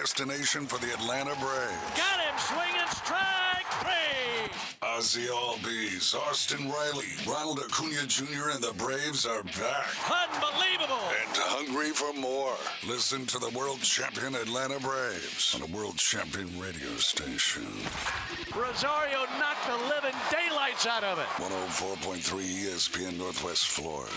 destination for the Atlanta Braves. Got him swinging, strike three. Ozzie Albies, Austin Riley, Ronald Acuna Jr. and the Braves are back. Unbelievable. And hungry for more. Listen to the world champion Atlanta Braves on a world champion radio station. Rosario knocked the living daylights out of it. 104.3 ESPN Northwest Florida.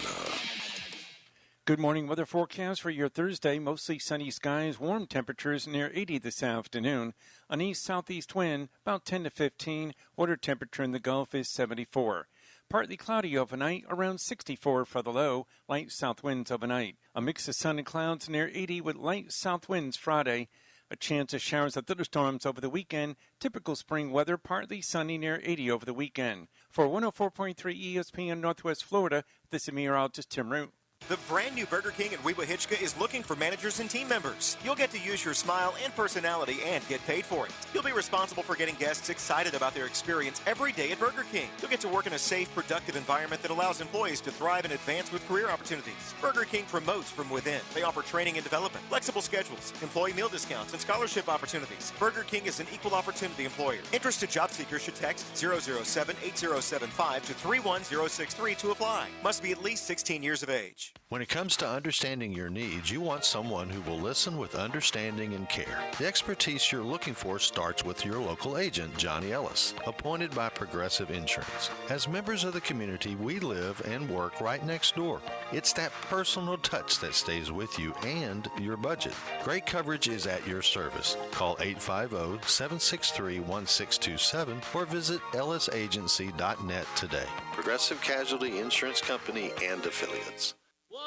Good morning weather forecast for your Thursday. Mostly sunny skies, warm temperatures near 80 this afternoon. An east-southeast wind about 10 to 15. Water temperature in the Gulf is 74. Partly cloudy overnight, around 64 for the low. Light south winds overnight. A mix of sun and clouds near 80 with light south winds Friday. A chance of showers of thunderstorms over the weekend. Typical spring weather, partly sunny near 80 over the weekend. For 104.3 ESPN Northwest Florida, this is meteorologist Tim Root. The brand new Burger King in Weeba Hitchka is looking for managers and team members. You'll get to use your smile and personality and get paid for it. You'll be responsible for getting guests excited about their experience every day at Burger King. You'll get to work in a safe, productive environment that allows employees to thrive and advance with career opportunities. Burger King promotes from within. They offer training and development, flexible schedules, employee meal discounts, and scholarship opportunities. Burger King is an equal opportunity employer. Interested job seekers should text 007-8075 to 31063 to apply. Must be at least 16 years of age. When it comes to understanding your needs, you want someone who will listen with understanding and care. The expertise you're looking for starts with your local agent, Johnny Ellis, appointed by Progressive Insurance. As members of the community, we live and work right next door. It's that personal touch that stays with you and your budget. Great coverage is at your service. Call 850-763-1627 or visit ellisagency.net today. Progressive Casualty Insurance Company and Affiliates. 1,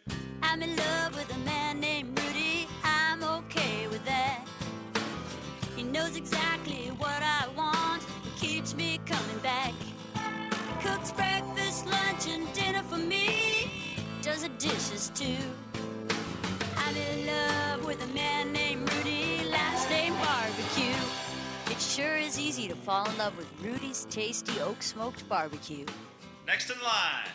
2. I'm in love with a man named Rudy. I'm okay with that. He knows exactly what I want. He keeps me coming back. Cooks breakfast, lunch, and dinner for me. Does the dishes too. I'm in love with a man named Rudy. Last name Barbecue. It sure is easy to fall in love with Rudy's tasty oak smoked barbecue. Next in line.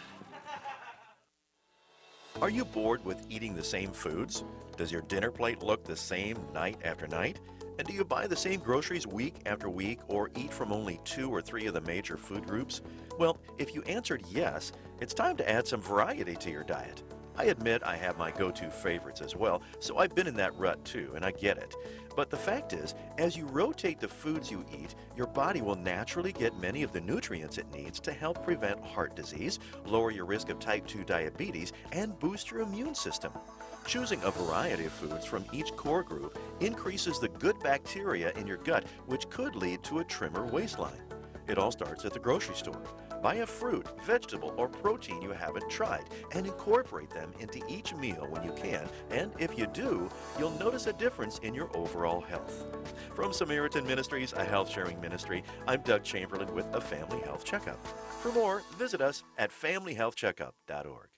Are you bored with eating the same foods? Does your dinner plate look the same night after night? And do you buy the same groceries week after week or eat from only 2 or 3 of the major food groups? Well, if you answered yes, it's time to add some variety to your diet. I admit I have my go-to favorites as well, so I've been in that rut too, and I get it. But the fact is, as you rotate the foods you eat, your body will naturally get many of the nutrients it needs to help prevent heart disease, lower your risk of type 2 diabetes, and boost your immune system. Choosing a variety of foods from each core group increases the good bacteria in your gut, which could lead to a trimmer waistline. It all starts at the grocery store. Buy a fruit, vegetable, or protein you haven't tried and incorporate them into each meal when you can, and if you do, you'll notice a difference in your overall health. From Samaritan Ministries, a health-sharing ministry, I'm Doug Chamberlain with a Family Health Checkup. For more, visit us at familyhealthcheckup.org.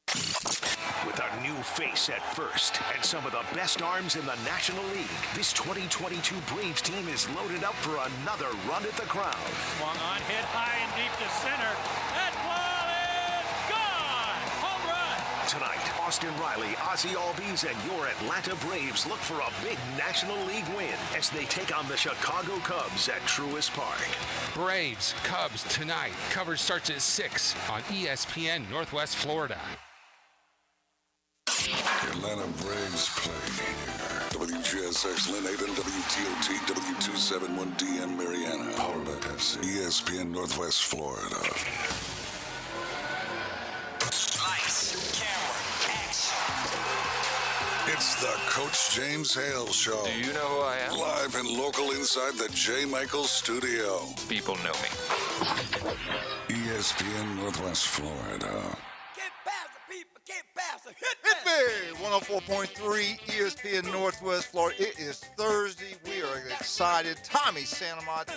With a new face at first and some of the best arms in the National League, this 2022 Braves team is loaded up for another run at the crown. Swung on, hit high and deep to center. That ball is gone! Home run! Tonight, Austin Riley, Ozzie Albies, and your Atlanta Braves look for a big National League win as they take on the Chicago Cubs at Truist Park. Braves, Cubs tonight. Coverage starts at 6 on ESPN Northwest Florida. The Atlanta Braves play here. WGSX Lynn 8 and WTOT W271DM Mariana. Powered by Pepsi. ESPN Northwest Florida. Lights, camera, action. It's the Coach James Hale Show. Do you know who I am? Live and local inside the J. Michaels studio. People know me. ESPN Northwest Florida. Hit me! 104.3 ESPN Northwest Florida. It is Thursday. We are excited. Tommy Santamont,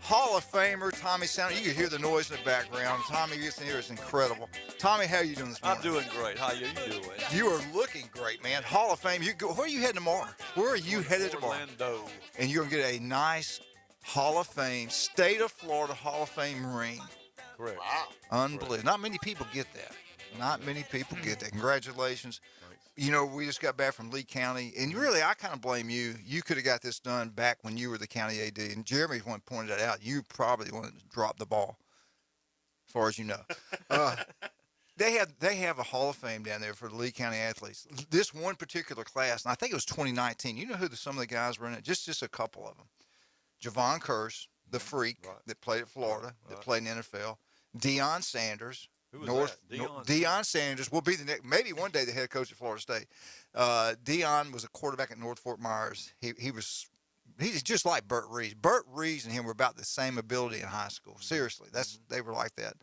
Hall of Famer Tommy Santamont. You can hear the noise in the background. Tommy, you can hear it's incredible. Tommy, how are you doing this morning? I'm doing great. How are you doing? You are looking great, man. Hall of Fame. Where are you heading tomorrow? Where are you headed tomorrow? Orlando. And you're going to get a nice Hall of Fame, State of Florida Hall of Fame ring. Correct. Wow. Unbelievable. Not many people get that. Not many people get that. Congratulations. we just got back from Lee County, and really, I kind of blame you. You could have got this done back when you were the county AD, and Jeremy's one pointed that out. You probably wanted to drop the ball, as far as you know. They have a Hall of Fame down there for the Lee County athletes. This one particular class, and I think it was 2019. You know who some of the guys were in it? Just a couple of them. Javon Curse, the freak that played at Florida, that played in the NFL. Deion Sanders. Who was that? Deion Sanders will be the next, maybe one day the head coach at Florida State. Deion was a quarterback at North Fort Myers. He's just like Burt Reeves. Burt Reeves and him were about the same ability in high school. Seriously, they were like that.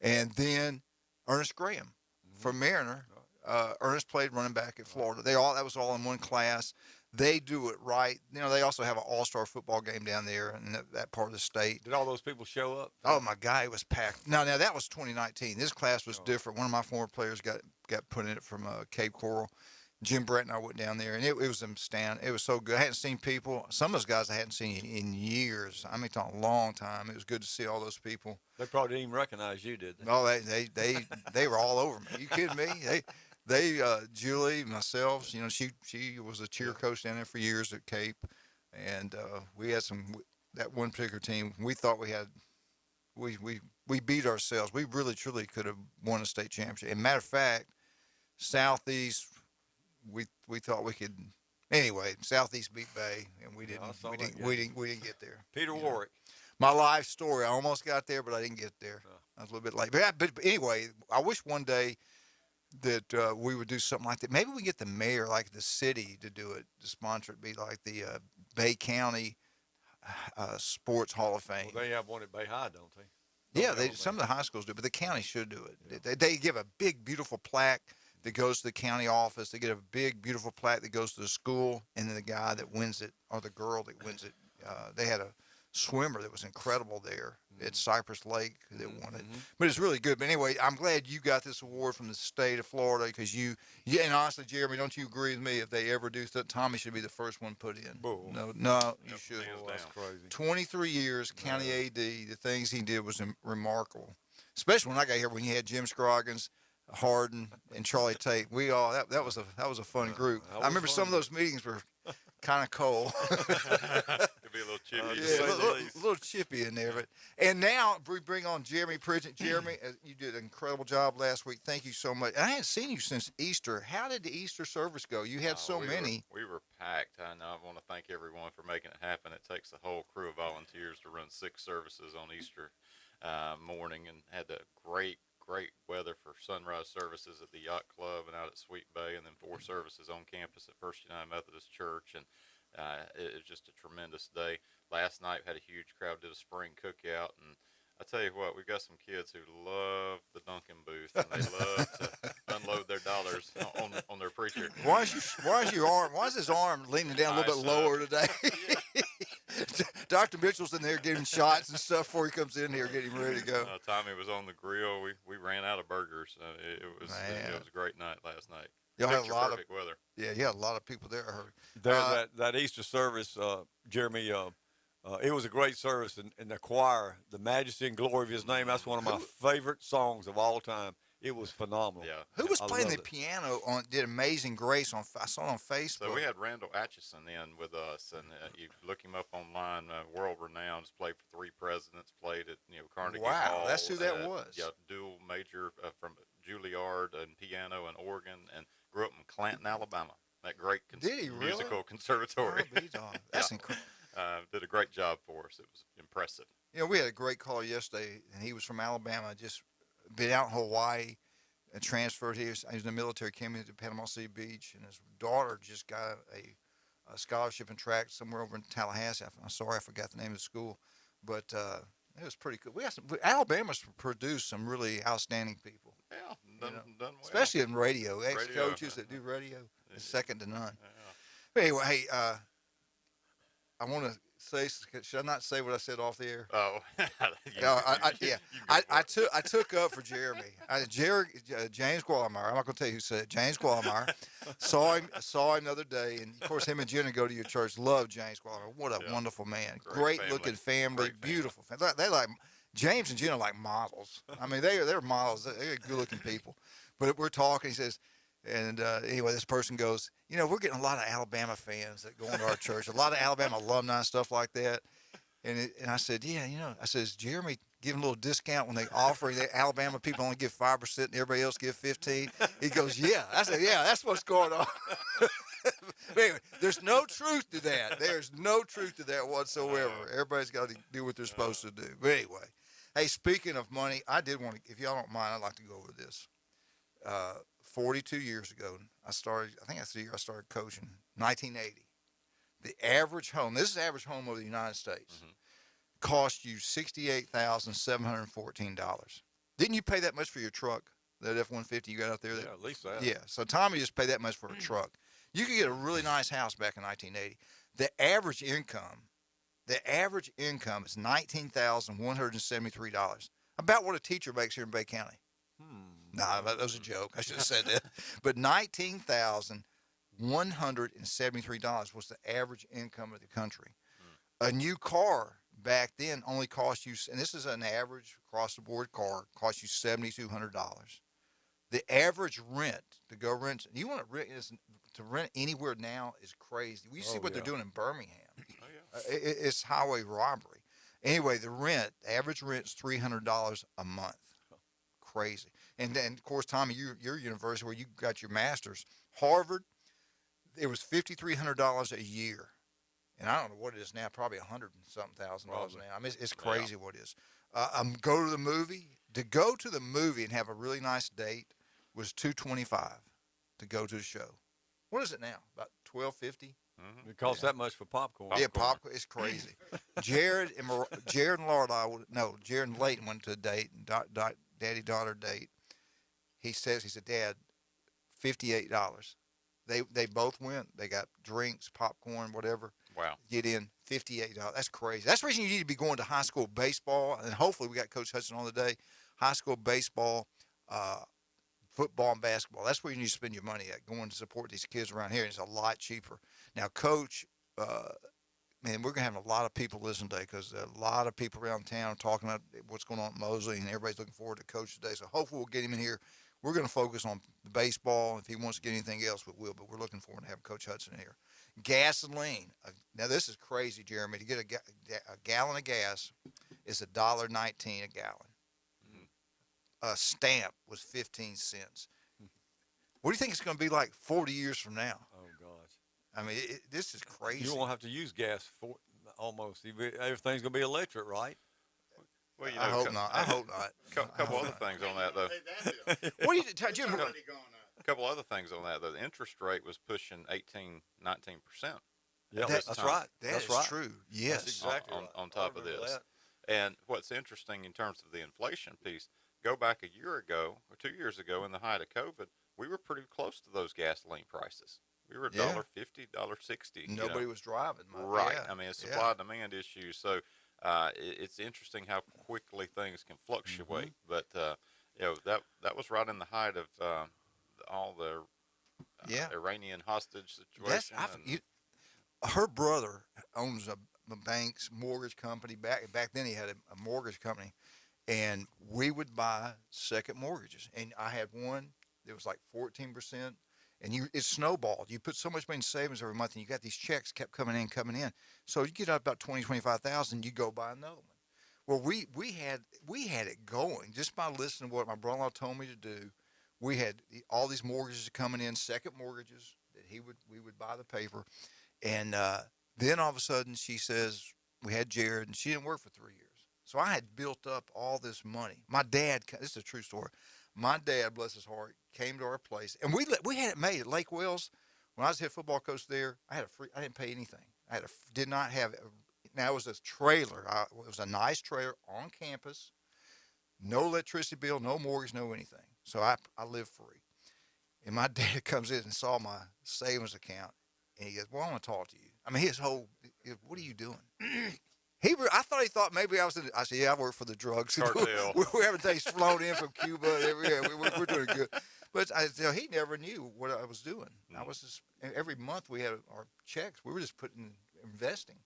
And then Ernest Graham from Mariner. Ernest played running back at Florida. That was all in one class. They do it right. They also have an all-star football game down there in that part of the state. Did all those people show up? Oh, my God, it was packed. Now that was 2019. This class was different. One of my former players got put in it from Cape Coral. Jim Brett and I went down there, and it was It was so good. I hadn't seen people. Some of those guys I hadn't seen in years. I mean, it's a long time. It was good to see all those people. They probably didn't even recognize you, did they? Oh, they were all over me. You kidding me? Julie, myself, she was a cheer coach down there for years at Cape, and we had that one particular team. We thought we beat ourselves. We really truly could have won a state championship. And matter of fact, Southeast, we thought we could. Anyway, Southeast beat Bay, and we didn't get there. Peter Warwick. My life story. I almost got there, but I didn't get there. I was a little bit late. But anyway, I wish one day that we would do something like that. Maybe we get the mayor, like the city, to do it, to sponsor it. Be like the Bay County Sports Hall of Fame. Well, they have one at Bay High, don't they? Yeah, some of the high schools do, but the county should do it. Yeah. They give a big, beautiful plaque that goes to the county office. They get a big, beautiful plaque that goes to the school, and then the guy that wins it, or the girl that wins it, they had a swimmer that was incredible there at Cypress Lake that won it. But it's really good. But anyway, I'm glad you got this award from the state of Florida, because and honestly, Jeremy, don't you agree with me? If they ever do that, Tommy should be the first one put in. No, you should. That's crazy. 23 years, county AD, the things he did was remarkable. Especially when I got here, when you had Jim Scroggins, Harden, and Charlie Tate. That was a fun group. I remember some of those meetings were kind of cold. Could be a little chippy. A little chippy in there. And now we bring on Jeremy Pridgett. Jeremy, you did an incredible job last week. Thank you so much. And I hadn't seen you since Easter. How did the Easter service go? You had so many. We were packed. I know. I want to thank everyone for making it happen. It takes a whole crew of volunteers to run 6 services on Easter morning, and had the great weather for sunrise services at the Yacht Club and out at Sweet Bay, and then 4 services on campus at First United Methodist Church, and it was just a tremendous day. Last night had a huge crowd, did a spring cookout, and I tell you what, we've got some kids who love the Duncan booth, and they love to unload their dollars on their preacher. Why is his arm leaning down a little bit lower today? Dr. Mitchell's in there getting shots and stuff before he comes in here getting ready to go. Tommy was on the grill. We ran out of burgers. It was a great night last night. Y'all had a lot of weather. Yeah, you had a lot of people there. I heard. That Easter service, Jeremy. It was a great service, and the choir, "The Majesty and Glory of His Name." That's one of my favorite songs of all time. It was phenomenal. Yeah. Who was playing the piano did Amazing Grace I saw it on Facebook. So we had Randall Atchison in with us, and you look him up online, world renowned, played for 3 presidents, played at Carnegie Hall. Wow, that's who that was. Yeah, dual major from Juilliard and piano and organ, and grew up in Clanton, Alabama. That great musical conservatory. That's incredible. Did a great job for us. It was impressive. We had a great caller yesterday, and he was from Alabama, just been out in Hawaii and transferred. He was in the military, came into Panama City Beach, and his daughter just got a scholarship in track somewhere over in Tallahassee. I'm sorry, I forgot the name of the school, but it was pretty good. Alabama's produced some really outstanding people. Yeah, done well. Especially in radio. Ex-coaches that do radio, it's second to none. Yeah. But anyway, hey, I want to say, should I not say what I said off the air? Oh, I took up for Jeremy. James Qualmeyer. I'm not going to tell you who said it. James Qualmeyer. saw him the other day, and of course him and Jenna go to your church. Love James Qualmeyer. What a wonderful man. Great looking family. Beautiful family. They like James and Jenna like models. I mean, they're models. They're good looking people. But we're talking. He says, And anyway, this person goes, we're getting a lot of Alabama fans that go into our church, a lot of Alabama alumni and stuff like that. And I said, yeah, I said, is Jeremy giving a little discount when they offer the Alabama people only give 5% and everybody else give 15%? He goes, yeah. I said, yeah, that's what's going on. But anyway, there's no truth to that. There's no truth to that whatsoever. Everybody's got to do what they're supposed to do. But anyway, hey, speaking of money, I did want to, if y'all don't mind, I'd like to go over this. 42 years ago, I think that's the year I started coaching, 1980. The average home, this is the average home of the United States, cost you $68,714. Didn't you pay that much for your truck, that F-150 you got out there? Yeah, at least that. Yeah, so Tommy just paid that much for a truck. You could get a really nice house back in 1980. The average income is $19,173. About what a teacher makes here in Bay County. No, that was a joke. I should have said that. But $19,173 was the average income of the country. A new car back then only cost you, and this is an average across-the-board car, cost you $7,200. The average rent to go rent, you want to rent anywhere now is crazy. We see what they're doing in Birmingham. It's highway robbery. Anyway, the average rent is $300 a month. Crazy. And then, of course, Tommy, your university where you got your master's, Harvard, it was $5,300 a year. And I don't know what it is now, probably $100-something thousand now. I mean, it's crazy what it is. Go to the movie. To go to the movie and have a really nice date was $225 to go to the show. What is it now? About $12.50? It costs that much for popcorn. Yeah, popcorn. It's crazy. Jared and Layton went to a date, daddy-daughter date. He said, Dad, $58. They both went. They got drinks, popcorn, whatever. Wow. Get in, $58. That's crazy. That's the reason you need to be going to high school baseball. And hopefully we got Coach Hudson on today. High school baseball, football, and basketball. That's where you need to spend your money at, going to support these kids around here. And it's a lot cheaper. Now, Coach, man, we're going to have a lot of people listen today because a lot of people around town talking about what's going on at Mosley, and everybody's looking forward to Coach today. So hopefully we'll get him in here. We're going to focus on the baseball. If he wants to get anything else, we will. But we're looking forward to having Coach Hudson here. Gasoline. Now, this is crazy, Jeremy. To get a gallon of gas is $1.19 a gallon. A stamp was 15 cents. What do you think it's going to be like 40 years from now? Oh, gosh. I mean, this is crazy. You won't have to use gas for almost. Everything's going to be electric, right? Well, I hope not. I hope not. A couple other things on that, though. What do you Jim? A couple other things on that, though. The interest rate was pushing 19%. Yeah, that's right. That's right. True. Yes. That's exactly right. On top of this. And what's interesting in terms of the inflation piece, go back a year ago or 2 years ago in the height of COVID, we were pretty close to those gasoline prices. We were $1.50, $1.60. Nobody was driving. Right. I mean, it's supply and demand issues. So it's interesting how quickly things can fluctuate. But that was right in the height of all the Iranian hostage situation. Her brother owns a bank's mortgage company. Back then, he had a mortgage company, and we would buy second mortgages. And I had one that was like 14%. And it snowballed. You put so much money in savings every month, and you got these checks kept coming in. So you get up about $20,000-$25,000, you go buy another one. Well, we had it going just by listening to what my brother-in-law told me to do. We had all these mortgages coming in, second mortgages that we would buy the paper, and then all of a sudden she says we had Jared, and she didn't work for 3 years. So I had built up all this money. My dad, this is a true story. My dad, bless his heart, came to our place, and we had it made at Lake Wells. When I was head football coach there, I didn't pay anything. Did not have. Now it was a trailer. It was a nice trailer on campus. No electricity bill, no mortgage, no anything. So I lived free. And my dad comes in and saw my savings account, and he goes, "Well, I want to talk to you." I mean, what are you doing? I thought maybe I was. I said, "Yeah, I work for the drugs. We're having things flown in from Cuba. We're doing good." But he never knew what I was doing. I was just every month we had our checks. We were just investing,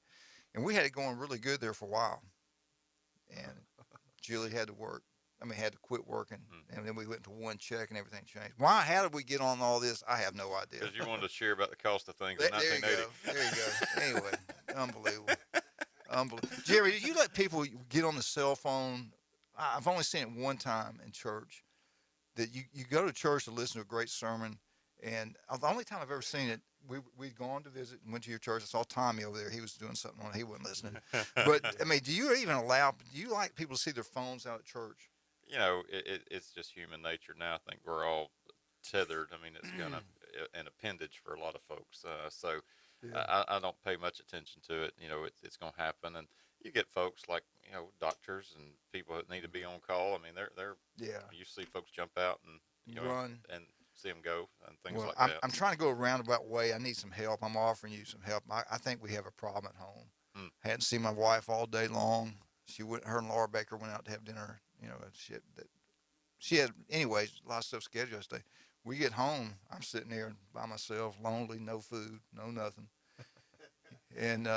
and we had it going really good there for a while. And Julie had to work. had to quit working, and then we went to one check, and everything changed. Why? How did we get on all this? I have no idea. Because you wanted to share about the cost of things in There you 1980. go. There you go. Anyway, unbelievable. Jerry, did you let people get on the cell phone? I've only seen it one time in church. That you go to church to listen to a great sermon, and the only time I've ever seen it, we'd gone to visit and went to your church. I saw Tommy over there. He was doing something on it. He wasn't listening. But, do you like people to see their phones out at church? It's just human nature now. I think we're all tethered. It's an appendage for a lot of folks. I don't pay much attention to it. It's going to happen. And you get folks like, doctors and people that need to be on call. You see folks jump out and, run and see them go and things like that. I'm trying to go a roundabout way. I need some help. I'm offering you some help. I think we have a problem at home. Hadn't seen my wife all day long. Her and Laura Baker went out to have dinner. She had, anyways, a lot of stuff scheduled yesterday. We get home, I'm sitting there by myself, lonely, no food, no nothing. And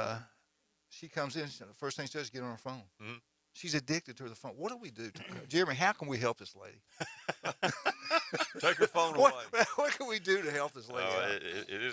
she comes in, the first thing she does is get on her phone. Mm-hmm. She's addicted to the phone. What do we do? Jeremy, how can we help this lady? Take her phone away. What can we do to help this lady out?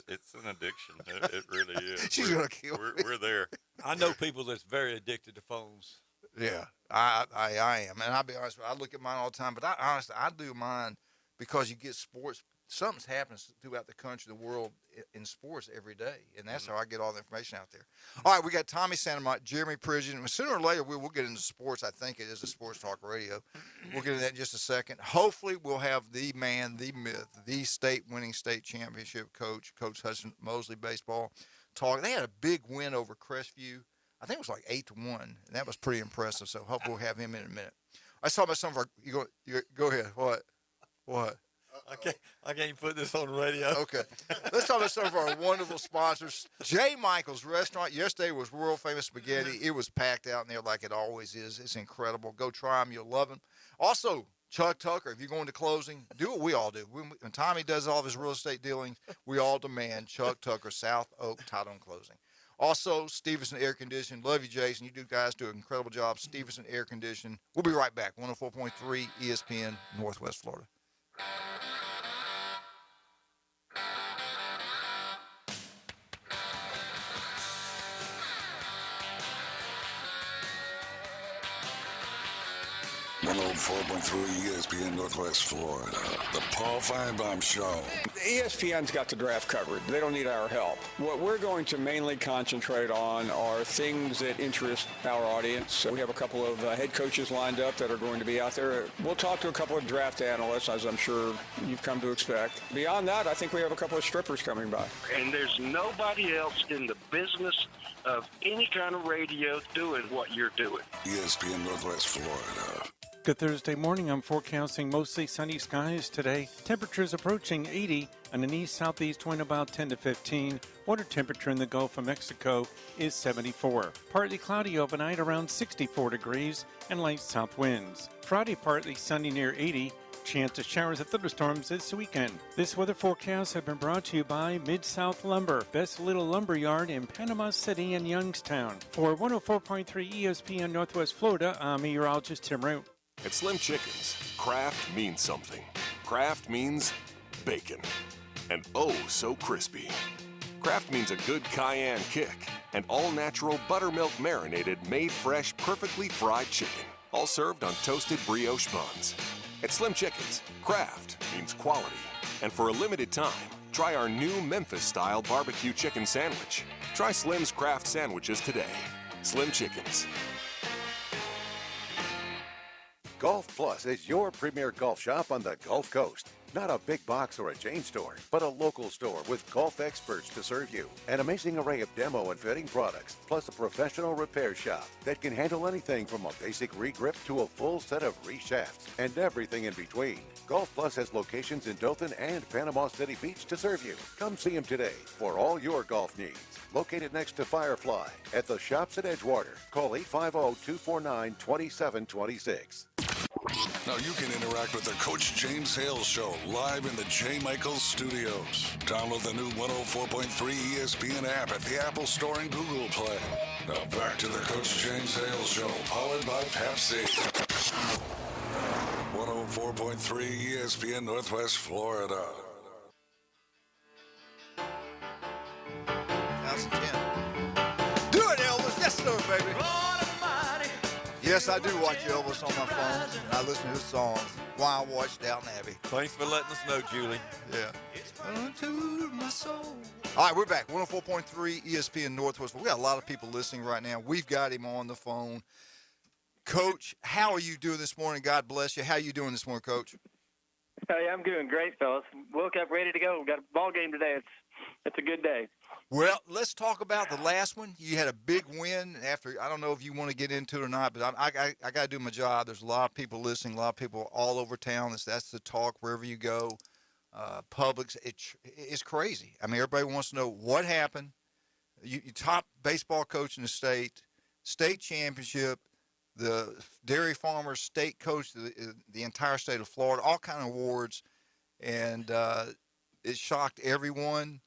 It's an addiction. It really is. She's going to kill me. We're there. I know people that's very addicted to phones. Yeah, I am. And I'll be honest with you, I look at mine all the time. But I do mine because you get sports. Something's happening throughout the country, the world, in sports every day. And that's how I get all the information out there. All right, we got Tommy Santamont, Jeremy Pridgeon. Sooner or later, we'll get into sports. I think it is a sports talk radio. We'll get into that in just a second. Hopefully, we'll have the man, the myth, the winning state championship coach, Coach Hudson Mosley baseball talk. They had a big win over Crestview. I think it was like 8-1, and that was pretty impressive. So hopefully we'll have him in a minute. I saw about some of our. You go ahead. What? I can't put this on the radio. Okay. Let's talk about some of our wonderful sponsors. J. Michael's Restaurant. Yesterday was world famous spaghetti. It was packed out in there like it always is. It's incredible. Go try them. You'll love them. Also, Chuck Tucker, if you're going to closing, do what we all do. When Tommy does all of his real estate dealings, we all demand Chuck Tucker, South Oak Title and Closing. Also, Stevenson Air Conditioning. Love you, Jason. You guys do an incredible job. Stevenson Air Conditioning. We'll be right back. 104.3 ESPN, Northwest Florida. 104.3 ESPN Northwest Florida. The Paul Feinbaum Show. ESPN's got the draft covered. They don't need our help. What we're going to mainly concentrate on are things that interest our audience. We have a couple of head coaches lined up that are going to be out there. We'll talk to a couple of draft analysts, as I'm sure you've come to expect. Beyond that, I think we have a couple of strippers coming by. And there's nobody else in the business of any kind of radio doing what you're doing. ESPN Northwest Florida. Good Thursday morning. I'm forecasting mostly sunny skies today. Temperatures approaching 80 and an east-southeast wind about 10 to 15. Water temperature in the Gulf of Mexico is 74. Partly cloudy overnight around 64 degrees and light south winds. Friday partly sunny near 80. Chance of showers and thunderstorms this weekend. This weather forecast has been brought to you by Mid-South Lumber, best little lumber yard in Panama City and Youngstown. For 104.3 ESPN Northwest Florida, I'm meteorologist Tim Root. At Slim Chickens, craft means something. Craft means bacon. And oh, so crispy. Craft means a good cayenne kick and all-natural buttermilk marinated, made fresh, perfectly fried chicken. All served on toasted brioche buns. At Slim Chickens, craft means quality. And for a limited time, try our new Memphis-style barbecue chicken sandwich. Try Slim's Craft Sandwiches today. Slim Chickens. Golf Plus is your premier golf shop on the Gulf Coast. Not a big box or a chain store, but a local store with golf experts to serve you. An amazing array of demo and fitting products, plus a professional repair shop that can handle anything from a basic re-grip to a full set of re-shafts and everything in between. Golf Plus has locations in Dothan and Panama City Beach to serve you. Come see them today for all your golf needs. Located next to Firefly at the Shops at Edgewater. Call 850-249-2726. Now you can interact with the Coach James Hale Show live in the J. Michaels Studios. Download the new 104.3 ESPN app at the Apple Store and Google Play. Now back to the Coach James Hale Show, powered by Pepsi. 104.3 ESPN Northwest Florida. That's 10. Do it, Elvis. Yes, sir, baby. Yes, I do watch Elvis on my phone. I listen to his songs while I watch Downton Abbey. Thanks for letting us know, Julie. Yeah. Unto my soul. All right, we're back. 104.3 ESPN Northwest. We got a lot of people listening right now. We've got him on the phone. Coach, how are you doing this morning? God bless you. How are you doing this morning, Coach? Hey, I'm doing great, fellas. Woke up ready to go. Got a ball game today. It's a good day. Well, let's talk about the last one. You had a big win after. I don't know if you want to get into it or not, but I got to do my job. There's a lot of people listening, a lot of people all over town. That's the talk wherever you go. Publix, it's crazy. I mean, everybody wants to know what happened. You top baseball coach in the state championship, the dairy farmers state coach, the entire state of Florida, all kind of awards, and it shocked everyone.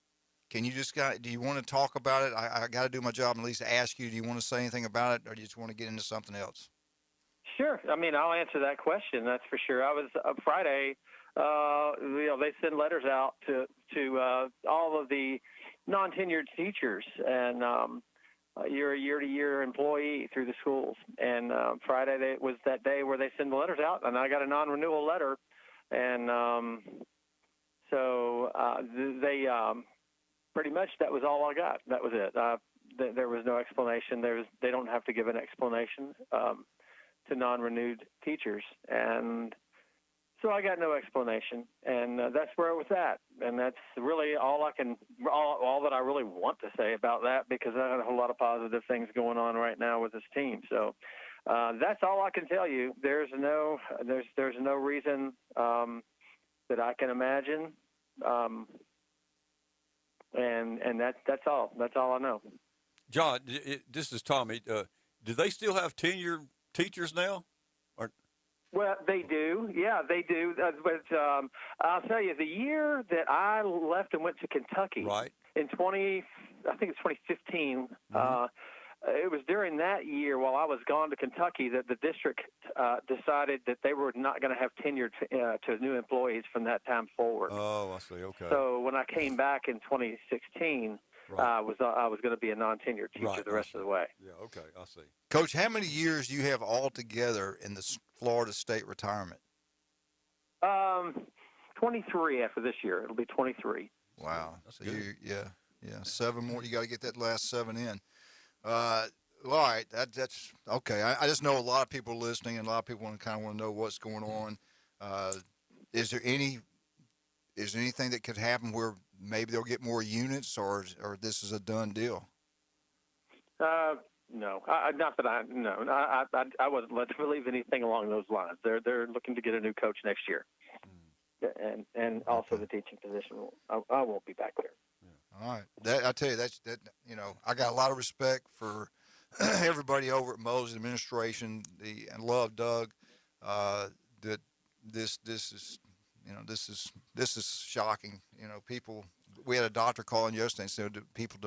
Can you do you want to talk about it? I got to do my job and at least ask you, do you want to say anything about it, or do you just want to get into something else? Sure. I mean, I'll answer that question. That's for sure. I was Friday. They send letters out to all of the non-tenured teachers, and you're a year-to-year employee through the schools. And Friday was that day where they send the letters out, and I got a non-renewal letter, and they pretty much that was all I got. That was it. There was no explanation. They don't have to give an explanation to non-renewed teachers, and so I got no explanation, and that's where it was at. And that's really all that I really want to say about that, because I have a whole lot of positive things going on right now with this team. So that's all I can tell you. There's no reason that I can imagine. And that's all. That's all I know. John, this is Tommy. Do they still have tenured teachers now? Well, they do. Yeah, they do. But I'll tell you, the year that I left and went to Kentucky, right, in 2015, it was during that year while I was gone to Kentucky that the district decided that they were not going to have tenure to new employees from that time forward. Oh, I see. Okay. So when I came back in 2016, I was going to be a non-tenured teacher the rest of the way. Yeah. Okay. I see. Coach, how many years do you have altogether in the Florida State retirement? 23 after this year. It'll be 23. Wow. That's good. Yeah. 7 more. You got to get that last 7 in. All right. That's okay. I just know a lot of people listening, and a lot of people want to know what's going on. Is there anything that could happen where maybe they'll get more units, or this is a done deal? No, not that I wasn't led to believe anything along those lines. They're looking to get a new coach next year, and also the teaching position. I won't be back there. All right, I tell you that I got a lot of respect for everybody over at Moses administration. And love Doug. That this is shocking. People. We had a doctor calling yesterday and said people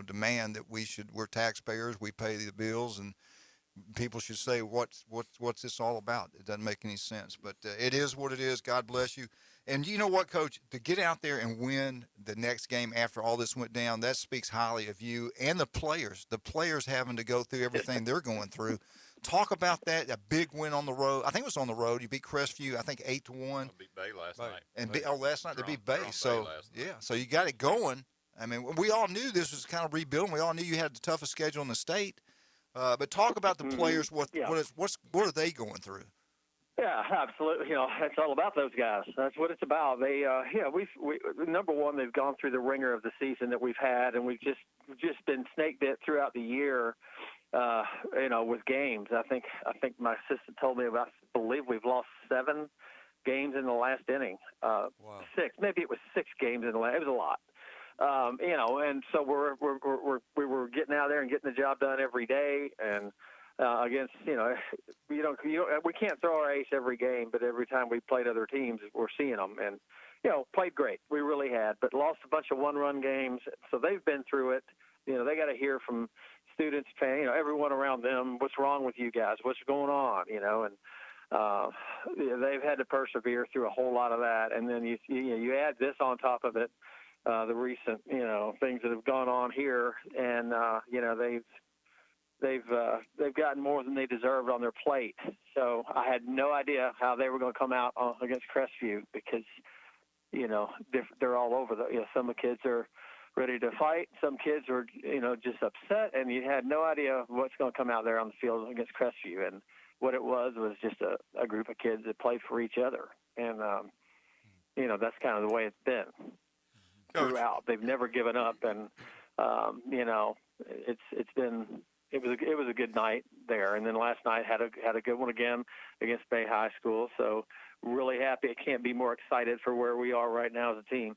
demand that we're taxpayers, we pay the bills, and people should say what's this all about. It doesn't make any sense, but it is what it is. God bless you. And you know what, Coach, to get out there and win the next game after all this went down, that speaks highly of you and the players having to go through everything they're going through. Talk about that, a big win on the road. I think it was on the road. You beat Crestview, I think 8-1. Beat Bay last night. And last night they beat Bay. So so you got it going. I mean, we all knew this was kind of rebuilding. We all knew you had the toughest schedule in the state. But talk about the players. What are they going through? Yeah, absolutely. It's all about those guys. That's what it's about. They, we number one, they've gone through the ringer of the season that we've had, and we've just been snake bit throughout the year. With games. I think my assistant told me I believe we've lost 7 games in the last inning. Wow. 6, maybe it was 6 games in the last. It was a lot. And so we were getting out there and getting the job done every day, and against we can't throw our ace every game, but every time we played other teams, we're seeing them, and played great. We really had, but lost a bunch of one-run games. So they've been through it. They got to hear from students, everyone around them, what's wrong with you guys? What's going on? And they've had to persevere through a whole lot of that, and then you add this on top of it, the recent things that have gone on here, and they've gotten more than they deserved on their plate. So I had no idea how they were going to come out against Crestview because they're all over some of the kids are ready to fight, some kids are just upset, and you had no idea what's going to come out there on the field against Crestview. And what it was just a group of kids that played for each other, and that's kind of the way it's been throughout. They've never given up, and it was a good night there. And then last night had a good one again against Bay High School. So really happy. I can't be more excited for where we are right now as a team.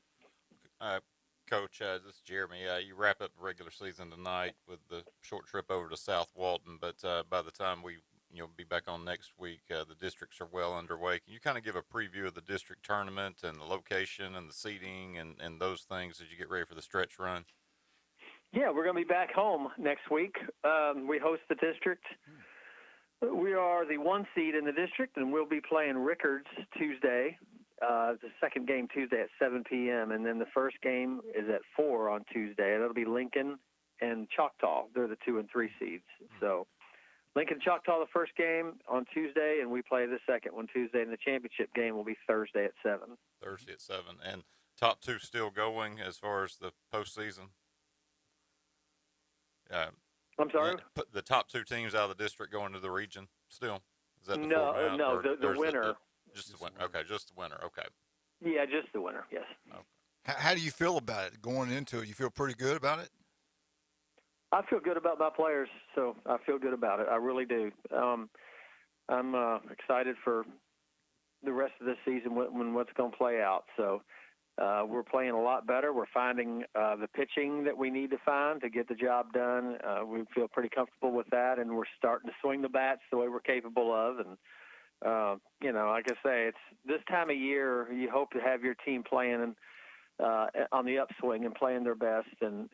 Coach, this is Jeremy. You wrap up the regular season tonight with the short trip over to South Walton, but by the time we be back on next week, the districts are well underway. Can you kind of give a preview of the district tournament and the location and the seating and those things as you get ready for the stretch run? Yeah, we're going to be back home next week. We host the district. We are the 1 seed in the district, and we'll be playing Rickards Tuesday. The second game Tuesday at 7 p.m., and then the first game is at 4 on Tuesday. That'll be Lincoln and Choctaw. They're the 2 and 3 seeds. So Lincoln Choctaw the first game on Tuesday, and we play the second one Tuesday, and the championship game will be Thursday at 7. Thursday at 7. And top 2 still going as far as the postseason? I'm sorry? The top 2 teams out of the district going to the region still? Is that the No, format, no, the winner. Just the winner. Okay, just the winner. Okay. Yeah, just the winner, yes. Okay. How do you feel about it going into it? You feel pretty good about it? I feel good about my players, so I feel good about it. I really do. I'm excited for the rest of this season when what's going to play out. So we're playing a lot better. We're finding the pitching that we need to find to get the job done. We feel pretty comfortable with that, and we're starting to swing the bats the way we're capable of. And like I say, it's this time of year you hope to have your team playing on the upswing and playing their best, and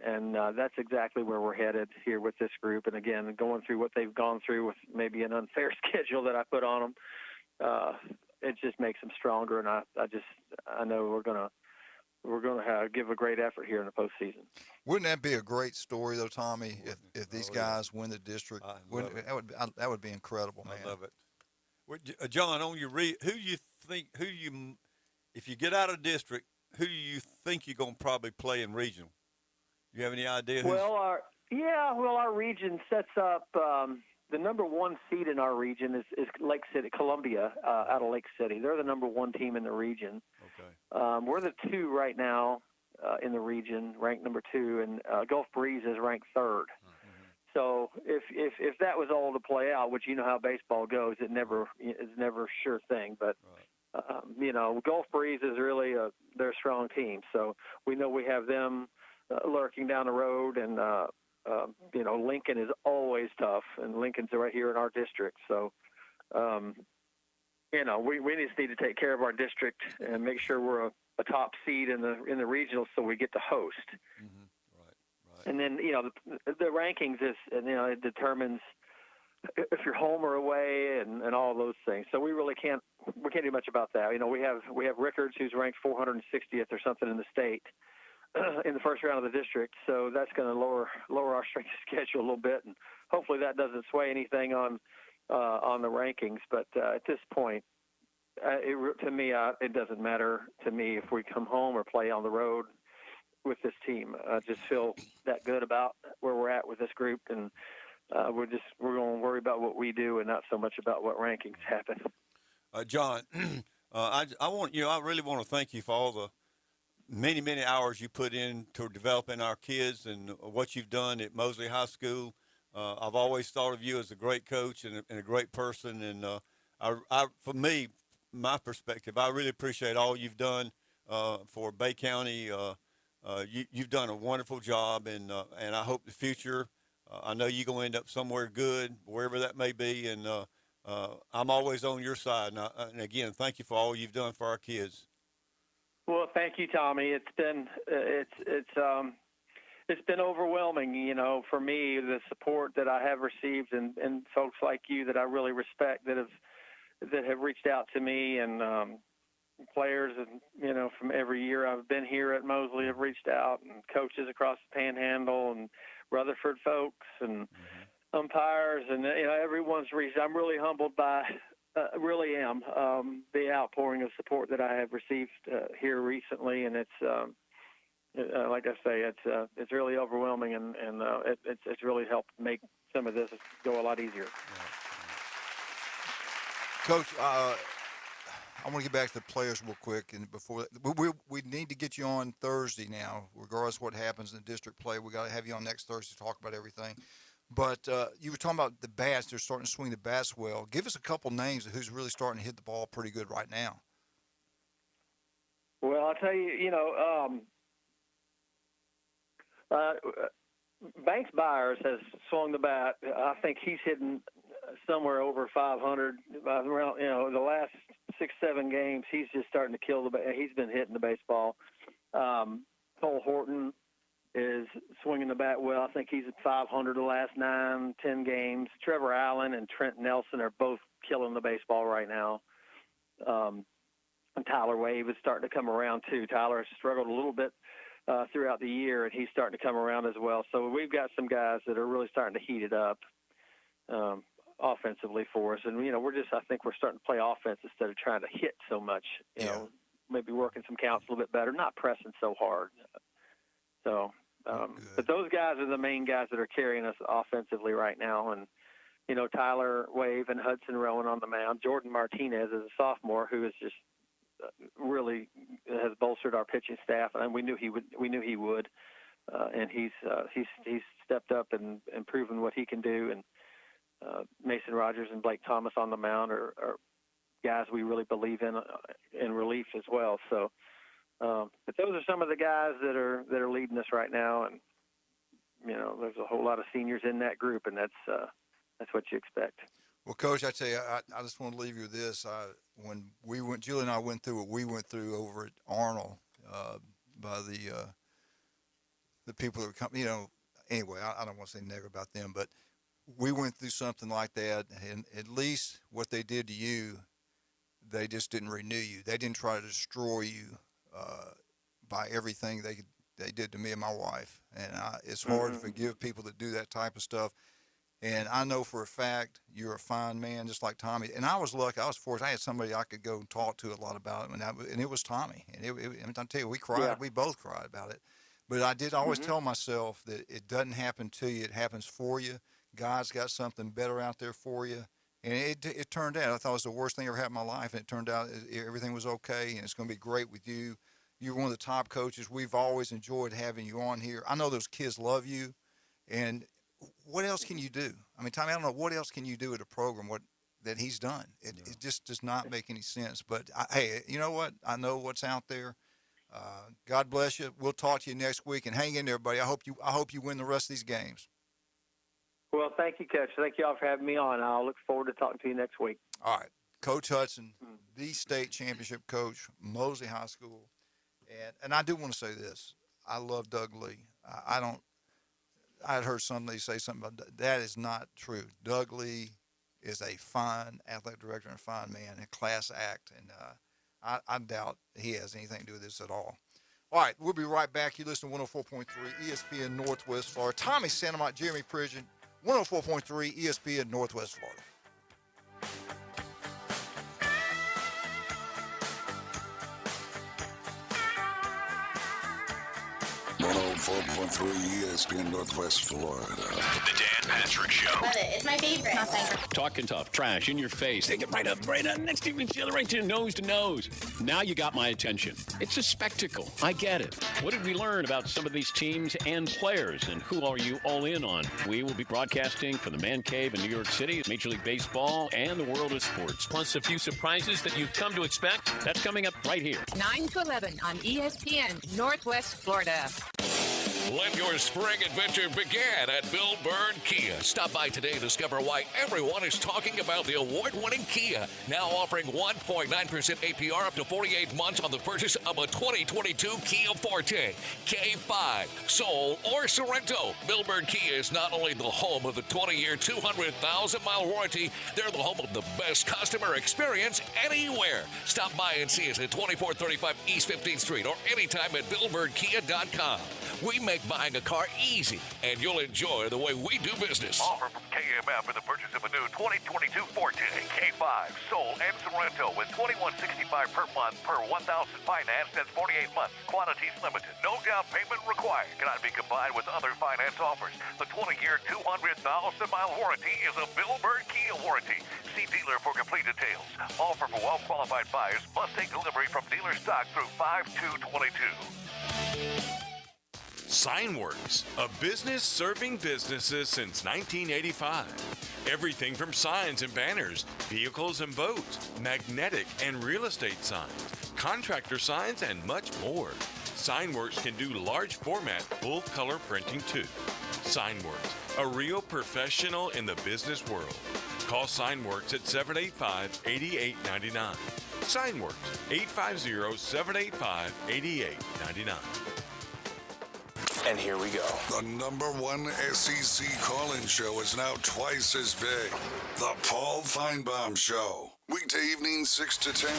that's exactly where we're headed here with this group. And again, going through what they've gone through with maybe an unfair schedule that I put on them, it just makes them stronger. And I know we're gonna give a great effort here in the postseason. Wouldn't that be a great story though, Tommy? If these guys win the district, that would be incredible, man. I love it. John, on your if you get out of district, who do you think you're going to probably play in regional? You have any idea? Our region sets up the number 1 seed in our region is Lake City, Columbia, out of Lake City. They're the number 1 team in the region. Okay. We're the 2 right now in the region, ranked number 2, and Gulf Breeze is ranked 3rd. So if that was all to play out, which you know how baseball goes, it's never a sure thing. But Gulf Breeze is really they're a strong team. So we know we have them lurking down the road, and Lincoln is always tough, and Lincoln's right here in our district. So we just need to take care of our district and make sure we're a top seed in the regional, so we get to host. Mm-hmm. And then, the rankings it determines if you're home or away and all those things. So we really can't do much about that. We have Rickards, who's ranked 460th or something in the state in the first round of the district. So that's going to lower our strength of schedule a little bit, and hopefully that doesn't sway anything on the rankings. But at this point, it doesn't matter to me if we come home or play on the road with this team. I just feel that good about where we're at with this group, and we're going to worry about what we do and not so much about what rankings happen. John, I really want to thank you for all the many hours you put into developing our kids and what you've done at Mosley High School. I've always thought of you as a great coach and a great person, and for me, my perspective, I really appreciate all you've done for Bay County. You've done a wonderful job, and I hope the future. I know you're going to end up somewhere good, wherever that may be, and I'm always on your side. And again, thank you for all you've done for our kids. Well, thank you, Tommy. It's been overwhelming, for me, the support that I have received, and folks like you that I really respect that have that have reached out to me, and players, and from every year I've been here at Mosley have reached out, and coaches across the Panhandle, and Rutherford folks, and umpires, and everyone's reached. I'm really humbled by, really am, the outpouring of support that I have received here recently, and it's like I say, it's really overwhelming, and it's really helped make some of this go a lot easier. Coach, I want to get back to the players real quick, and before we need to get you on Thursday now, regardless of what happens in the district play. We got to have you on next Thursday to talk about everything. But you were talking about the bats; they're starting to swing the bats well. Give us a couple names of who's really starting to hit the ball pretty good right now. Well, I'll tell you, Banks Byers has swung the bat. I think he's hitting somewhere over 500. Around, the last 6-7 games, he's just starting to kill he's been hitting the baseball. Cole Horton is swinging the bat well. I think he's at 500 the last 9-10 games. Trevor Allen and Trent Nelson are both killing the baseball right now. And Tyler Wave is starting to come around too. Tyler has struggled a little bit throughout the year, and he's starting to come around as well. So we've got some guys that are really starting to heat it up offensively for us. And, I think we're starting to play offense instead of trying to hit so much, you know, maybe working some counts a little bit better, not pressing so hard. So, but those guys are the main guys that are carrying us offensively right now. And, Tyler Wave and Hudson Rowan on the mound. Jordan Martinez is a sophomore who is just really has bolstered our pitching staff, and we knew he would. And he's stepped up and proven what he can do. And Mason Rogers and Blake Thomas on the mound are guys we really believe in relief as well. So, but those are some of the guys that are leading us right now. And there's a whole lot of seniors in that group, and that's what you expect. Well, Coach, I tell you, I just want to leave you with this. When Julie and I went through what we went through over at Arnold, by the people that were coming, anyway, I don't want to say negative about them, but we went through something like that, and at least what they did to you, they just didn't renew you. They didn't try to destroy you by everything they did to me and my wife. And it's hard to forgive people that do that type of stuff. And I know for a fact you're a fine man, just like Tommy. And I was lucky. I was fortunate. I had somebody I could go and talk to a lot about it, and it was Tommy. And I'll tell you, we cried. Yeah. We both cried about it. But I did always tell myself that it doesn't happen to you. It happens for you. God's got something better out there for you. And it turned out, I thought it was the worst thing ever happened in my life, and it turned out everything was okay, and it's going to be great with you. You're one of the top coaches. We've always enjoyed having you on here. I know those kids love you, and what else can you do? I mean, Tommy, I don't know, what else can you do at a program that he's done? It just does not make any sense. But, hey, you know what? I know what's out there. God bless you. We'll talk to you next week, and hang in there, everybody. I hope you win the rest of these games. Well, thank you, Coach. Thank you all for having me on. I'll look forward to talking to you next week. All right. Coach Hudson, the state championship coach, Mosley High School. And I do want to say this. I love Doug Lee. I had heard somebody say something about that. That is not true. Doug Lee is a fine athletic director and a fine man, a class act. And I doubt he has anything to do with this at all. All right. We'll be right back. You listen to 104.3 ESPN Northwest Florida. Tommy Santamont, Jeremy Pridgeon. 104.3 ESPN Northwest Florida. 104.3 ESPN Northwest Florida. The Dan Patrick Show. Love it. It's my favorite. My favorite. Talking tough, trash, in your face. Take it right up next to each other, right to nose to nose. Now you got my attention. It's a spectacle. I get it. What did we learn about some of these teams and players, and who are you all in on? We will be broadcasting from the Man Cave in New York City, Major League Baseball, and the world of sports. Plus a few surprises that you've come to expect. That's coming up right here. 9 to 11 on ESPN Northwest Florida. Let your spring adventure begin at Bill Bird Kia. Stop by today to discover why everyone is talking about the award-winning Kia. Now offering 1.9% APR up to 48 months on the purchase of a 2022 Kia Forte, K5, Soul, or Sorrento. Bill Bird Kia is not only the home of the 20-year, 200,000-mile warranty, they're the home of the best customer experience anywhere. Stop by and see us at 2435 East 15th Street or anytime at BillBirdKia.com. We make buying a car easy, and you'll enjoy the way we do business. Offer from KMF for the purchase of a new 2022 Forte, K5, Soul, and Sorrento with $21.65 per month per $1,000 financed. That's 48 months. Quantities limited. No down payment required. Cannot be combined with other finance offers. The 20-year, 200,000-mile warranty is a Bill Bird Kia warranty. See dealer for complete details. Offer for well-qualified buyers. Must take delivery from dealer stock through 5/2/22. Signworks, a business serving businesses since 1985. Everything from signs and banners, vehicles and boats, magnetic and real estate signs, contractor signs, and much more. Signworks can do large format, full color printing too. Signworks, a real professional in the business world. Call Signworks at 785-8899. Signworks, 850-785-8899. And here we go. The number one SEC call-in show is now twice as big. The Paul Feinbaum Show. Weekday evenings 6 to 10.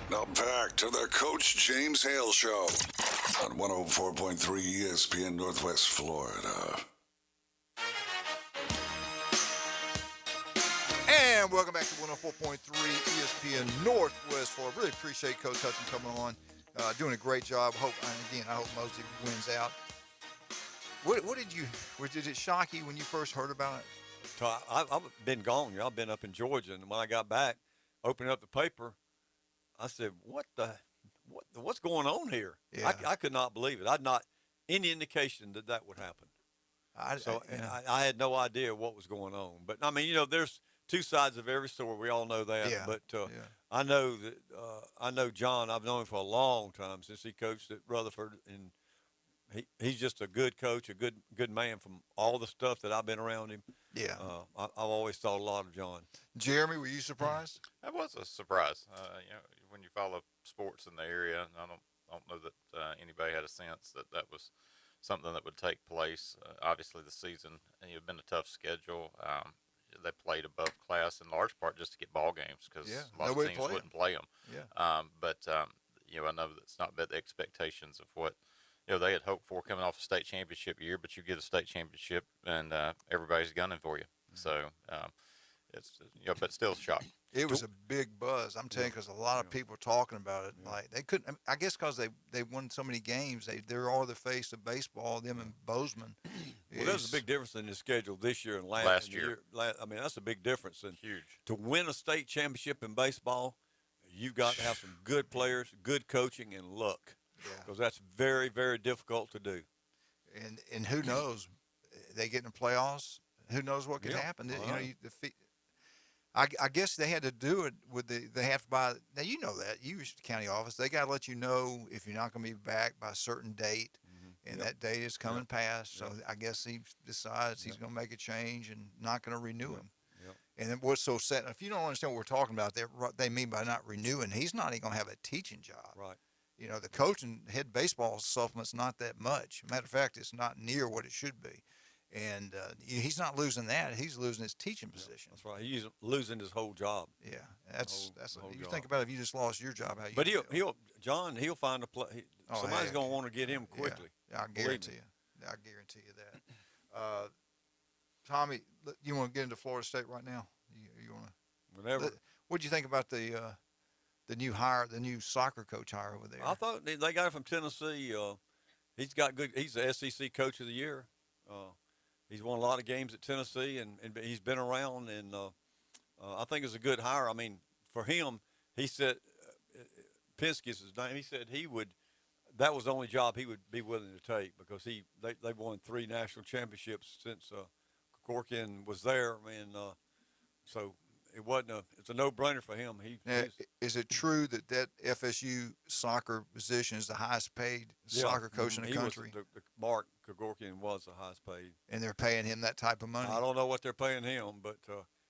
Now back to the Coach James Hale Show on 104.3 ESPN Northwest Florida. And welcome back to 104.3 ESPN Northwest Florida. Really appreciate Coach Hudson coming on. Doing a great job. I hope Mosley wins out. What did it shock you when you first heard about it? So I've been gone. I've been up in Georgia, and when I got back, opening up the paper, I said, what's going on here? Yeah. I could not believe it. I'd not any indication that would happen. I had no idea what was going on. But I mean, there's two sides of every story. We all know that. Yeah. But I know that I know John. I've known him for a long time since he coached at Rutherford, and he's just a good coach, a good man. From all the stuff that I've been around him, I've always thought a lot of John. Jeremy, were you surprised? That was a surprise. When you follow sports in the area, I don't know that anybody had a sense that was something that would take place. Obviously, the season had been a tough schedule. They played above class in large part just to get ball games because a lot of teams wouldn't play them. Yeah. But I know that it's not met the expectations of what they had hoped for coming off a state championship year. But you get a state championship and everybody's gunning for you. So it's but still a shock. It was a big buzz. I'm telling you, because a lot of people were talking about it. Yeah. Like they couldn't. I guess because they won so many games. They're all the face of baseball. Them and Bozeman. Well, there's a big difference in the schedule this year and last year. I mean, that's a big difference. And huge. To win a state championship in baseball, you've got to have some good players, good coaching, and luck. Because that's very, very difficult to do. And who knows? They get in the playoffs. Who knows what could happen? I guess they had to do it with they have to buy. Now, you know that. You used to the county office. They got to let you know if you're not going to be back by a certain date, and that date is coming past. So I guess he decides he's going to make a change and not going to renew him. And then what's so sad, if you don't understand what we're talking about, what they mean by not renewing, he's not even going to have a teaching job. Right. The coaching head baseball supplement's not that much. Matter of fact, it's not near what it should be. And he's not losing that; he's losing his teaching position. That's right. He's losing his whole job. Yeah, that's you job. think about it, if you just lost your job, how you? But he'll find a play. Somebody's going to want to get him quickly. Yeah, I guarantee you. I guarantee you that. Tommy, you want to get into Florida State right now? You want to? Whenever. What do you think about the new hire, the new soccer coach hire over there? I thought they got him from Tennessee. He's got good. He's the SEC Coach of the Year. He's won a lot of games at Tennessee, and he's been around, and I think it's a good hire. I mean, for him, he said, Penske's his name, he said that was the only job he would be willing to take because they've won 3 national championships since Corkin was there, and so it's a no-brainer for him. Now, is it true that FSU soccer position is the highest paid soccer coach in the country? Mark Kagorkian was the highest paid. And they're paying him that type of money? I don't know what they're paying him, but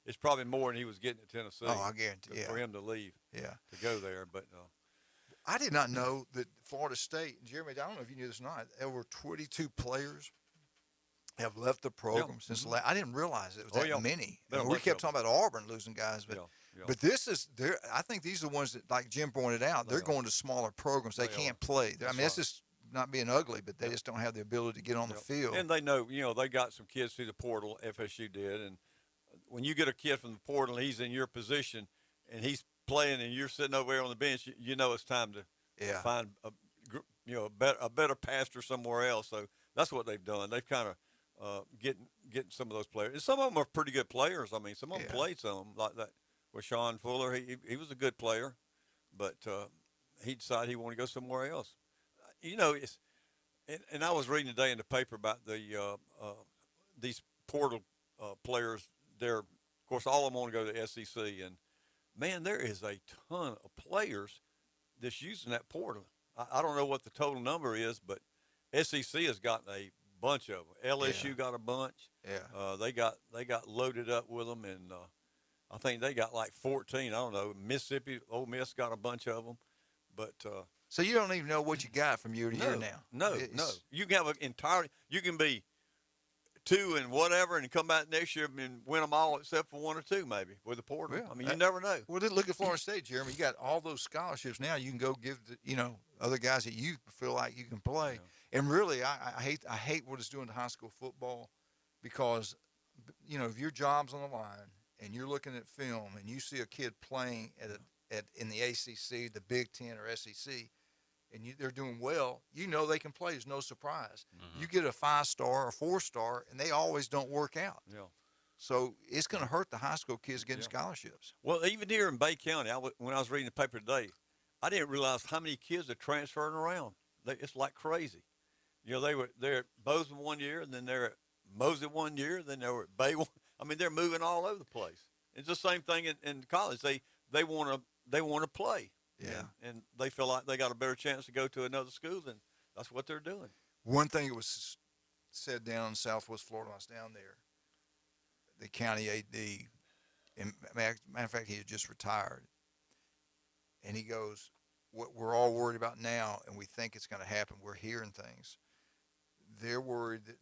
it's probably more than he was getting at Tennessee. Oh, I guarantee. For him to leave. Yeah. To go there, but. I did not know that Florida State, Jeremy, I don't know if you knew this or not, over 22 players have left the program since last. I didn't realize it was that many. We kept talking about Auburn losing guys, but this is there. I think these are the ones that, like Jim pointed out, they're going to smaller programs. They can't play. I mean, it's just not being ugly, but they just don't have the ability to get on the field. And they know, they got some kids through the portal. FSU did, and when you get a kid from the portal, he's in your position, and he's playing, and you're sitting over there on the bench. You know it's time to find a better pastor somewhere else. So that's what they've done. They've kind of getting some of those players. And some of them are pretty good players. I mean, some of them played some like that with Sean Fuller. He was a good player, but he decided he wanted to go somewhere else. It's and I was reading today in the paper about these portal players. Of course, all of them want to go to the SEC, and man, there is a ton of players that's using that portal. I don't know what the total number is, but SEC has gotten a bunch of them. LSU got a bunch. Yeah. They got loaded up with them, and I think they got like 14. I don't know. Mississippi, Ole Miss got a bunch of them, but so you don't even know what you got from year to year now. No. You can have you can be 2 and whatever, and come back next year and win them all except for 1 or 2 maybe with the portal. I mean, you never know. Well, look at Florida State, Jeremy. You got all those scholarships now. You can go give other guys that you feel like you can play. Yeah. And really, I hate what it's doing to high school football, because if your job's on the line and you're looking at film and you see a kid playing in the ACC, the Big Ten, or SEC, and they're doing well, they can play. There's no surprise. Mm-hmm. You get a 5-star or 4-star, and they always don't work out. Yeah. So it's going to hurt the high school kids getting scholarships. Well, even here in Bay County, when I was reading the paper today, I didn't realize how many kids are transferring around. It's like crazy. They're at Bozeman 1 year, and then they're at Mosey 1 year, then they were at Bay 1. I mean, they're moving all over the place. It's the same thing in college. They want to play. Yeah. And they feel like they got a better chance to go to another school, and that's what they're doing. One thing that was said down in Southwest Florida when I was down there, the county AD, and matter of fact, he had just retired, and he goes, what we're all worried about now, and we think it's going to happen, we're hearing things. They're worried that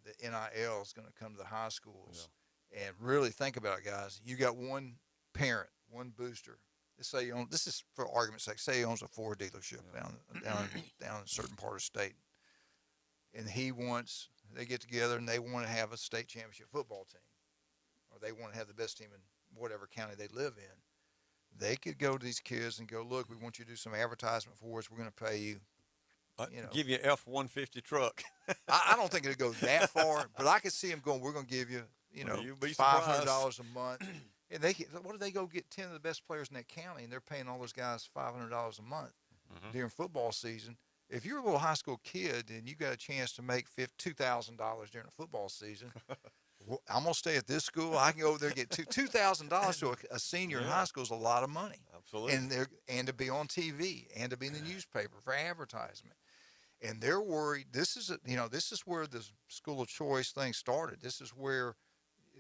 the NIL is going to come to the high schools. Yeah. And really think about it, guys. You got one parent, one booster. Let's say this is for argument's sake. Say he owns a Ford dealership down in a certain part of the state, and they get together and they want to have a state championship football team, or they want to have the best team in whatever county they live in. They could go to these kids and go, look, we want you to do some advertisement for us. We're going to pay you. Give you an F-150 truck. I don't think it'll go that far, but I could see them going, we're going to give you, $500 a month. And what if they go get 10 of the best players in that county, and they're paying all those guys $500 a month during football season? If you're a little high school kid and you got a chance to make $2,000 during a football season, I'm going to stay at this school. I can go over there and get $2,000 to a senior in high school is a lot of money. Absolutely. And to be on TV and to be in the newspaper for advertisement. And they're worried. This is where the school of choice thing started. This is where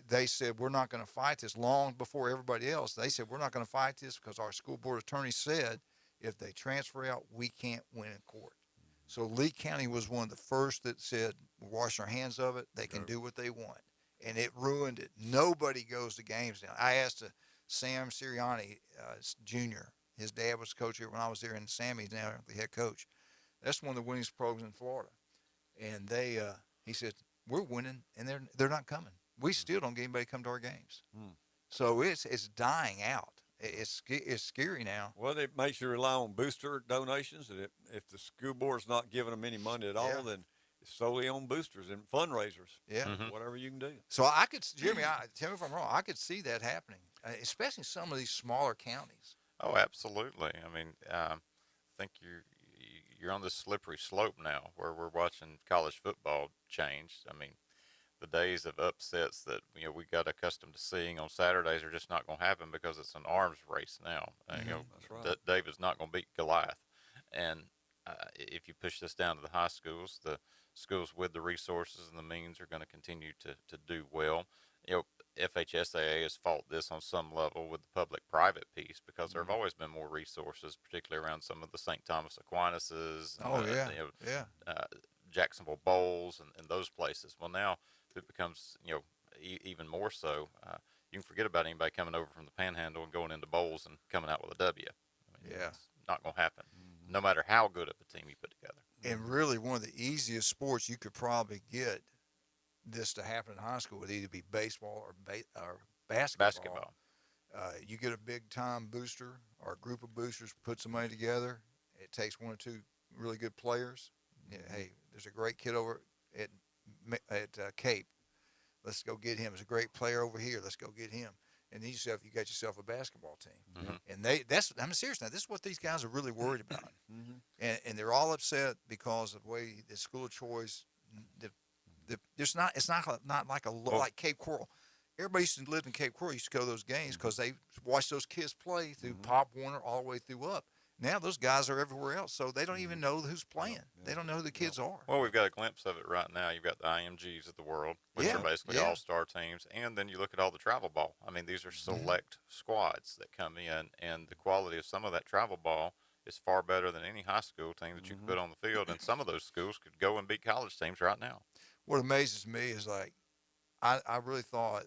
they said, we're not going to fight this. Long before everybody else, they said, we're not going to fight this because our school board attorney said if they transfer out, we can't win in court. So Lee County was one of the first that said, we're washing our hands of it. They can do what they want. And it ruined it. Nobody goes to games now. I asked Sam Sirianni, Jr., his dad was coach here when I was there, and Sammy's now the head coach. That's one of the winningest programs in Florida. And he said, we're winning, and they're not coming. We still don't get anybody to come to our games. So it's dying out. It's scary now. Well, it makes you rely on booster donations. And if the school board's not giving them any money at all, then it's solely on boosters and fundraisers. Yeah. Whatever you can do. So I could, Jeremy, tell me if I'm wrong, I could see that happening, especially in some of these smaller counties. Oh, absolutely. I mean, I think you're on this slippery slope now where we're watching college football change. I mean, the days of upsets that we got accustomed to seeing on Saturdays are just not going to happen because it's an arms race now. That's right. David's not going to beat Goliath, and if you push this down to the high schools, the schools with the resources and the means are going to continue to do well. FHSAA has fought this on some level with the public-private piece because there have always been more resources, particularly around some of the St. Thomas Aquinas, Jacksonville Bowls, and those places. Well, now it becomes even more so. You can forget about anybody coming over from the Panhandle and going into bowls and coming out with a W. It's not going to happen, no matter how good of a team you put together. And really, one of the easiest sports you could probably get this to happen in high school would either be baseball or basketball. You get a big-time booster or a group of boosters, put some money together. It takes one or two really good players. Hey, there's a great kid over at Cape. Let's go get him. There's a great player over here. Let's go get him. And then you got yourself a basketball team. And I'm serious now. This is what these guys are really worried about. And they're all upset because of the way the school of choice. It's not like Cape Coral. Everybody used to live in Cape Coral. Used to go to those games because they watched those kids play through Pop Warner all the way through up. Now those guys are everywhere else, so they don't even know who's playing. They don't know who the kids are. Well, we've got a glimpse of it right now. You've got the IMGs of the world, which are basically all-star teams, and then you look at all the travel ball. I mean, these are select squads that come in, and the quality of some of that travel ball is far better than any high school team that you can put on the field, and some of those schools could go and beat college teams right now. What amazes me is I really thought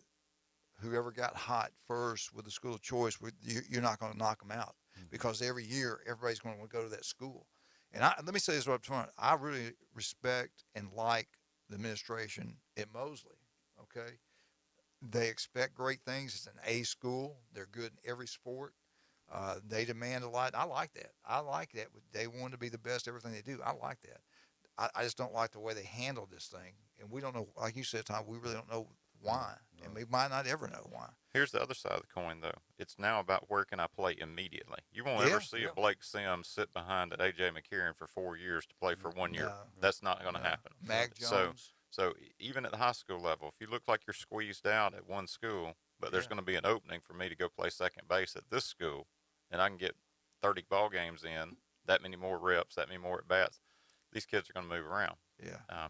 whoever got hot first with the school of choice, you're not going to knock them out. Because every year everybody's going to go to that school. And let me say this up front. I really respect and like the administration at Mosley, okay? They expect great things. It's an A school. They're good in every sport. They demand a lot. I like that. I like that. They want to be the best at everything they do. I like that. I just don't like the way they handle this thing. And we don't know, like you said, Tom, we really don't know why. And we might not ever know why. Here's the other side of the coin, though. It's now about where can I play immediately. You won't ever see a Blake Sims sit behind an A.J. McCarron for 4 years to play for 1 year. That's not going to happen. Mac Jones. So even at the high school level, if you look like you're squeezed out at one school, but there's going to be an opening for me to go play second base at this school, and I can get 30 ball games in, that many more reps, that many more at bats, these kids are going to move around. I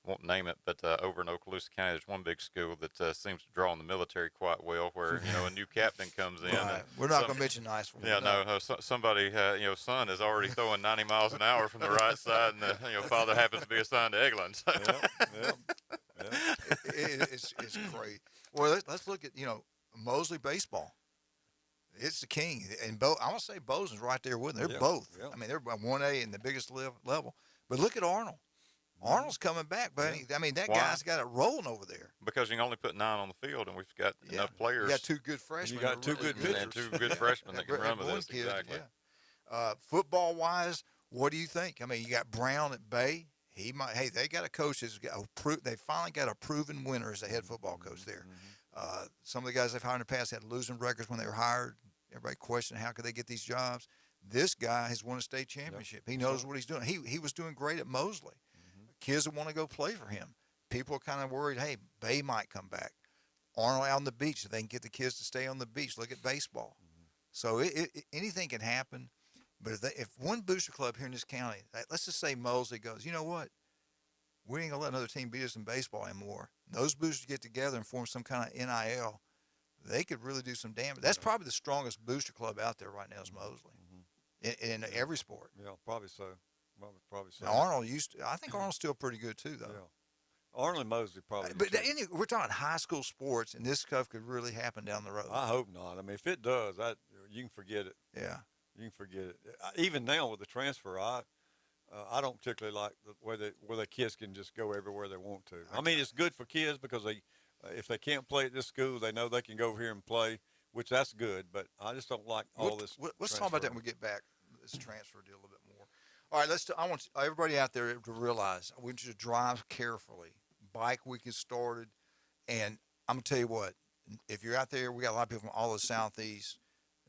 won't name it, but over in Okaloosa County, there's one big school that seems to draw on the military quite well, where a new captain comes in. Right. We're not going to mention nice ones. Somebody son is already throwing 90 miles an hour from the right side, and the father happens to be assigned to Eglin. It's great. Well, let's look at Mosley baseball. It's the king, and I want to say Bozeman's right there with them. They're both. I mean, they're 1A in the biggest level. But look at Arnold. Arnold's coming back, but I mean that guy's got it rolling over there. Because you can only put 9 on the field, and we've got enough players. You got 2 good freshmen. You got 2 good pitchers. And 2 good freshmen that can run with us. Exactly. Football wise, what do you think? I mean, you got Brown at Bay. He might. Hey, they got a coach that's they finally got a proven winner as a head football coach there. Some of the guys they've hired in the past had losing records when they were hired. Everybody questioned how could they get these jobs. This guy has won a state championship. He knows what he's doing. He was doing great at Mosley. Kids that want to go play for him. People are kind of worried, hey, Bay might come back. Arnold out on the beach, if they can get the kids to stay on the beach, look at baseball. So anything can happen. But if one booster club here in this county, let's just say Mosley goes, you know what? We ain't going to let another team beat us in baseball anymore. Those boosters get together and form some kind of NIL. They could really do some damage. That's probably the strongest booster club out there right now is Mosley in every sport. Yeah, probably so. Probably so. Now, Arnold I think Arnold's still pretty good too, though. Yeah. Arnold and Mosley probably. But we're talking high school sports, and this stuff could really happen down the road. I hope not. I mean, if it does, you can forget it. Yeah. You can forget it. Even now with the transfer, I don't particularly like where the kids can just go everywhere they want to. I mean, it's good for kids because if they can't play at this school, they know they can go over here and play, which that's good. But I just don't like all this. Let's talk about that when we get back. This transfer deal a little bit more. All right, I want everybody out there to realize I want you to drive carefully. Bike week has started, and I'm going to tell you what, if you're out there, we got a lot of people from all the Southeast,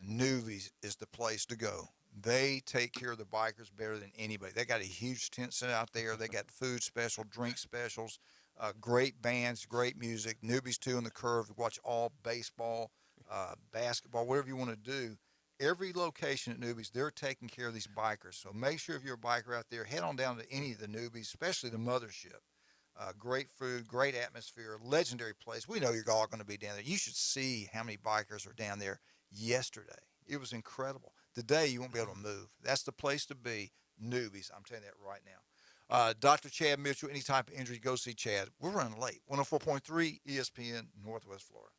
Newbies is the place to go. They take care of the bikers better than anybody. They got a huge tent set out there. They got food special, drink specials. Great bands, great music. Newbies too on the curve. Watch all baseball, basketball, whatever you want to do. Every location at Newbies, they're taking care of these bikers. So make sure if you're a biker out there, head on down to any of the Newbies, especially the mothership. Great food, great atmosphere, legendary place. We know you're all going to be down there. You should see how many bikers are down there yesterday. It was incredible. Today, you won't be able to move. That's the place to be, Newbies. I'm telling you that right now. Dr. Chad Mitchell, any type of injury, go see Chad. We're running late. 104.3 ESPN, Northwest Florida.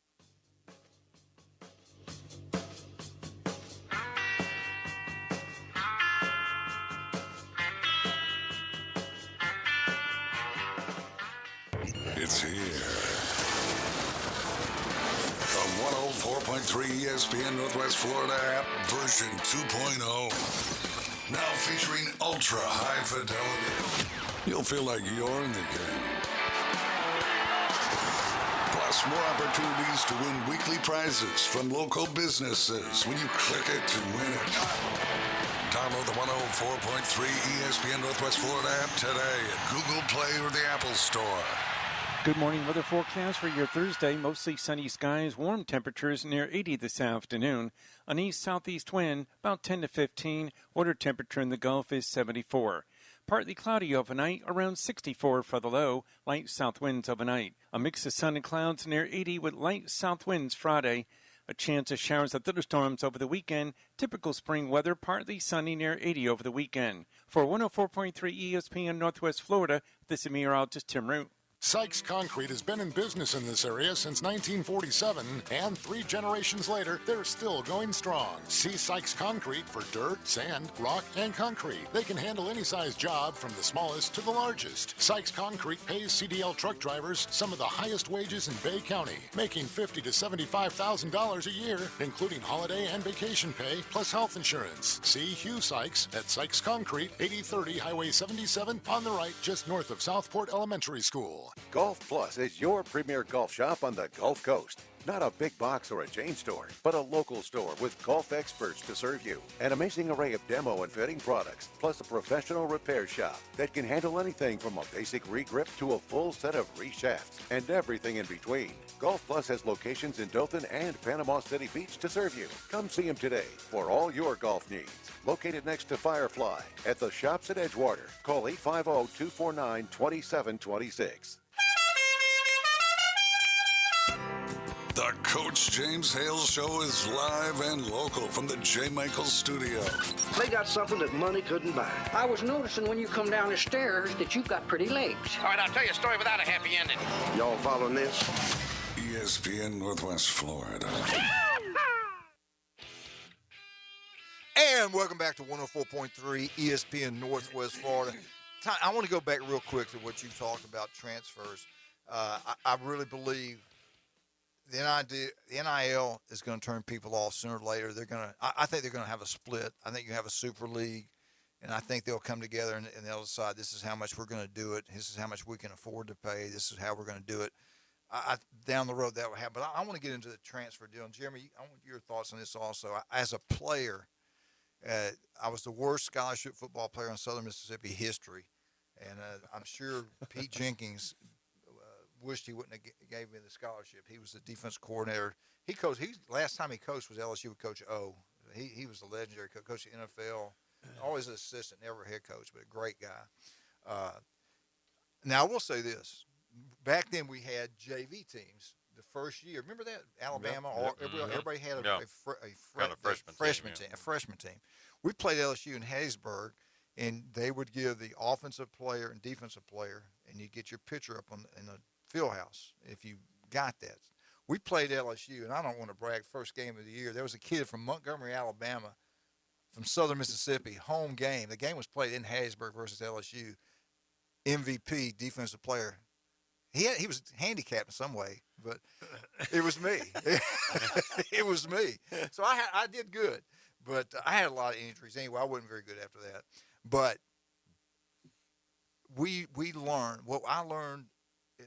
It's here. The 104.3 ESPN Northwest Florida app version 2.0. Now featuring ultra high fidelity. You'll feel like you're in the game. Plus more opportunities to win weekly prizes from local businesses when you click it to win it. Download the 104.3 ESPN Northwest Florida app today at Google Play or the Apple Store. Good morning weather forecast for your Thursday. Mostly sunny skies, warm temperatures near 80 this afternoon. An east-southeast wind about 10 to 15. Water temperature in the Gulf is 74. Partly cloudy overnight, around 64 for the low. Light south winds overnight. A mix of sun and clouds near 80 with light south winds Friday. A chance of showers of thunderstorms over the weekend. Typical spring weather, partly sunny near 80 over the weekend. For 104.3 ESPN Northwest Florida, this is meteorologist Tim Root. Sykes Concrete has been in business in this area since 1947, and 3 generations later, they're still going strong. See Sykes Concrete for dirt, sand, rock, and concrete. They can handle any size job from the smallest to the largest. Sykes Concrete pays CDL truck drivers some of the highest wages in Bay County, making $50,000 to $75,000 a year, including holiday and vacation pay, plus health insurance. See Hugh Sykes at Sykes Concrete, 8030 Highway 77 on the right, just north of Southport Elementary School. Golf Plus is your premier golf shop on the Gulf Coast. Not a big box or a chain store, but a local store with golf experts to serve you. An amazing array of demo and fitting products, plus a professional repair shop that can handle anything from a basic regrip to a full set of reshafts and everything in between. Golf Plus has locations in Dothan and Panama City Beach to serve you. Come see them today for all your golf needs. Located next to Firefly at the shops at Edgewater. Call 850-249-2726. The Coach James Hale Show is live and local from the J. Michaels studio. They got something that money couldn't buy. I was noticing when you come down the stairs that you've got pretty legs. All right, I'll tell you a story without a happy ending. Y'all following this? ESPN Northwest Florida. And welcome back to 104.3 ESPN Northwest Florida. I want to go back real quick to what you talked about, transfers. I really believe the NIL is going to turn people off sooner or later. I think they're going to have a split. I think you have a super league, and I think they'll come together and they'll decide this is how much we're going to do it. This is how much we can afford to pay. This is how we're going to do it. Down the road that will happen. But I want to get into the transfer deal. And Jeremy, I want your thoughts on this also. As a player, I was the worst scholarship football player in Southern Mississippi history, and I'm sure Pete Jenkins wished he wouldn't have gave me the scholarship. He was the defense coordinator. He coached. Last time he coached was LSU with Coach O. He was the legendary coach. Coached the NFL, always an assistant, never a head coach, but a great guy. Now I will say this: back then we had JV teams. The first year, remember that Alabama? Everybody had a freshman team. We played LSU in Hattiesburg, and they would give the offensive player and defensive player, and you get your picture up in the field house if you got that. We played LSU, and I don't want to brag. First game of the year, there was a kid from Montgomery, Alabama, from Southern Mississippi. Home game. The game was played in Hattiesburg versus LSU. MVP, defensive player. He was handicapped in some way, but it was me. It was me. So I did good, but I had a lot of injuries. Anyway, I wasn't very good after that. But we learned what I learned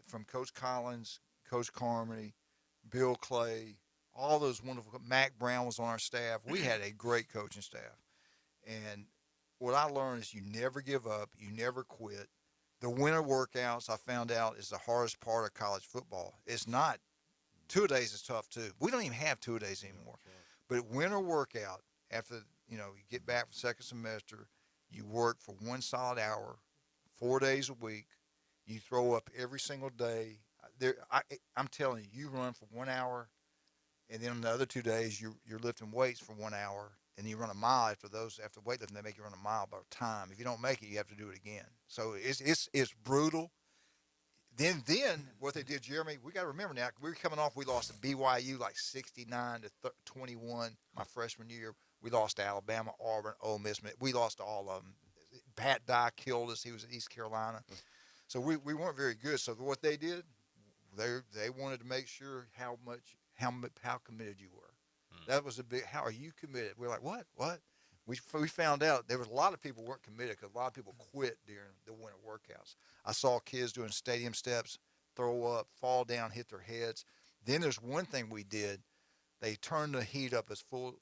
from Coach Collins, Coach Carmody, Bill Clay, all those wonderful. Mac Brown was on our staff. We had a great coaching staff, and what I learned is you never give up, you never quit. The winter workouts, I found out, is the hardest part of college football. It's not. Two-a-days is tough, too. We don't even have two-a-days anymore. But winter workout, after, you get back from second semester, you work for 1 solid hour, 4 days a week. You throw up every single day. I'm telling you, you run for 1 hour, and then on the other 2 days, you're lifting weights for 1 hour, and you run a mile after weightlifting. They make you run a mile by time. If you don't make it, you have to do it again. So it's brutal. Then what they did, Jeremy, we got to remember now, we were coming off, we lost to BYU like 69-21 my freshman year. We lost to Alabama, Auburn, Ole Miss. We lost to all of them. Pat Dye killed us. He was at East Carolina. So we weren't very good. So what they did, they wanted to make sure how committed you were. That was a big, how are you committed? We're like, what? We found out there was a lot of people weren't committed because a lot of people quit during the winter workouts. I saw kids doing stadium steps, throw up, fall down, hit their heads. Then there's one thing we did. They turned the heat up as full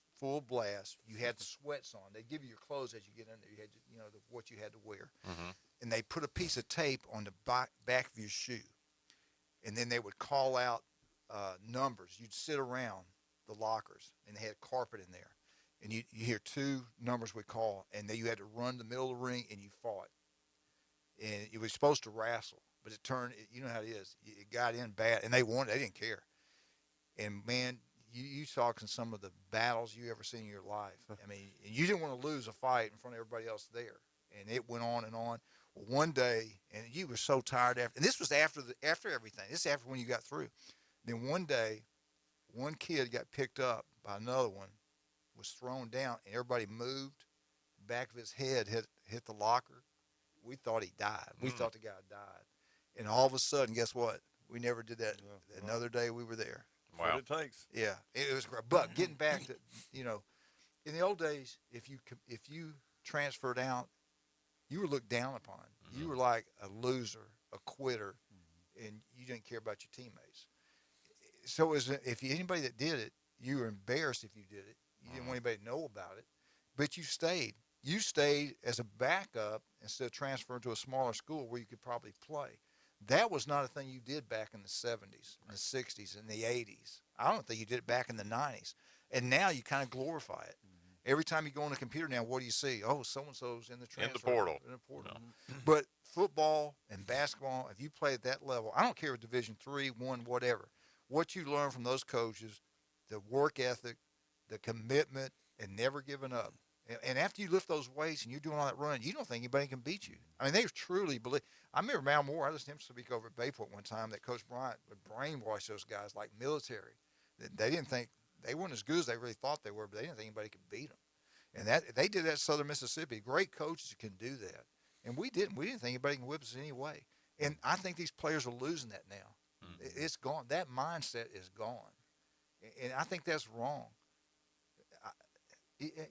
blast. You had sweats on. They give you your clothes as you get in there. You had what you had to wear. Mm-hmm. And they put a piece of tape on the back of your shoe. And then they would call out numbers. You'd sit around the lockers, and they had carpet in there. And you hear 2 numbers we call, and then you had to run the middle of the ring, and you fought. And it was supposed to wrestle, but it turned, you know how it is. It got in bad, and they won. They didn't care. And, man, you saw some of the battles you ever seen in your life. I mean, and you didn't want to lose a fight in front of everybody else there. And it went on and on. Well, one day, and you were so tired after, and this was after everything. This is after when you got through. Then one day, one kid got picked up by another one, was thrown down, and everybody moved. The back of his head hit the locker. We thought he died. We thought the guy died. And all of a sudden, guess what? We never did that. Yeah, another day we were there. Wow. That's what it takes. Yeah, it was great. But getting back to, in the old days, if you transferred out, you were looked down upon. Mm-hmm. You were like a loser, a quitter, and you didn't care about your teammates. So anybody that did it, you were embarrassed if you did it. You didn't want anybody to know about it, but you stayed. You stayed as a backup instead of transferring to a smaller school where you could probably play. That was not a thing you did back in the 70s, and the 60s, and the 80s. I don't think you did it back in the 90s. And now you kind of glorify it. Mm-hmm. Every time you go on a computer now, what do you see? Oh, so-and-so's in the transfer. In the portal. No. But football and basketball, if you play at that level, I don't care if Division III, 1, whatever, what you learn from those coaches, the work ethic, the commitment, and never giving up. And after you lift those weights and you're doing all that running, you don't think anybody can beat you. I mean, they truly believe. I remember Mal Moore, I listened to him speak over at Bayport one time, that Coach Bryant would brainwash those guys like military. They didn't think, they weren't as good as they really thought they were, but they didn't think anybody could beat them. And they did that at Southern Mississippi. Great coaches can do that. And we didn't. We didn't think anybody can whip us anyway. And I think these players are losing that now. Mm-hmm. It's gone. That mindset is gone. And I think that's wrong.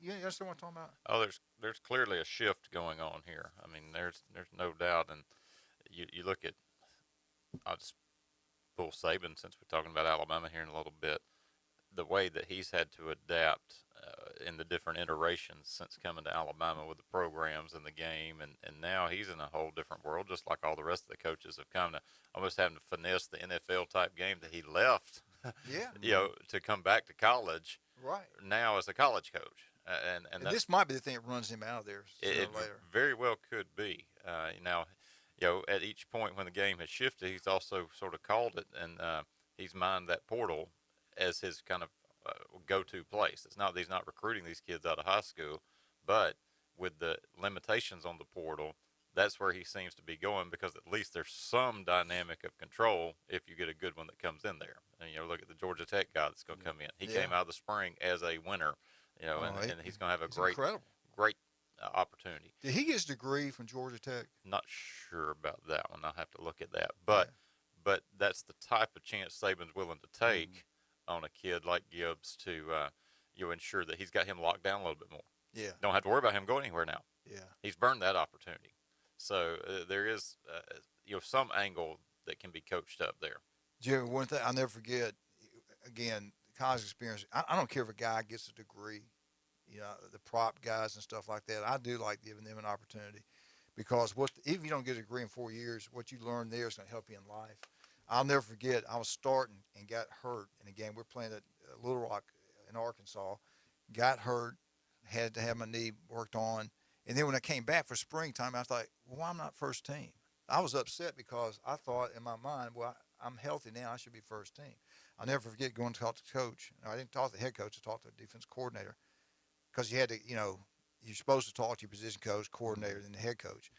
You understand what I'm talking about? Oh, there's clearly a shift going on here. I mean, there's no doubt. And you look at, I'll just pull Saban since we're talking about Alabama here in a little bit, the way that he's had to adapt in the different iterations since coming to Alabama with the programs and the game. And now he's in a whole different world, just like all the rest of the coaches have come to almost having to finesse the NFL type game that he left, to come back to college. Right. Now as a college coach. And this might be the thing that runs him out of there sooner or later. Very well could be. Now, at each point when the game has shifted, he's also sort of called it, and he's mined that portal as his kind of go-to place. It's not that he's not recruiting these kids out of high school, but with the limitations on the portal, that's where he seems to be going, because at least there's some dynamic of control if you get a good one that comes in there. And, look at the Georgia Tech guy that's going to come in. He came out of the spring as a winner, and he's going to have a great opportunity. Did he get his degree from Georgia Tech? Not sure about that one. I'll have to look at that. But that's the type of chance Saban's willing to take on a kid like Gibbs to ensure that he's got him locked down a little bit more. Yeah. Don't have to worry about him going anywhere now. Yeah. He's burned that opportunity. So there is, some angle that can be coached up there. Jerry, one thing I'll never forget, again, college experience, I don't care if a guy gets a degree, the prop guys and stuff like that. I do like giving them an opportunity. because even if you don't get a degree in 4 years, what you learn there is going to help you in life. I'll never forget, I was starting and got hurt in a game. We're playing at Little Rock in Arkansas. Got hurt, had to have my knee worked on. And then when I came back for springtime, I thought, well, why am I not first team? I was upset because I thought in my mind, well, I'm healthy now. I should be first team. I'll never forget going to talk to the coach. I didn't talk to the head coach. I talked to the defense coordinator because you had to, you're supposed to talk to your position coach, coordinator, then the head coach.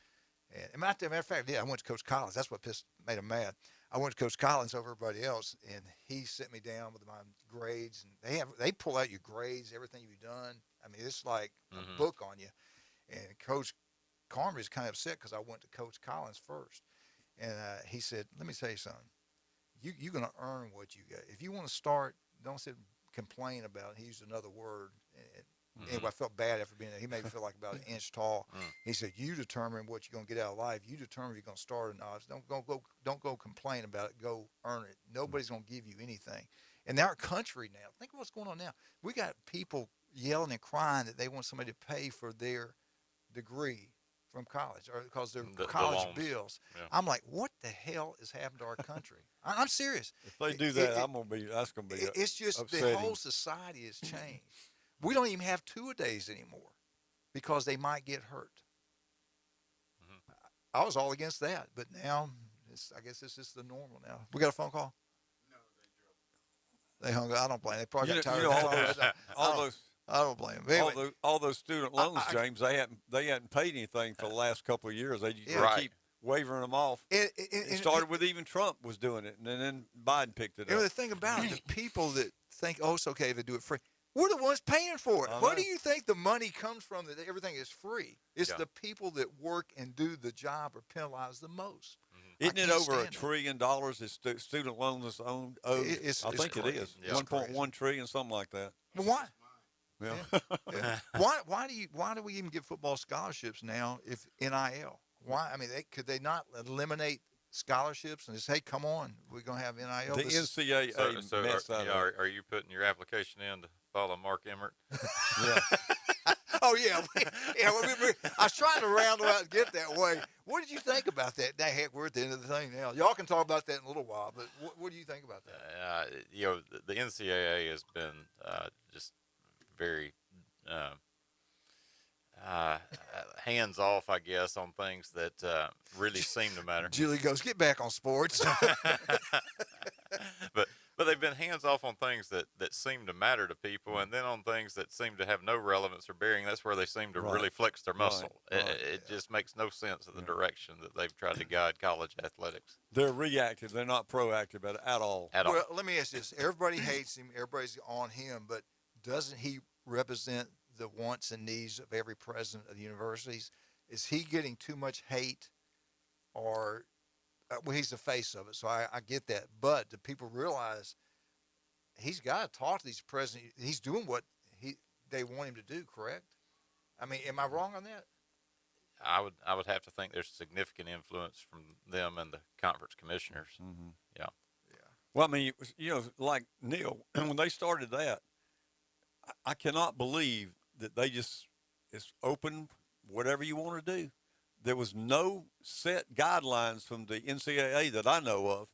And as a matter of fact, I went to Coach Collins. That's what made him mad. I went to Coach Collins over everybody else, and he sent me down with my grades. And they pull out your grades, everything you've done. I mean, it's like a book on you. And Coach Carmer is kind of upset because I went to Coach Collins first. And he said, let me tell you something. You're going to earn what you get. If you want to start, don't sit and complain about it. He used another word. Anyway, I felt bad after being there. He made me feel like about an inch tall. He said, you determine what you're going to get out of life. You determine if you're going to start or not. Don't go complain about it. Go earn it. Nobody's going to give you anything. In our country now, think of what's going on now. We got people yelling and crying that they want somebody to pay for their degree from college or because their college bills. Yeah. I'm like, what the hell is happening to our country? I'm serious. If they do that, that's going to be it's just upsetting. The whole society has changed. We don't even have two-a-days anymore because they might get hurt. I was all against that, but now I guess it's just the normal now. We got a phone call? No, they hung up. I don't blame them. They probably got tired of I don't blame them. Anyway, all those student loans, James, they hadn't paid anything for the last couple of years. They keep wavering them off. It started with even Trump was doing it, and then Biden picked it up. The thing about it, the people that think, oh, it's okay if they do it free, we're the ones paying for it. Where do you think the money comes from that everything is free? It's the people that work and do the job are penalized the most. Isn't it over $1 trillion that student loans owed? I think it is. 1.1 trillion, something like that. Well, why? Yeah. Why do we even give football scholarships now if NIL? Why? I mean, could they not eliminate scholarships and just, hey, come on, we're going to have NIL? The NCAA are you putting your application in to follow Mark Emmert? Yeah. Oh, yeah. I was trying to round out and get that way. What did you think about that? Now, heck, we're at the end of the thing now. Y'all can talk about that in a little while, but what do you think about that? The NCAA has been just very hands off, I guess, on things that really seem to matter. Julie goes, get back on sports. But they've been hands off on things that seem to matter to people, and then on things that seem to have no relevance or bearing, that's where they seem to really flex their muscle. It just makes no sense of the direction that they've tried to guide college athletics. They're reactive. They're not proactive at all. Well, let me ask you this. Everybody hates him. Everybody's on him, but doesn't he represent the wants and needs of every president of the universities? Is he getting too much hate, or well, he's the face of it, so I get that. But do people realize he's got to talk to these presidents? He's doing what they want him to do, correct? I mean, am I wrong on that? I would have to think there's significant influence from them and the conference commissioners. Mm-hmm. Yeah. Well, I mean, like Neil, when they started that, I cannot believe that it's open, whatever you want to do. There was no set guidelines from the NCAA that I know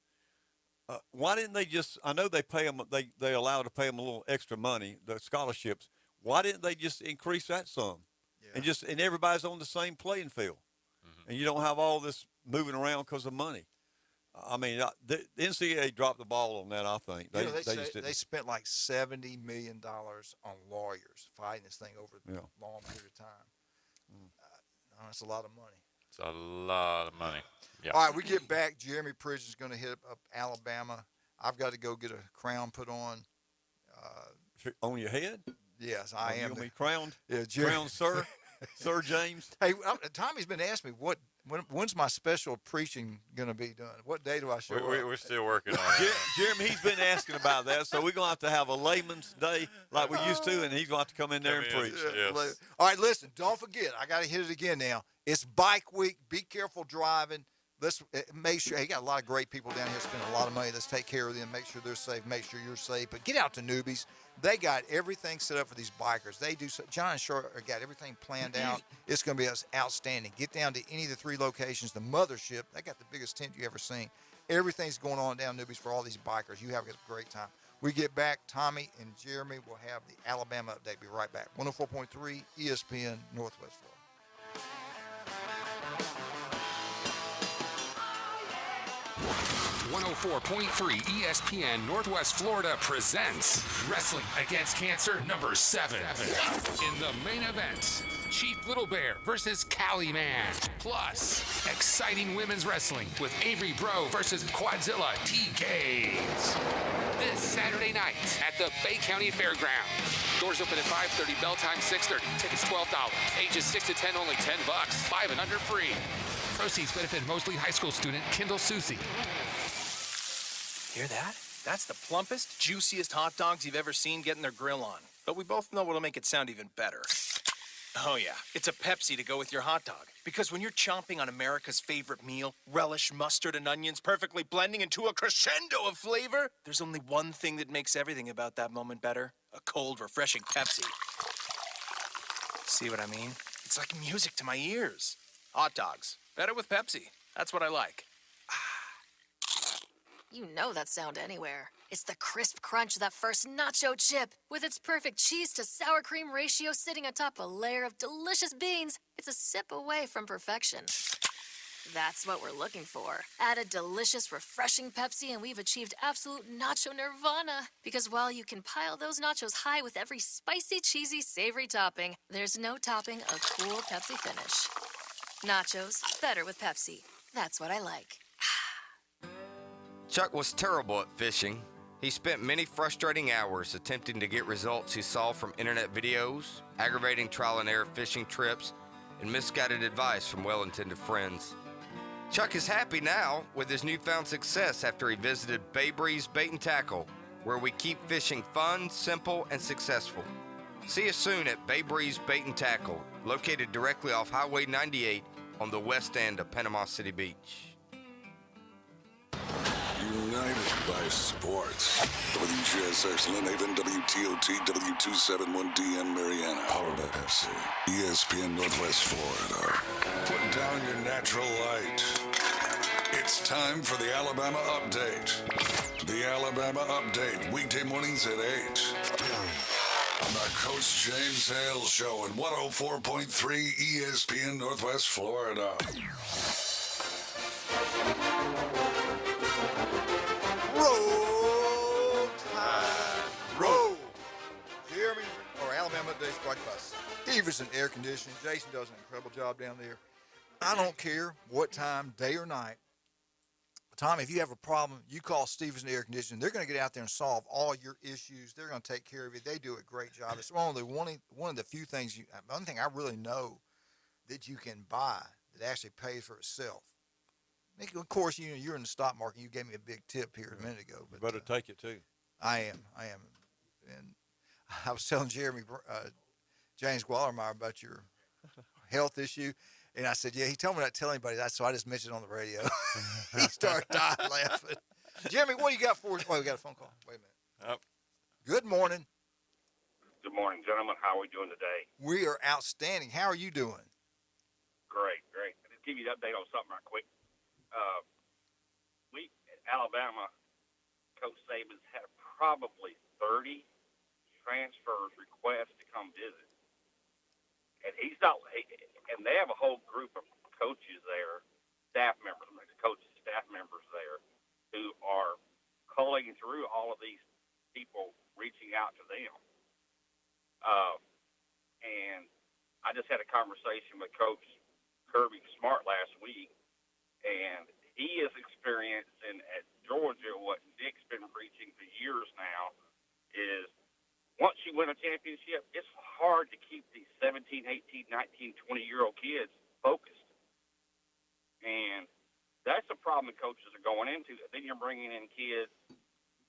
of. Why didn't they I know they pay them, they allow to pay them a little extra money, the scholarships. Why didn't they just increase that sum? Yeah. And everybody's on the same playing field. Mm-hmm. And you don't have all this moving around because of money. I mean, the NCAA dropped the ball on that, I think. They spent like $70 million on lawyers fighting this thing over a long period of time. That's a lot of money. It's a lot of money. Yeah. All right, we get back. Jeremy Pridgeon's going to hit up Alabama. I've got to go get a crown put on. On your head? Yes, I am. You want me crowned? Yeah, crowned, sir? Sir James? Hey, Tommy's been asking me, when's my special preaching going to be done? What day do I show up? We're still working on it. Jeremy, he's been asking about that, so we're going to have a layman's day like we used to, and he's going to have to come in there and preach. Yes. All right, listen, don't forget, I got to hit it again now. It's Bike Week. Be careful driving. let's make sure. He got a lot of great people down here spending a lot of money. Let's take care of them, make sure they're safe, make sure you're safe. But get out to Newbies. They got everything set up for these bikers. They do. John and Charlotte got everything planned out. It's going to be outstanding. Get down to any of the 3 locations. The mothership, they got the biggest tent you ever seen. Everything's going on down Newbies for all these bikers. You have a great time. We get back, Tommy and Jeremy will have the Alabama update. Be right back. 104.3 ESPN Northwest Florida. 104.3 ESPN Northwest Florida presents Wrestling Against Cancer number 7. In the main event, Chief Little Bear versus Cali Man. Plus, exciting women's wrestling with Avery Bro versus Quadzilla TKs. This Saturday night at the Bay County Fairgrounds. Doors open at 5:30, bell time 6:30. Tickets $12. Ages 6 to 10 only $10. 5 and under free. Proceeds benefit Mosley High School student Kendall Susie. Hear that? That's the plumpest, juiciest hot dogs you've ever seen getting their grill on. But we both know what'll make it sound even better. Oh yeah, it's a Pepsi to go with your hot dog. Because when you're chomping on America's favorite meal, relish, mustard, and onions perfectly blending into a crescendo of flavor, there's only one thing that makes everything about that moment better. A cold, refreshing Pepsi. See what I mean? It's like music to my ears. Hot dogs. Better with Pepsi. That's what I like. You know that sound anywhere. It's the crisp crunch of that first nacho chip. With its perfect cheese to sour cream ratio sitting atop a layer of delicious beans, it's a sip away from perfection. That's what we're looking for. Add a delicious, refreshing Pepsi and we've achieved absolute nacho nirvana. Because while you can pile those nachos high with every spicy, cheesy, savory topping, there's no topping a cool Pepsi finish. Nachos, better with Pepsi. That's what I like. Chuck was terrible at fishing. He spent many frustrating hours attempting to get results he saw from internet videos, aggravating trial and error fishing trips, and misguided advice from well-intended friends. Chuck is happy now with his newfound success after he visited Bay Breeze Bait and Tackle, where we keep fishing fun, simple, and successful. See us soon at Bay Breeze Bait and Tackle, located directly off Highway 98 on the west end of Panama City Beach. United by sports. WGSX Lynn Haven, WTOT, W271DN Mariana. Powered by Pepsi. ESPN Northwest Florida. Put down your natural light. It's time for the Alabama Update. The Alabama Update, weekday mornings at 8. On the Coach James Hale Show at 104.3 ESPN Northwest Florida. Roll Tide. Roll. Jeremy, or Alabama Update's brought by Stevenson Air Conditioning. Jason does an incredible job down there. I don't care what time, day or night. Tommy, if you have a problem, you call Stevenson Air Conditioning. They're going to get out there and solve all your issues. They're going to take care of you. They do a great job. It's one of the few things, one thing I really know that you can buy that actually pays for itself. Of course, you're in the stock market. You gave me a big tip here a minute ago. But you better take it, too. I am. And I was telling Jeremy, James Wallermeyer about your health issue. And I said, yeah, he told me not to tell anybody that, so I just mentioned it on the radio. He started dying laughing. Jeremy, what do you got for us? Oh, we got a phone call. Wait a minute. Good morning. Good morning, gentlemen. How are we doing today? We are outstanding. How are you doing? Great. Just give you an update on something right quick. We at Alabama, Coach Saban's had probably 30 transfers requests to come visit. And he's not, and they have a whole group of coaches there, staff members, staff members there, who are culling through all of these people reaching out to them. And I just had a conversation with Coach Kirby Smart last week, and he is experiencing at Georgia what Nick's been preaching for years now is once you win a championship, it's hard to keep these 17, 18, 19, 20-year-old kids focused. And that's the problem that coaches are going into. Then you're bringing in kids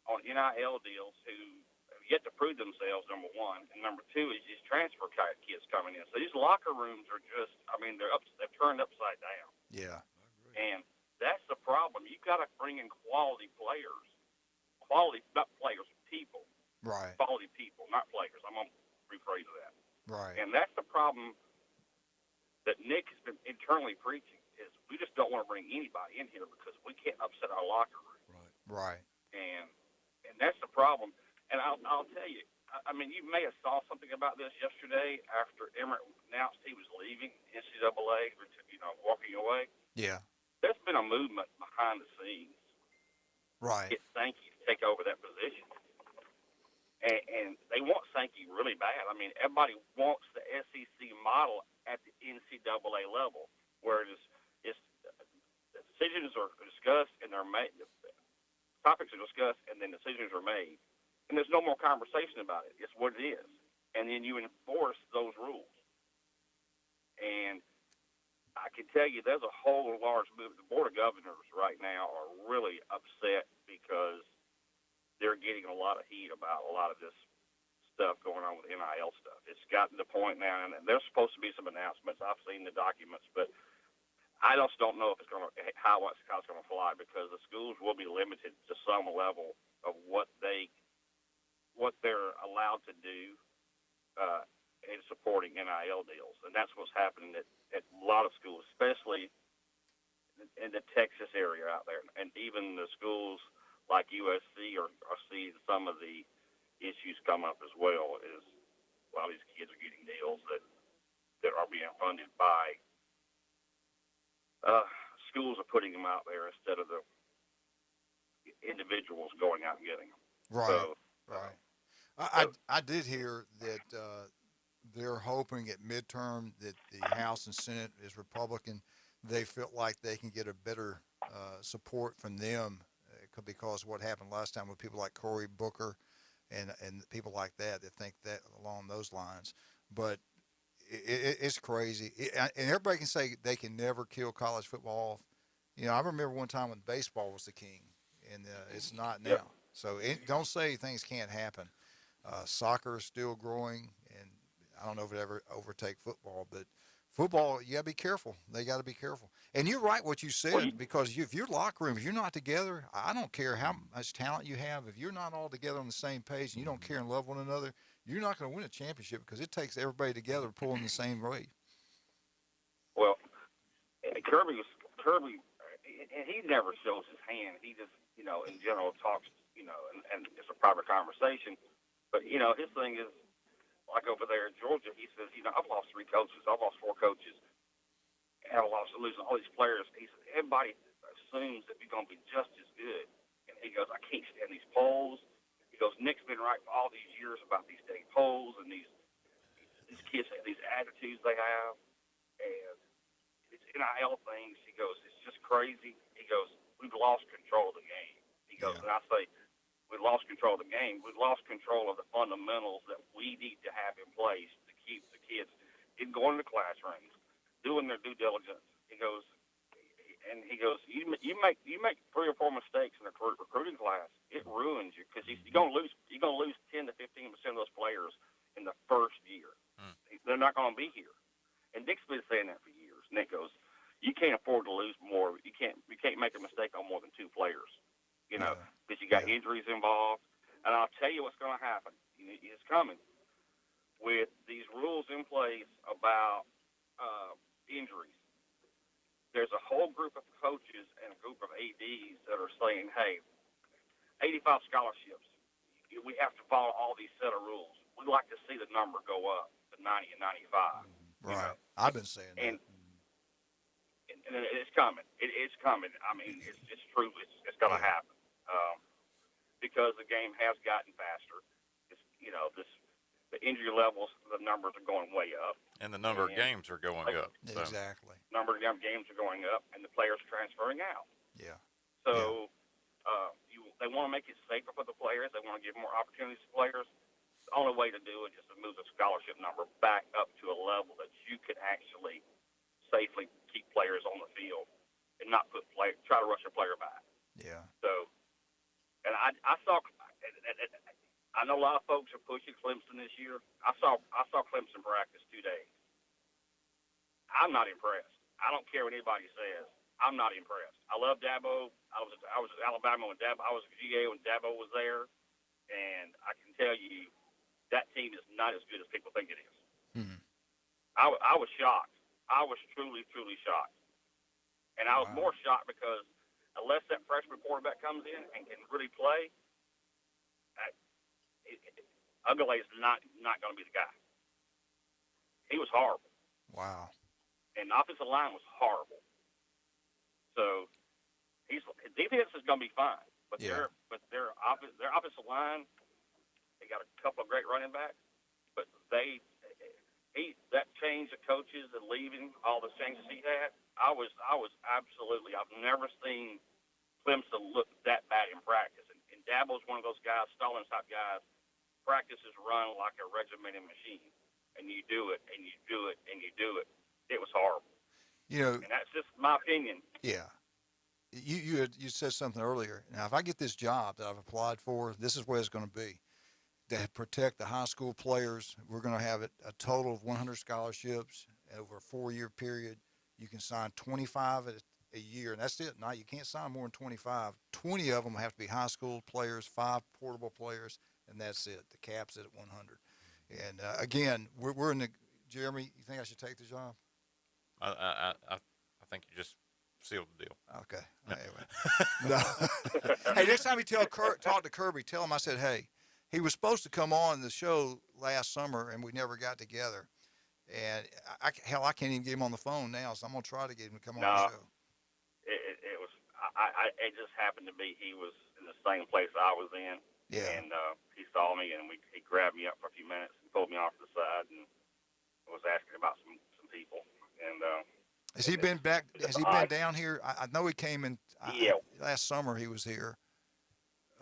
on NIL deals who have yet to prove themselves, number one. And number two is these transfer kids coming in. So these locker rooms are just, they've turned upside down. Yeah. And That's the problem. You've got to bring in quality players. Quality, not players, people. Right. Quality people, not players. I'm going to rephrase that. Right. And that's the problem that Nick has been internally preaching, is we just don't want to bring anybody in here because we can't upset our locker room. Right. And that's the problem. And I'll tell you, I mean, you may have saw something about this yesterday after Emmett announced he was leaving NCAA, walking away. Yeah. There's been a movement behind the scenes. Right. Get Sankey to take over that position. And they want Sankey really bad. I mean, everybody wants the SEC model at the NCAA level, where the decisions are discussed and they're made, topics are discussed, and then decisions are made. And there's no more conversation about it. It's what it is. And then you enforce those rules. And I can tell you there's a whole large movement. The Board of Governors right now are really upset because they're getting a lot of heat about a lot of this stuff going on with NIL stuff. It's gotten to the point now, and there's supposed to be some announcements. I've seen the documents, but I just don't know if it's going to how it's going to fly, because the schools will be limited to some level of what they're allowed to do in supporting NIL deals, and that's what's happening at a lot of schools, especially in the Texas area out there, and even the schools like USC are seeing some of the issues come up as well. Is a lot of these kids are getting deals that are being funded by schools are putting them out there instead of the individuals going out and getting them. Right. So, right. I did hear that they're hoping at midterm that the House and Senate is Republican. They feel like they can get a better support from them because what happened last time with people like Cory Booker and people like that think that along those lines. But it's crazy. And everybody can say they can never kill college football off. I remember one time when baseball was the king, and it's not now. So don't say things can't happen. Soccer is still growing, and I don't know if it ever overtake football, but football, you got to be careful. They got to be careful. And you're right what you said, because if your locker room, if you're not together, I don't care how much talent you have. If you're not all together on the same page and you don't care and love one another, you're not going to win a championship, because it takes everybody together to pull in the same way. Well, Kirby, and he never shows his hand. He just, in general talks, and it's a private conversation. But, his thing is, like over there in Georgia, he says, I've lost 3 coaches. I've lost 4 coaches. And I've lost losing all these players. He said, everybody assumes that we're going to be just as good. And he goes, I can't stand these polls. He goes, Nick's been right for all these years about these dang polls and these kids, these attitudes they have. And it's NIL things. He goes, it's just crazy. He goes, we've lost control of the game. He goes, and I say, we lost control of the game. We've lost control of the fundamentals that we need to have in place to keep the kids in going to classrooms, doing their due diligence. He goes, you make 3 or 4 mistakes in a recruiting class, it ruins you, because you're gonna lose 10 to 15% of those players in the first year. They're not gonna be here. And Nick's been saying that for years. Nick goes, you can't afford to lose more. You can't make a mistake on more than 2 players. Because you got injuries involved. And I'll tell you what's going to happen. It's coming. With these rules in place about injuries, there's a whole group of coaches and a group of ADs that are saying, hey, 85 scholarships, we have to follow all these set of rules. We'd like to see the number go up to 90 and 95. Right. I've been saying that. And it's coming. It's coming. I mean, it's true. It's going to happen. Because the game has gotten faster. The injury levels, the numbers are going way up. And the number of games are going up. So. Exactly. Number of games are going up, and the players are transferring out. Yeah. So they want to make it safer for the players. They want to give more opportunities to players. The only way to do it is to move the scholarship number back up to a level that you can actually safely keep players on the field and not try to rush a player back. Yeah. So, and I saw, I know a lot of folks are pushing Clemson this year. I saw Clemson practice 2 days. I'm not impressed. I don't care what anybody says. I'm not impressed. I love Dabo. I was at Alabama when Dabo. I was at GA when Dabo was there, and I can tell you that team is not as good as people think it is. I was shocked. I was truly shocked, and I was more shocked because unless that freshman quarterback comes in and can really play, Ugly is not going to be the guy. He was horrible. Wow. And the offensive line was horrible. So his defense is going to be fine, but their offensive line, they got a couple of great running backs, but that change of coaches and leaving, all the changes he had, I was absolutely, I've never seen Clemson look that bad in practice. And Dabo's one of those guys, Stallings type guys. Practices run like a regimented machine, and you do it, and you do it, and you do it. It was horrible. And that's just my opinion. Yeah. You said something earlier. Now, if I get this job that I've applied for, this is where it's going to be. To protect the high school players, we're going to have a total of 100 scholarships over a 4-year period. You can sign 25 a year, and that's it. Now, you can't sign more than 25. 20 of them have to be high school players, 5 portable players, and that's it. The cap's at 100. And, again, we're in the – Jeremy, you think I should take the job? I think you just sealed the deal. Okay. Anyway. No. Hey, next time you talk to Kirby, tell him I said, hey, he was supposed to come on the show last summer, and we never got together. And, I can't even get him on the phone now, so I'm going to try to get him to come on the show. It was – it just happened to be he was in the same place I was in. Yeah. And he saw me, and he grabbed me up for a few minutes and pulled me off to the side and was asking about some people. And has he been back? Has he been down here? I know he came in last summer. He was here.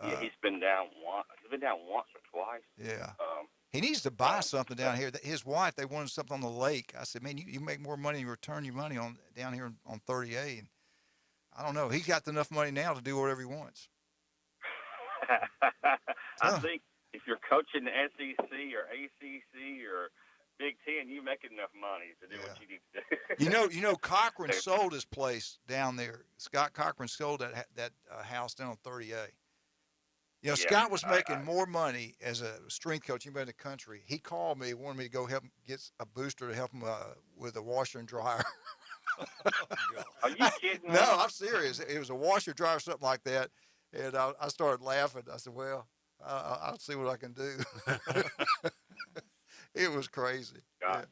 Yeah, he's been down once. He's been down once or twice. Yeah. He needs to buy something down here. His wife, they wanted something on the lake. I said, man, you make more money, you return your money on down here on 30A. And I don't know. He's got enough money now to do whatever he wants. I think if you're coaching the SEC or ACC or Big Ten, you make enough money to do what you need to do. You know, Cochran sold his place down there. Scott Cochran sold that house down on 30A. You know, Scott was making more money as a strength coach anybody in the country. He called me, wanted me to go help him get a booster to help him with a washer and dryer. Are you kidding me? No, I'm serious. It was a washer, dryer, something like that. And I started laughing. I said, well, I'll see what I can do. It was crazy. God,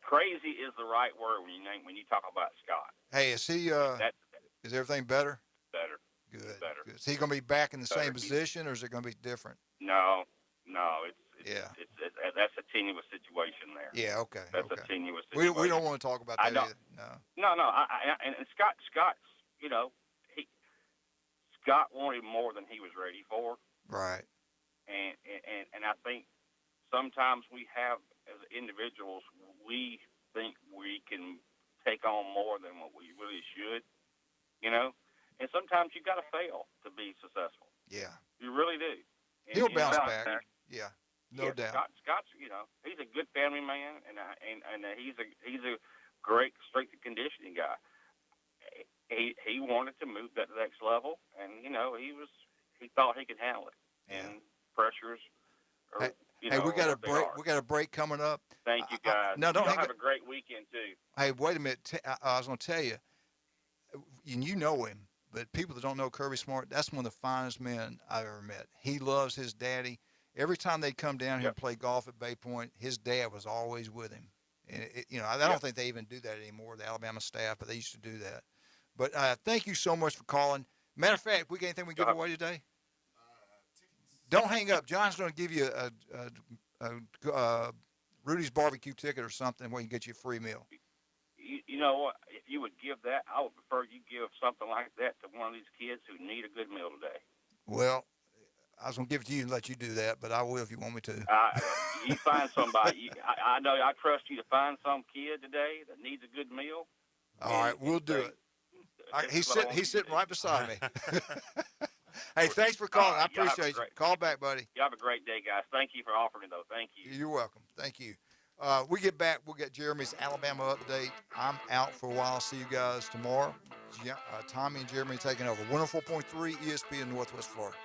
crazy is the right word when you talk about Scott. Hey, is he? Is everything better? Better. Good. Better. Good. Is he going to be back in the same position, or is it going to be different? No. It's that's a tenuous situation there. Yeah. Okay. That's a tenuous situation. We don't want to talk about that either. No. And Scott's, Scott wanted more than he was ready for. Right. And I think sometimes we have, as individuals, we think we can take on more than what we really should, And sometimes you got to fail to be successful. Yeah. You really do. And he'll bounce back. Yeah. No doubt. Scott's, he's a good family man, and he's a great strength and conditioning guy. He wanted to move that next level, and he thought he could handle it. And pressures. We got a break. We got a break coming up. Thank you, guys. No, don't have a great weekend too. Hey, wait a minute. I was going to tell you, and you know him, but people that don't know Kirby Smart, that's one of the finest men I've ever met. He loves his daddy. Every time they come down here and play golf at Bay Point, his dad was always with him. And I don't think they even do that anymore, the Alabama staff, but they used to do that. But thank you so much for calling. Matter of fact, we got anything we give away today? Don't hang up. John's going to give you a Rudy's barbecue ticket or something where you can get you a free meal. You know what? If you would give that, I would prefer you give something like that to one of these kids who need a good meal today. Well, I was going to give it to you and let you do that, but I will if you want me to. You find somebody. I know I trust you to find some kid today that needs a good meal. All right, we'll do it. He's sitting right beside me. Hey, thanks for calling. I appreciate you. Call back, buddy. You have a great day, guys. Thank you for offering it, though. Thank you. You're welcome. Thank you. We get back, we'll get Jeremy's Alabama update. I'm out for a while. See you guys tomorrow. Tommy and Jeremy taking over. 104.3 ESPN Northwest Florida.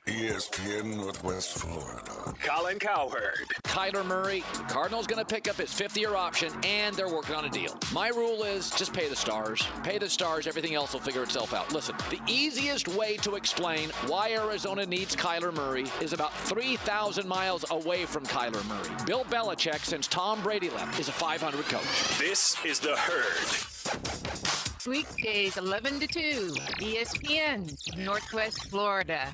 ESPN Northwest Florida. Colin Cowherd. Kyler Murray, the Cardinals going to pick up his fifth-year option, and they're working on a deal. My rule is just pay the stars. Pay the stars. Everything else will figure itself out. Listen, the easiest way to explain why Arizona needs Kyler Murray is about 3,000 miles away from Kyler Murray. Bill Belichick, since Tom Brady left, is a 500 coach. This is The Herd. Weekdays 11 to 2, ESPN, Northwest Florida.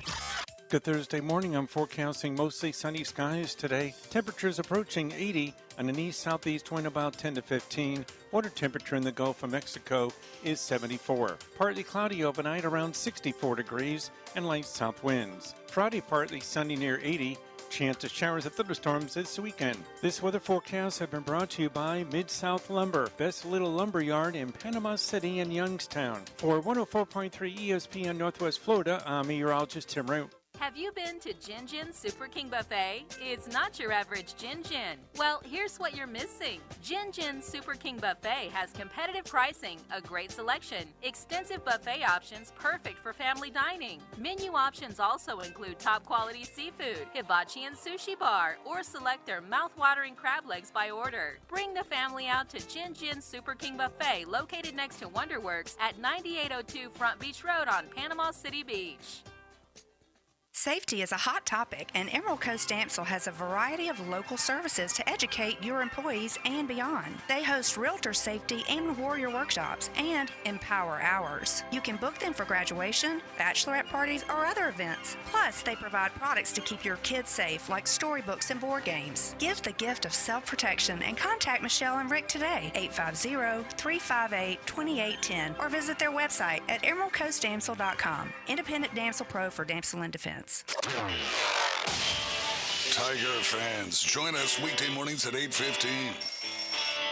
Good Thursday morning. I'm forecasting mostly sunny skies today. Temperatures approaching 80 and an east-southeast wind about 10 to 15. Water temperature in the Gulf of Mexico is 74. Partly cloudy overnight around 64 degrees and light south winds. Friday partly sunny near 80. Chance of showers and thunderstorms this weekend. This weather forecast has been brought to you by Mid-South Lumber, best little lumber yard in Panama City and Youngstown. For 104.3 ESPN Northwest Florida, I'm meteorologist Tim Root. Have you been to Gin Gin Super King Buffet? It's not your average Gin Gin. Well, here's what you're missing. Gin Gin Super King Buffet has competitive pricing, a great selection, extensive buffet options perfect for family dining. Menu options also include top quality seafood, hibachi and sushi bar, or select their mouth-watering crab legs by order. Bring the family out to Gin Gin Super King Buffet, located next to Wonderworks at 9802 Front Beach Road on Panama City Beach. Safety is a hot topic, and Emerald Coast Amsel has a variety of local services to educate your employees and beyond. They host realtor safety and warrior workshops and empower hours. You can book them for graduation, bachelorette parties, or other events. Plus, they provide products to keep your kids safe, like storybooks and board games. Give the gift of self-protection and contact Michelle and Rick today, 850-358-2810, or visit their website at emeraldcoastdamsel.com. Independent Damsel Pro for Damsel in Defense. Tiger fans, join us weekday mornings at 8:15.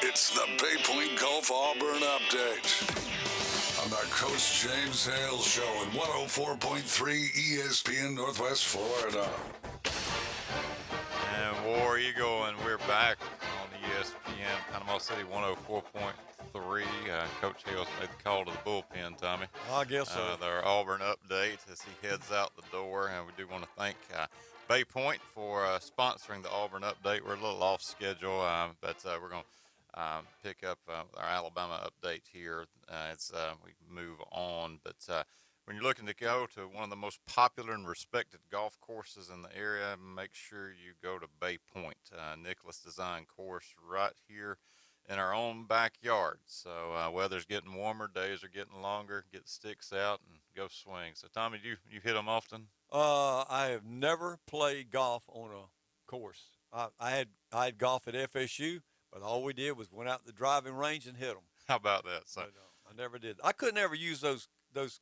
It's the Bay Point Golf Auburn Update on the Coach James Hale Show at 104.3 ESPN Northwest Florida. And where are you going? We're back on ESPN Panama City 104.3. Coach Hale's made the call to the bullpen, Tommy. I guess so. Their Auburn update as he heads out the door. And we do want to thank Bay Point for sponsoring the Auburn update. We're a little off schedule, but we're going to pick up our Alabama update here as we move on. But when you're looking to go to one of the most popular and respected golf courses in the area, make sure you go to Bay Point. Nicholas Design course right here in our own backyard. So weather's getting warmer, days are getting longer, get the sticks out and go swing. So Tommy, do you hit them often? I have never played golf on a course. I had golf at FSU, but all we did was went out to the driving range and hit them. How about that? So I never did. I could never use those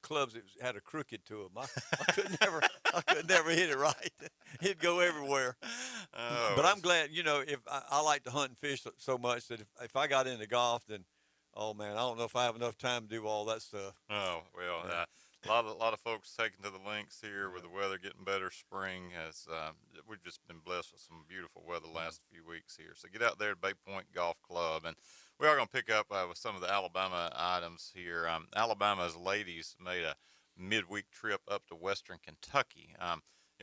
clubs that had a crooked to them. I could never hit it right. It'd go everywhere. Oh, but I'm glad, if I like to hunt and fish so much that if I got into golf, then, oh man, I don't know if I have enough time to do all that stuff. Oh, well, Yeah. a lot of folks taking to the links here with the weather getting better. Spring has we've just been blessed with some beautiful weather the last few weeks here. So get out there at Bay Point Golf Club, and we are going to pick up with some of the Alabama items here. Alabama's ladies made a midweek trip up to Western Kentucky.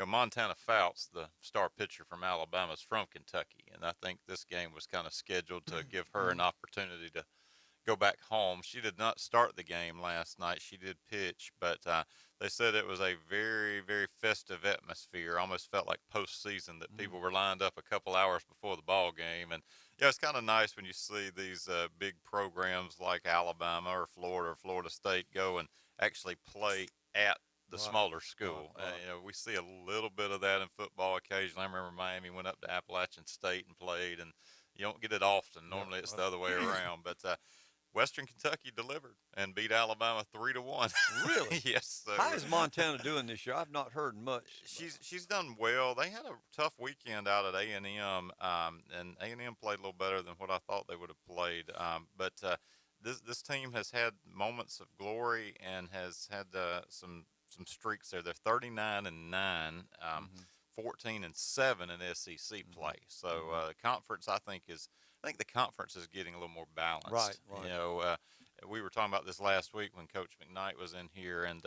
Montana Fouts, the star pitcher from Alabama, is from Kentucky, and I think this game was kind of scheduled to give her an opportunity to go back home. She did not start the game last night. She did pitch, but they said it was a very, very festive atmosphere. Almost felt like postseason, that people were lined up a couple hours before the ball game. And yeah, it's kind of nice when you see these big programs like Alabama or Florida State go and actually play at the smaller school. We see a little bit of that in football occasionally. I remember Miami went up to Appalachian State and played, and you don't get it often. Normally it's the other way around. But Western Kentucky delivered and beat Alabama 3-1. Really? Yes. How is Montana doing this year? I've not heard much. She's done well. They had a tough weekend out at A&M, and A&M played a little better than what I thought they would have played. But this team has had moments of glory and has had some streaks there. They're 39-9, 14-7 in SEC play. So conference, I think the conference is getting a little more balanced. Right. You know, we were talking about this last week when Coach McKnight was in here, and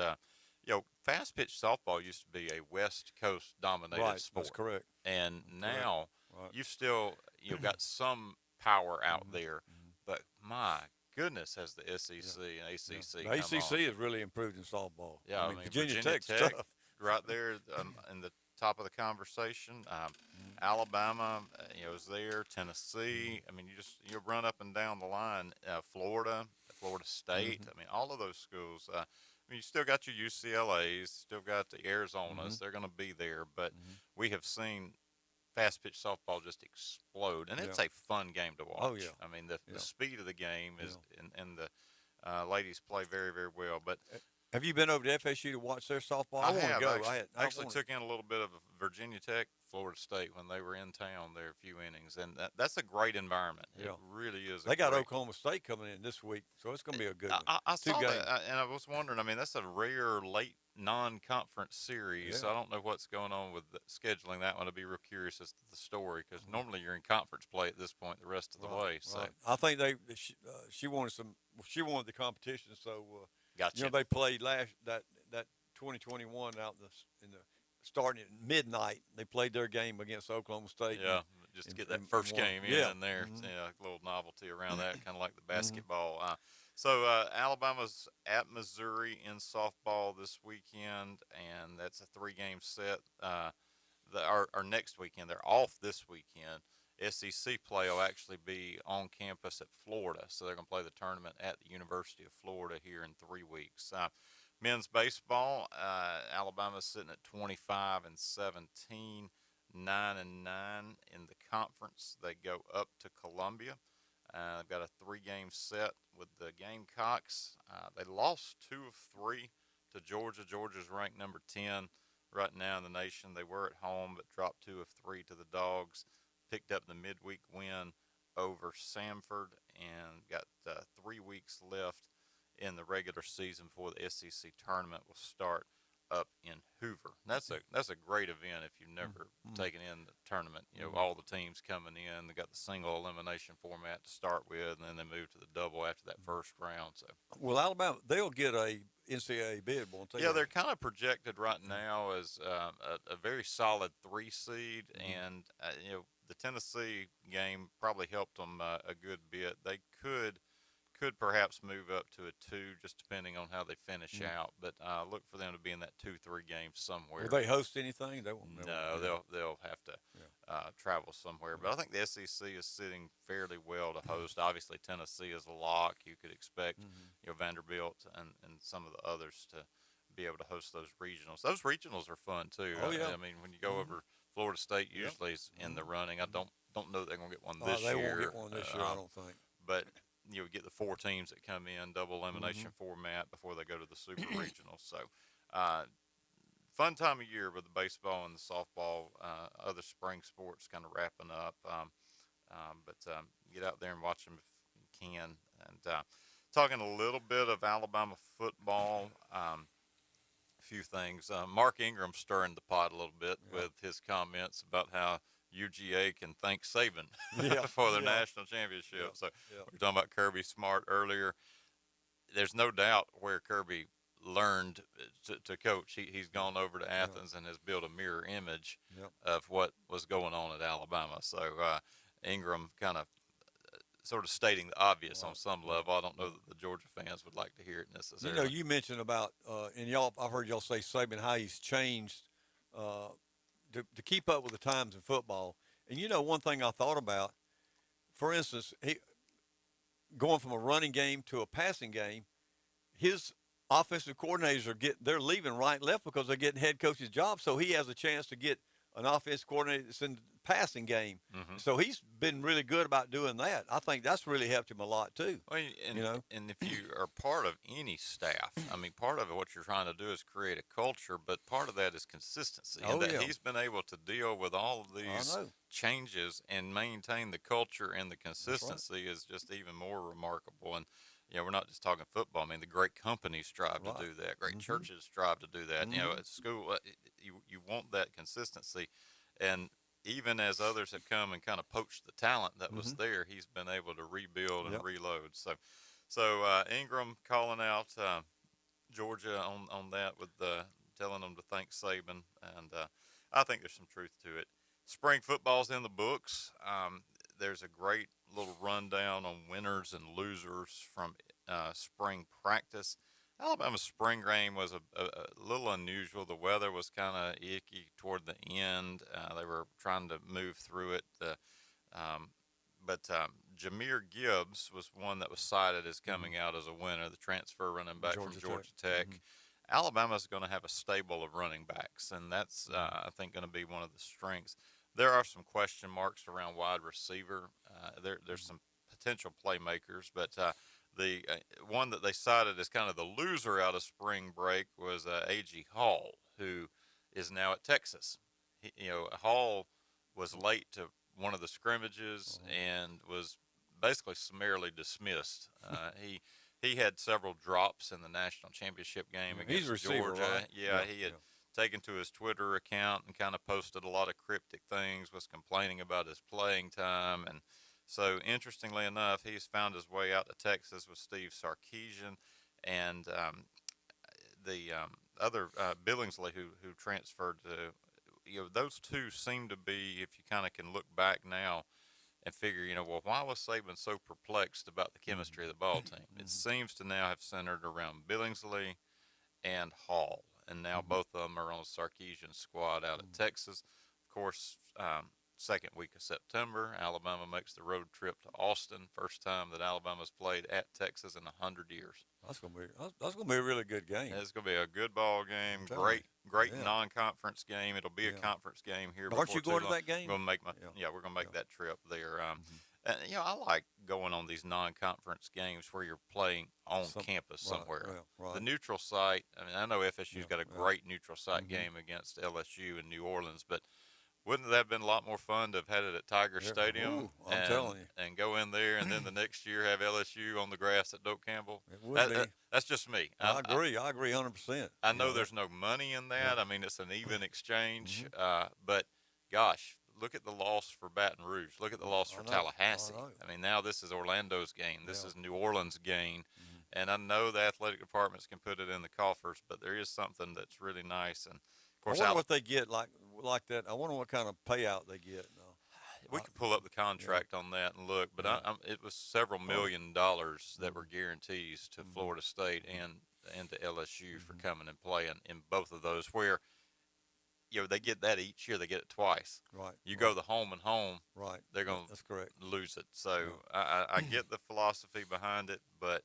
you know, fast pitch softball used to be a West Coast dominated sport. That's correct. And now you've still got some power out there, but my goodness, has the SEC and ACC The ACC come on. has really improved in softball. Yeah, I mean Virginia Tech's Tech tough. right there in the top of the conversation. Alabama, is there. Tennessee. I mean, you run up and down the line. Florida State. I mean, all of those schools. I mean, you still got your UCLA's, still got the Arizonas. They're going to be there, but we have seen fast pitch softball just explode, and it's a fun game to watch. Oh yeah. I mean, the speed of the game is, and the ladies play very, very well. But have you been over to FSU to watch their softball? I want to have. go. I actually took in a little bit of Virginia Tech, Florida State when they were in town there a few innings, and that's a great environment. Yeah. It really is. They got Oklahoma State coming in this week, so it's going to be a good one. I saw games. that, and I was wondering. I mean, that's a rare late non-conference series. So I don't know what's going on with scheduling that one. I'd be real curious as to the story, because normally you're in conference play at this point the rest of the way. So I think she wanted the competition, so gotcha. They played that 2021 out in the starting at midnight. They played their game against Oklahoma State. Yeah, just to get that first game in there. A little novelty around that, kind of like the basketball. So Alabama's at Missouri in softball this weekend, and that's a 3-game set. Our next weekend, they're off this weekend. SEC play will actually be on campus at Florida, so they're going to play the tournament at the University of Florida here in 3 weeks. Men's baseball, Alabama's sitting at 25-17, 9-9 in the conference. They go up to Columbia. They've got a 3-game set with the Gamecocks. They lost 2 of 3 to Georgia. Georgia's ranked number 10 right now in the nation. They were at home, but dropped 2 of 3 to the Dogs. Picked up the midweek win over Samford, and got 3 weeks left in the regular season before the SEC tournament will start up in Hoover. That's a great event if you've never taken in the tournament. All the teams coming in. They got the single elimination format to start with, and then they move to the double after that first round. So, well, Alabama, they'll get a NCAA bid, won't they? Yeah, they're kind of projected right now as a very solid 3 seed, and the Tennessee game probably helped them a good bit. They could perhaps move up to a 2, just depending on how they finish out. But look for them to be in that 2-3 games somewhere. Will they host anything? They won't. No, they'll have to travel somewhere. But I think the SEC is sitting fairly well to host. Obviously, Tennessee is a lock. You could expect Vanderbilt and some of the others to be able to host those regionals. Those regionals are fun too. Oh yeah. I mean, when you go over Florida State, usually is in the running. I don't know that they're going to get one this year. They won't get one this year, I don't think. But you get the 4 teams that come in, double elimination format before they go to the super regional. So, fun time of year with the baseball and the softball, other spring sports kind of wrapping up. But get out there and watch them if you can. And talking a little bit of Alabama football, a few things. Mark Ingram stirring the pot a little bit with his comments about how UGA can thank Saban for their national championship. So we were talking about Kirby Smart earlier. There's no doubt where Kirby learned to coach. He's gone over to Athens and has built a mirror image of what was going on at Alabama. So Ingram kind of sort of stating the obvious on some level. I don't know that the Georgia fans would like to hear it necessarily. You mentioned about, and I've heard y'all say Saban, how he's changed to keep up with the times in football. And one thing I thought about, for instance, going from a running game to a passing game, his offensive coordinators they're leaving right and left because they're getting head coach's jobs. So he has a chance to get an offensive coordinator that's in the passing game. So he's been really good about doing that. I think that's really helped him a lot too. Well, and if you are part of any staff, I mean, part of what you're trying to do is create a culture, but part of that is consistency. And he's been able to deal with all of these changes and maintain the culture, and the consistency is just even more remarkable. And we're not just talking football. I mean, the great companies strive to do that. Great churches strive to do that. At school, you want that consistency, and even as others have come and kind of poached the talent that was there, he's been able to rebuild and reload. So Ingram calling out Georgia on that with telling them to thank Saban, and I think there's some truth to it. Spring football's in the books. There's a great little rundown on winners and losers from spring practice. Alabama's spring game was a little unusual. The weather was kind of icky toward the end. They were trying to move through it. But Jahmyr Gibbs was one that was cited as coming out as a winner, the transfer running back from Georgia Tech. Alabama's going to have a stable of running backs, and that's, I think, going to be one of the strengths. There are some question marks around wide receiver. There's some potential playmakers, but the one that they cited as kind of the loser out of spring break was A.G. Hall, who is now at Texas. Hall was late to one of the scrimmages and was basically summarily dismissed. He had several drops in the national championship game against receiver, Georgia. right? He had taken to his Twitter account and kind of posted a lot of cryptic things, was complaining about his playing time. And so, interestingly enough, he's found his way out to Texas with Steve Sarkisian and the other Billingsley, who transferred to. Those two seem to be, if you kind of can look back now and figure, well, why was Saban so perplexed about the chemistry of the ball team? It seems to now have centered around Billingsley and Hall, and now both of them are on the Sarkisian squad out at Texas. Of course, second week of September, Alabama makes the road trip to Austin. First time that Alabama's played at Texas in 100 years. That's gonna be a really good game. It's gonna be a good ball game. Great non-conference game. It'll be a conference game here. Aren't you going to that game? We're gonna make that trip there. And, I like going on these non-conference games where you're playing on campus somewhere. The neutral site. I mean, I know FSU's got a great neutral site game against LSU in New Orleans, but wouldn't that have been a lot more fun to have had it at Tiger Stadium? I'm telling you. And go in there, and then the next year have LSU on the grass at Doak Campbell? It would be. That's just me. I agree 100%. I know there's no money in that. I mean, it's an even exchange. But, gosh, look at the loss for Baton Rouge. Look at the loss for Tallahassee. I mean, now this is Orlando's gain. This is New Orleans' gain. And I know the athletic departments can put it in the coffers, but there is something that's really nice. And, of course, I wonder what they get like that. I wonder what kind of payout they get. We could pull up the contract on that and look, but it was several $1 million that were guarantees to Florida State and to LSU for coming and playing in both of those. Where they get that each year, they get it twice. Right. You go the home and home. Right. They're going That's correct. lose it. So I get the philosophy behind it, but.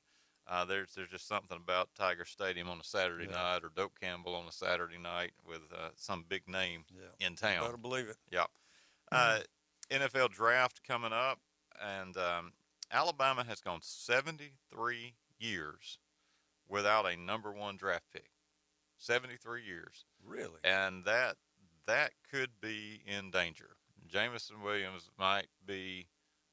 There's just something about Tiger Stadium on a Saturday night or Doak Campbell on a Saturday night with some big name in town. Better believe it. Yeah. NFL draft coming up, and Alabama has gone 73 years without a number one draft pick. 73 years. Really? And that could be in danger. Jamison Williams might be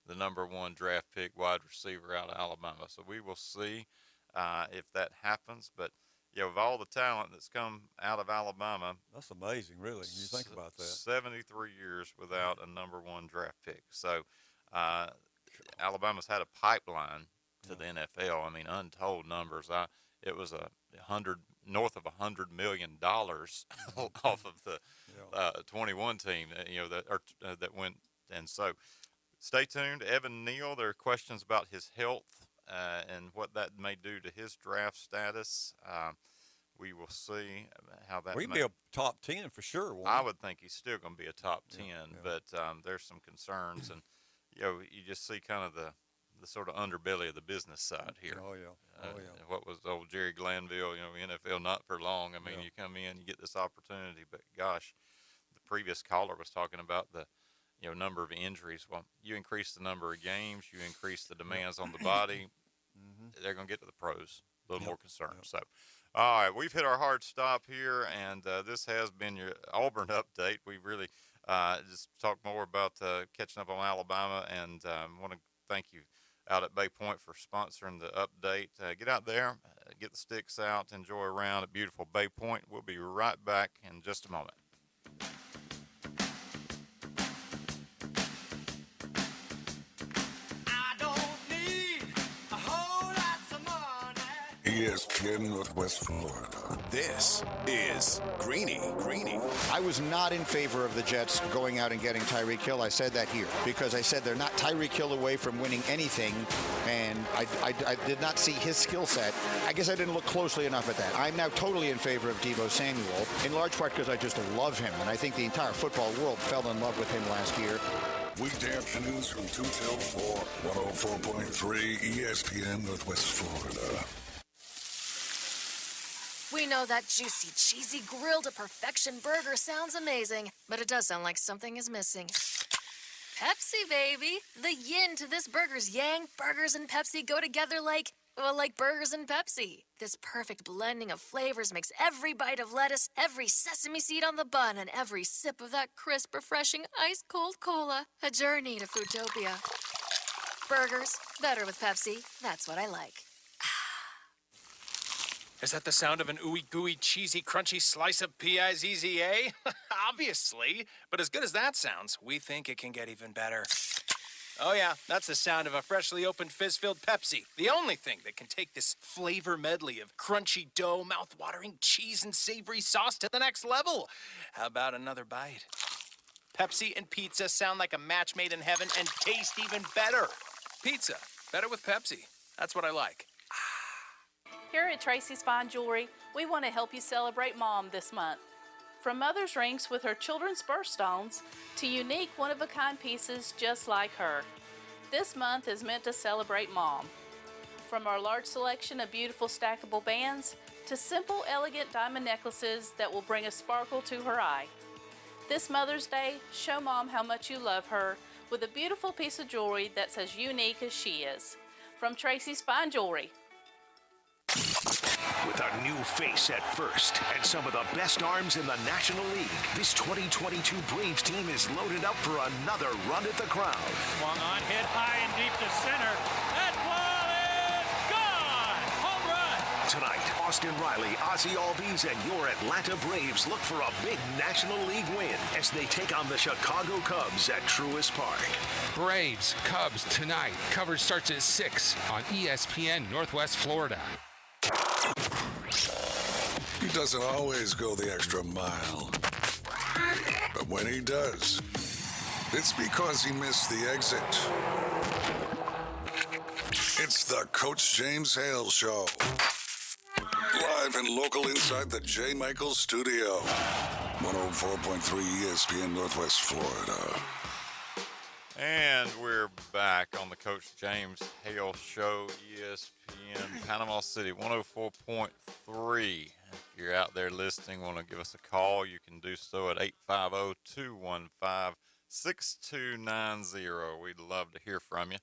the number one draft pick wide receiver out of Alabama. So we will see if that happens. But, of all the talent that's come out of Alabama. That's amazing, really. You think about that. 73 years without a number one draft pick. So Alabama's had a pipeline to the NFL. I mean, untold numbers. It was north of $100 million off of the 21 team, that went. And so, stay tuned. Evan Neal, there are questions about his health and what that may do to his draft status. We will see how that He'd be a top 10 for sure. I would think he's still going to be a top 10, but there's some concerns. And, you just see kind of the sort of underbelly of the business side here. Oh, yeah. What was old Jerry Glanville, NFL not for long. I mean, you come in, you get this opportunity. But, gosh, the previous caller was talking about the number of injuries. Well, you increase the number of games, you increase the demands on the body. They're going to get to the pros. A little more concerned. So, all right, we've hit our hard stop here, and this has been your Auburn update. We really just talked more about catching up on Alabama, and want to thank you out at Bay Point for sponsoring the update. Get out there, get the sticks out, enjoy a round at beautiful Bay Point. We'll be right back in just a moment. ESPN Northwest Florida. This is Greeny. I was not in favor of the Jets going out and getting Tyreek Hill. I said that here because I said they're not Tyreek Hill away from winning anything, and I did not see his skill set. I guess I didn't look closely enough at that. I'm now totally in favor of Deebo Samuel, in large part because I just love him, and I think the entire football world fell in love with him last year. Weekday afternoons from 2 till 4, 104.3 ESPN Northwest Florida. We know that juicy, cheesy, grilled to perfection burger sounds amazing, but it does sound like something is missing. Pepsi, baby! The yin to this burger's yang. Burgers and Pepsi go together like burgers and Pepsi. This perfect blending of flavors makes every bite of lettuce, every sesame seed on the bun, and every sip of that crisp, refreshing, ice-cold cola a journey to Foodtopia. Burgers, better with Pepsi. That's what I like. Is that the sound of an ooey gooey, cheesy, crunchy slice of P-I-Z-Z-A? Obviously. But as good as that sounds, we think it can get even better. Oh yeah, that's the sound of a freshly opened fizz-filled Pepsi. The only thing that can take this flavor medley of crunchy dough, mouth-watering cheese, and savory sauce to the next level. How about another bite? Pepsi and pizza sound like a match made in heaven and taste even better. Pizza, better with Pepsi. That's what I like. Here at Tracy's Fine Jewelry, we want to help you celebrate Mom this month. From mother's rings with her children's birthstones to unique one-of-a-kind pieces just like her. This month is meant to celebrate Mom. From our large selection of beautiful stackable bands to simple, elegant diamond necklaces that will bring a sparkle to her eye. This Mother's Day, show Mom how much you love her with a beautiful piece of jewelry that's as unique as she is. From Tracy's Fine Jewelry. With a new face at first and some of the best arms in the National League, this 2022 Braves team is loaded up for another run at the crown. Swung on, hit high and deep to center. That ball is gone! Home run! Tonight, Austin Riley, Ozzie Albies, and your Atlanta Braves look for a big National League win as they take on the Chicago Cubs at Truist Park. Braves, Cubs tonight. Coverage starts at 6 on ESPN Northwest Florida. He doesn't always go the extra mile. But when he does, it's because he missed the exit. It's the Coach James Hale Show. Live and local inside the J. Michaels studio. 104.3 ESPN Northwest Florida. And we're back on the Coach James Hale Show, ESPN Panama City, 104.3. If you're out there listening, want to give us a call, you can do so at 850-215-6290. We'd love to hear from you.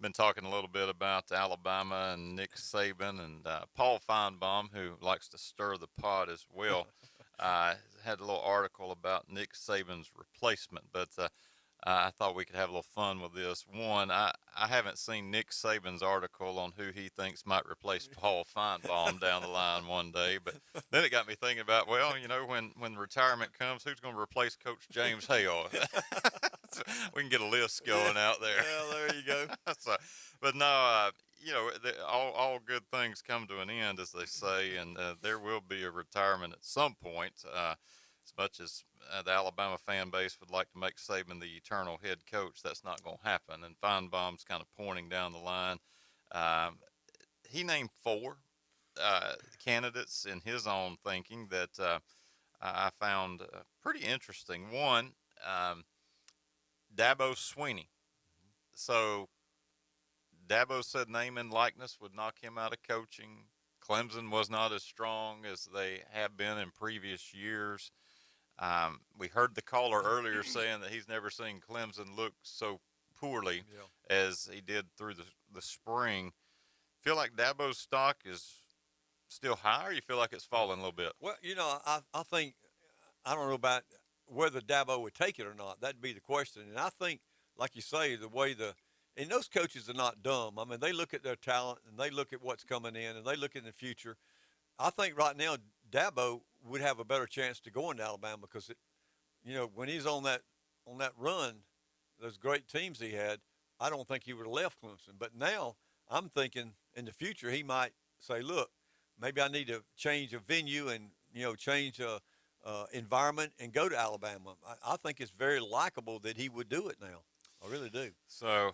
Been talking a little bit about Alabama and Nick Saban and Paul Feinbaum, who likes to stir the pot as well. Had a little article about Nick Saban's replacement, but I thought we could have a little fun with this. One, I haven't seen Nick Saban's article on who he thinks might replace Paul Feinbaum down the line one day, but then it got me thinking about, well, you know, when retirement comes, who's going to replace Coach James Hale? So we can get a list going out there. Well, there you go. So, but no, you know, all good things come to an end, as they say, and there will be a retirement at some point. As much as the Alabama fan base would like to make Saban the eternal head coach, that's not going to happen. And Feinbaum's kind of pointing down the line. He named 4 candidates in his own thinking that I found pretty interesting. One, Dabo Swinney. So Dabo said name and likeness would knock him out of coaching. Clemson was not as strong as they have been in previous years. We heard the caller earlier saying that he's never seen Clemson look so poorly as he did through the spring. Feel like Dabo's stock is still high, or you feel like it's fallen a little bit? Well, you know, I think, I don't know about whether Dabo would take it or not. That'd be the question. And I think, like you say, the way the and those coaches are not dumb. I mean, they look at their talent and they look at what's coming in and they look in the future. I think right now Dabo would have a better chance to go into Alabama because, when he's on that run, those great teams he had, I don't think he would have left Clemson. But now I'm thinking in the future he might say, look, maybe I need to change a venue and, change a environment and go to Alabama. I think it's very likable that he would do it now. I really do. So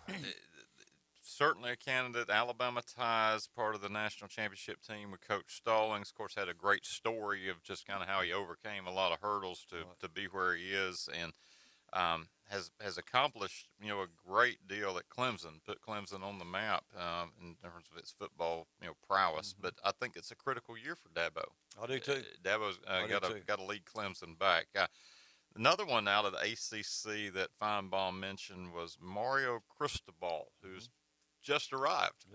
certainly a candidate. Alabama ties, part of the national championship team with Coach Stallings. Of course, had a great story of just kind of how he overcame a lot of hurdles to be where he is, and has accomplished a great deal at Clemson. Put Clemson on the map in terms of its football prowess. But I think it's a critical year for Dabo. I do too. Dabo's got to lead Clemson back. Another one out of the ACC that Feinbaum mentioned was Mario Cristobal, who's just arrived.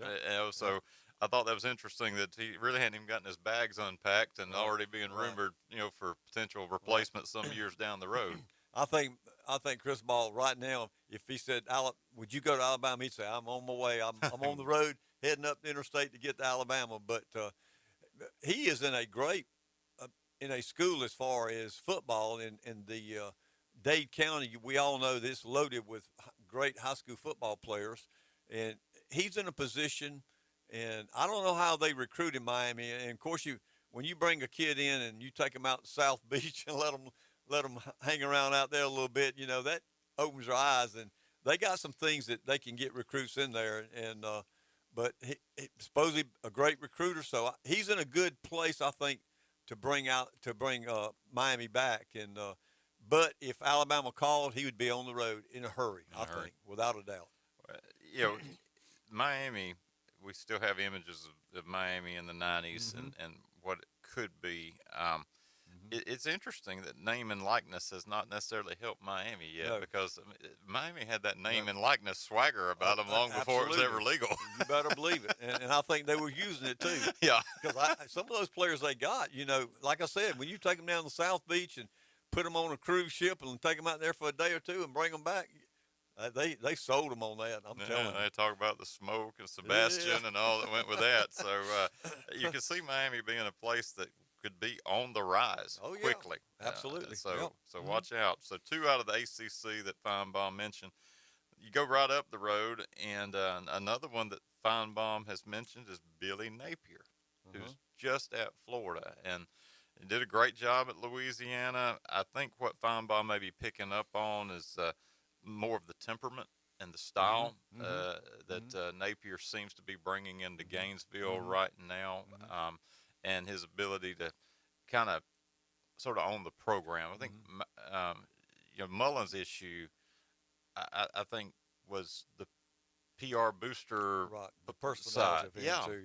So I thought that was interesting that he really hadn't even gotten his bags unpacked and already being rumored, for potential replacement some years down the road. I think Cristobal right now, if he said, would you go to Alabama? He'd say, I'm on my way. I'm on the road heading up the interstate to get to Alabama. But he is in a great in a school as far as football in the Dade County. We all know this loaded with great high school football players, and he's in a position. And I don't know how they recruit in Miami. And of course, when you bring a kid in and you take him out to South Beach and let them hang around out there a little bit, that opens their eyes. And they got some things that they can get recruits in there. And but he's supposedly a great recruiter, so he's in a good place, I think, to bring Miami back. And but if Alabama called, he would be on the road in a hurry. I think, without a doubt. Miami. We still have images of Miami in the 90s and what it could be. It's interesting that name and likeness has not necessarily helped Miami yet because Miami had that name and likeness swagger about them long before it was ever legal. You better believe it. And I think they were using it too. Yeah. Because some of those players they got, like I said, when you take them down to South Beach and put them on a cruise ship and take them out there for a day or two and bring them back, they sold them on that. I'm telling you. They talk about the smoke and Sebastian and all that went with that. So you can see Miami being a place that could be on the rise quickly. Absolutely. So watch out. So 2 out of the ACC that Feinbaum mentioned. You go right up the road, and another one that Feinbaum has mentioned is Billy Napier, who's just at Florida. And he did a great job at Louisiana. I think what Feinbaum may be picking up on is more of the temperament and the style that Napier seems to be bringing into Gainesville right now, and his ability to kind of sort of own the program. I think Mullen's issue, I think, was the PR booster, the personality of him too.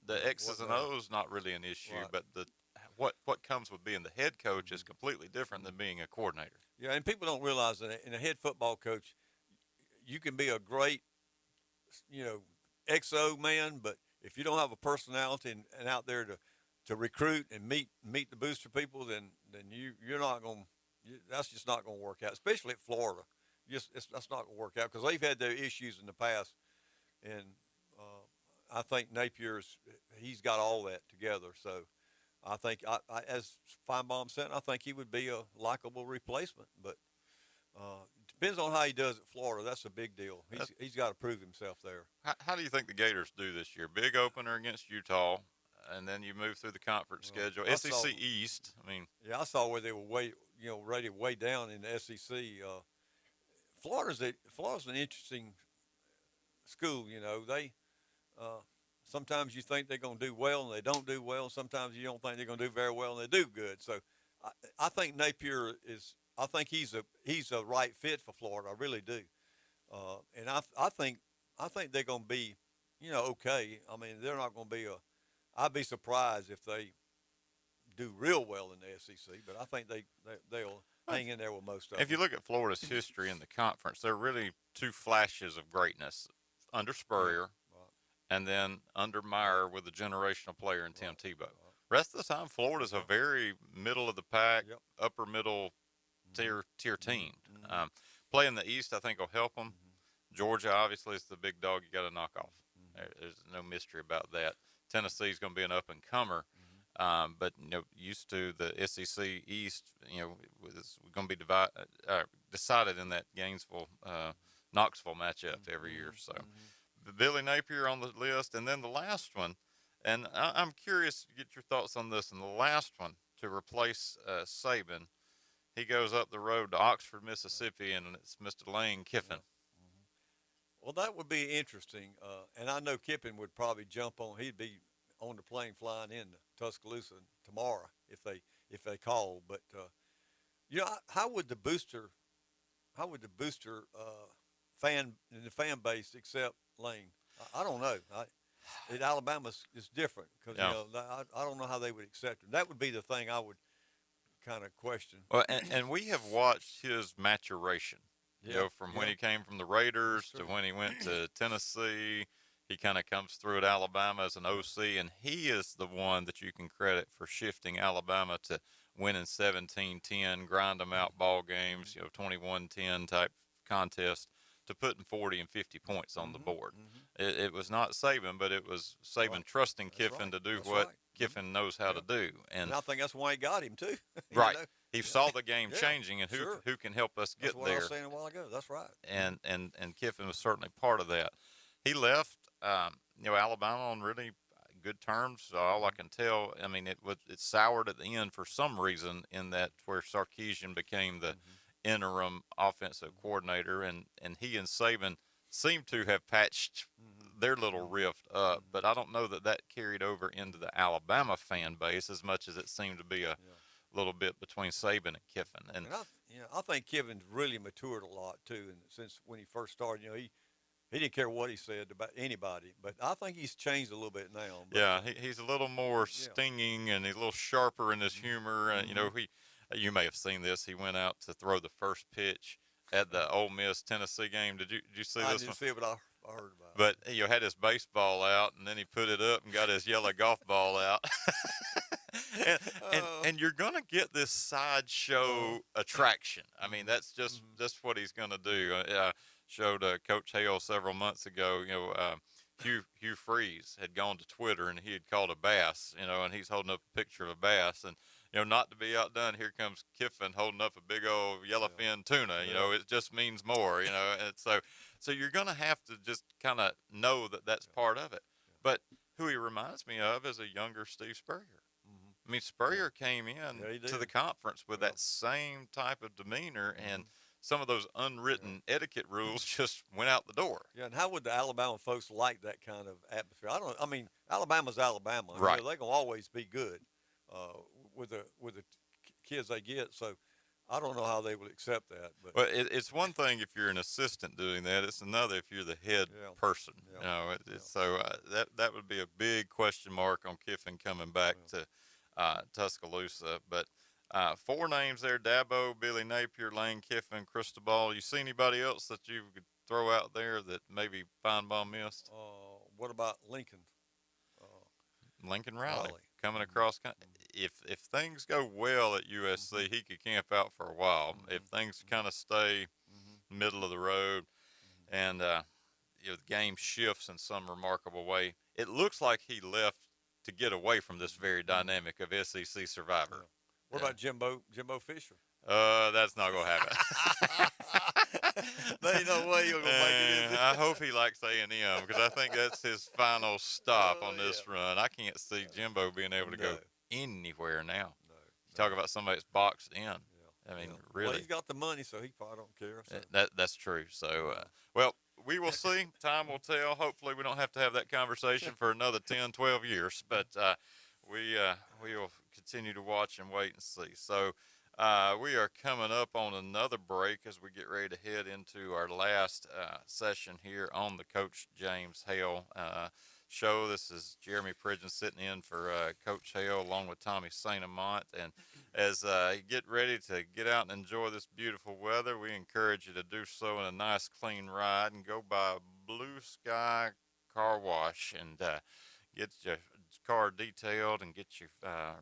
The X's and O's not really an issue, but what comes with being the head coach is completely different than being a coordinator. Yeah, and people don't realize that in a head football coach, you can be a great, XO man, but if you don't have a personality and out there to recruit and meet the booster people, then you're not going. That's just not going to work out, especially at Florida. That's not going to work out because they've had their issues in the past, and I think he's got all that together. So I think, as Feinbaum said, I think he would be a likable replacement. But depends on how he does at Florida. That's a big deal. He's got to prove himself there. How do you think the Gators do this year? Big opener against Utah, and then you move through the conference schedule. SEC East. I saw where they were rated way down in the SEC. Florida's an interesting school. They sometimes you think they're going to do well and they don't do well. Sometimes you don't think they're going to do very well and they do good. So I think Napier is. I think he's a right fit for Florida. I really do. And I think they're going to be, okay. I mean, they're not going to be I'd be surprised if they do real well in the SEC, but I think they'll hang in there with most of them. If you look at Florida's history in the conference, there are really 2 flashes of greatness under Spurrier and then under Meyer with a generational player in Tim Tebow. Rest of the time, Florida's a very middle of the pack, upper middle tier team. Playing the East, I think, will help them. Georgia, obviously, is the big dog you got to knock off. There's no mystery about that. Tennessee's going to be an up-and-comer. But, used to the SEC East, is going to be decided in that Gainesville, Knoxville matchup every year. So Billy Napier on the list. And then the last one, and I'm curious to get your thoughts on this. And the last one to replace Saban, he goes up the road to Oxford, Mississippi, and it's Mr. Lane Kiffin. Well, that would be interesting. And I know Kiffin would probably jump on. He'd be on the plane flying in Tuscaloosa tomorrow if they call. But how would the booster fan in the fan base accept Lane? I don't know. Alabama is different because I don't know how they would accept him. That would be the thing I would kind of question. Well, and we have watched his maturation. From when he came from the Raiders to when he went to Tennessee. He kind of comes through at Alabama as an OC, and he is the one that you can credit for shifting Alabama to winning 17-10, grind them out ball games, 21-10 type contest, to putting 40 and 50 points on the board. It was not Saban, but it was Saban trusting Kiffin to do what Kiffin knows how to do. And I think that's why he got him, too. Right. He saw the game changing, and who can help us get there. That's what there. I was saying a while ago. That's right. And Kiffin was certainly part of that. He left, Alabama on really good terms. All I can tell, I mean, it soured at the end for some reason in that where Sarkisian became the interim offensive coordinator, and he and Saban seem to have patched their little rift up, but I don't know that carried over into the Alabama fan base as much as it seemed to be a little bit between Saban and Kiffin. And I think Kiffin's really matured a lot too, and since when he first started, he didn't care what he said about anybody, but I think he's changed a little bit now. Yeah, he's a little more stinging, and he's a little sharper in his humor. You may have seen this. He went out to throw the first pitch at the Ole Miss Tennessee game. Did you see this one? I didn't see it, but I heard about it. But he had his baseball out, and then he put it up and got his yellow golf ball out. and you're going to get this sideshow attraction. I mean, that's just what he's going to do. I showed Coach Hale several months ago, Hugh Freeze had gone to Twitter, and he had caught a bass, and he's holding up a picture of a bass. And, not to be outdone, here comes Kiffin holding up a big old yellowfin tuna. It just means more, and so you're going to have to just kind of know that that's part of it. But who he reminds me of is a younger Steve Spurrier. I mean, Spurrier came in to the conference with that same type of demeanor, and some of those unwritten etiquette rules just went out the door. Yeah, and how would the Alabama folks like that kind of atmosphere? I mean, Alabama's Alabama. Right. They're going to always be good with the kids they get. So I don't know how they would accept that. But well, it's one thing if you're an assistant doing that. It's another if you're the head person. So that would be a big question mark on Kiffin coming back to Tuscaloosa. But 4 names there: Dabo, Billy Napier, Lane Kiffin, Cristobal. You see anybody else that you could throw out there that maybe Feinbaum missed? What about Lincoln? Lincoln Riley coming across. If things go well at USC, he could camp out for a while. If things kind of stay middle of the road, and the game shifts in some remarkable way, it looks like he left to get away from this very dynamic of SEC Survivor. What about Jimbo Fisher? That's not gonna happen. There ain't no way you're gonna make it. I hope he likes A&M because I think that's his final stop on this run. I can't see Jimbo being able to go anywhere now. Talk about somebody that's boxed in. I mean, really. Well, he's got the money, so he probably don't care. So. That's true. So, well, we will see. Time will tell. Hopefully, we don't have to have that conversation for another 10, 12 years. But we will continue to watch and wait and see. So we are coming up on another break as we get ready to head into our last session here on the Coach James Hale show. This is Jeremy Pridgeon sitting in for Coach Hale along with Tommy St. Amant. And as you get ready to get out and enjoy this beautiful weather, we encourage you to do so in a nice clean ride and go by Blue Sky Car Wash and get your car detailed and get your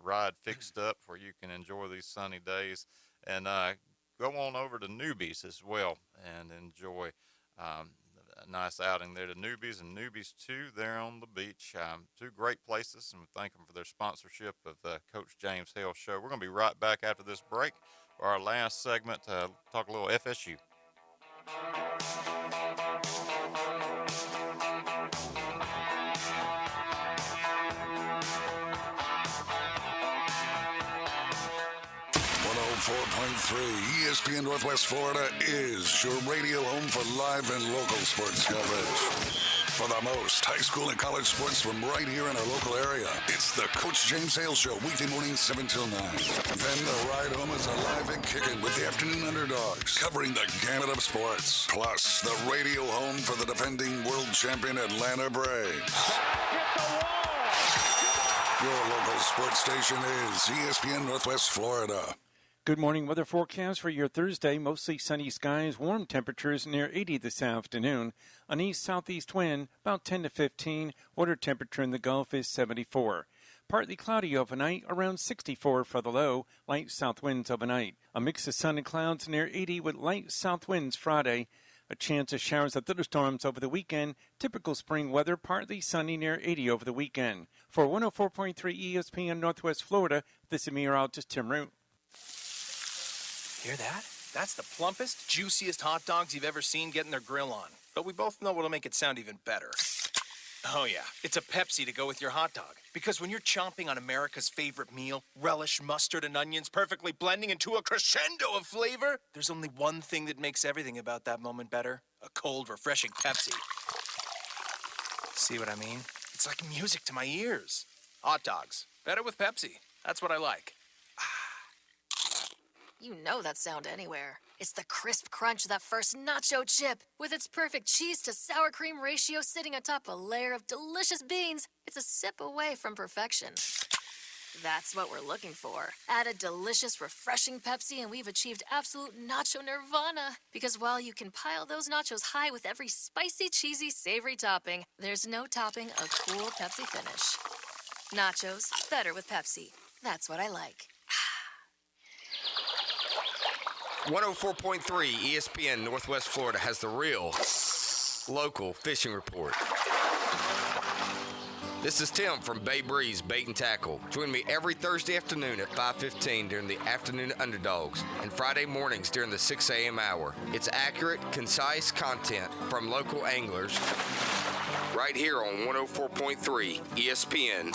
ride fixed up where you can enjoy these sunny days. And go on over to Newbies as well and enjoy a nice outing there to Newbies and Newbies 2 there on the beach. Two great places, and we thank them for their sponsorship of the Coach James Hale Show. We're going to be right back after this break for our last segment to talk a little FSU. 104.3 ESPN Northwest Florida is your radio home for live and local sports coverage. For the most high school and college sports from right here in our local area, it's the Coach James Hale Show, weekday mornings 7 till 9. Then the ride home is alive and kicking with the afternoon underdogs, covering the gamut of sports. Plus, the radio home for the defending world champion Atlanta Braves. Your local sports station is ESPN Northwest Florida. Good morning weather forecast for your Thursday. Mostly sunny skies, warm temperatures near 80 this afternoon. An east-southeast wind, about 10 to 15. Water temperature in the Gulf is 74. Partly cloudy overnight, around 64 for the low. Light south winds overnight. A mix of sun and clouds near 80 with light south winds Friday. A chance of showers of thunderstorms over the weekend. Typical spring weather, partly sunny near 80 over the weekend. For 104.3 ESPN Northwest Florida, this is meteorologist Tim Root. Hear that? That's the plumpest, juiciest hot dogs you've ever seen getting their grill on. But we both know what'll make it sound even better. Oh yeah, it's a Pepsi to go with your hot dog. Because when you're chomping on America's favorite meal, relish, mustard, and onions perfectly blending into a crescendo of flavor, there's only one thing that makes everything about that moment better. A cold, refreshing Pepsi. See what I mean? It's like music to my ears. Hot dogs. Better with Pepsi. That's what I like. You know that sound anywhere. It's the crisp crunch of that first nacho chip. With its perfect cheese to sour cream ratio sitting atop a layer of delicious beans, it's a sip away from perfection. That's what we're looking for. Add a delicious, refreshing Pepsi and we've achieved absolute nacho nirvana. Because while you can pile those nachos high with every spicy, cheesy, savory topping, there's no topping a cool Pepsi finish. Nachos, better with Pepsi. That's what I like. 104.3 ESPN Northwest Florida has the real local fishing report. This is Tim from Bay Breeze Bait and Tackle. Join me every Thursday afternoon at 5:15 during the Afternoon Underdogs and Friday mornings during the 6 a.m. hour. It's accurate, concise content from local anglers right here on 104.3 ESPN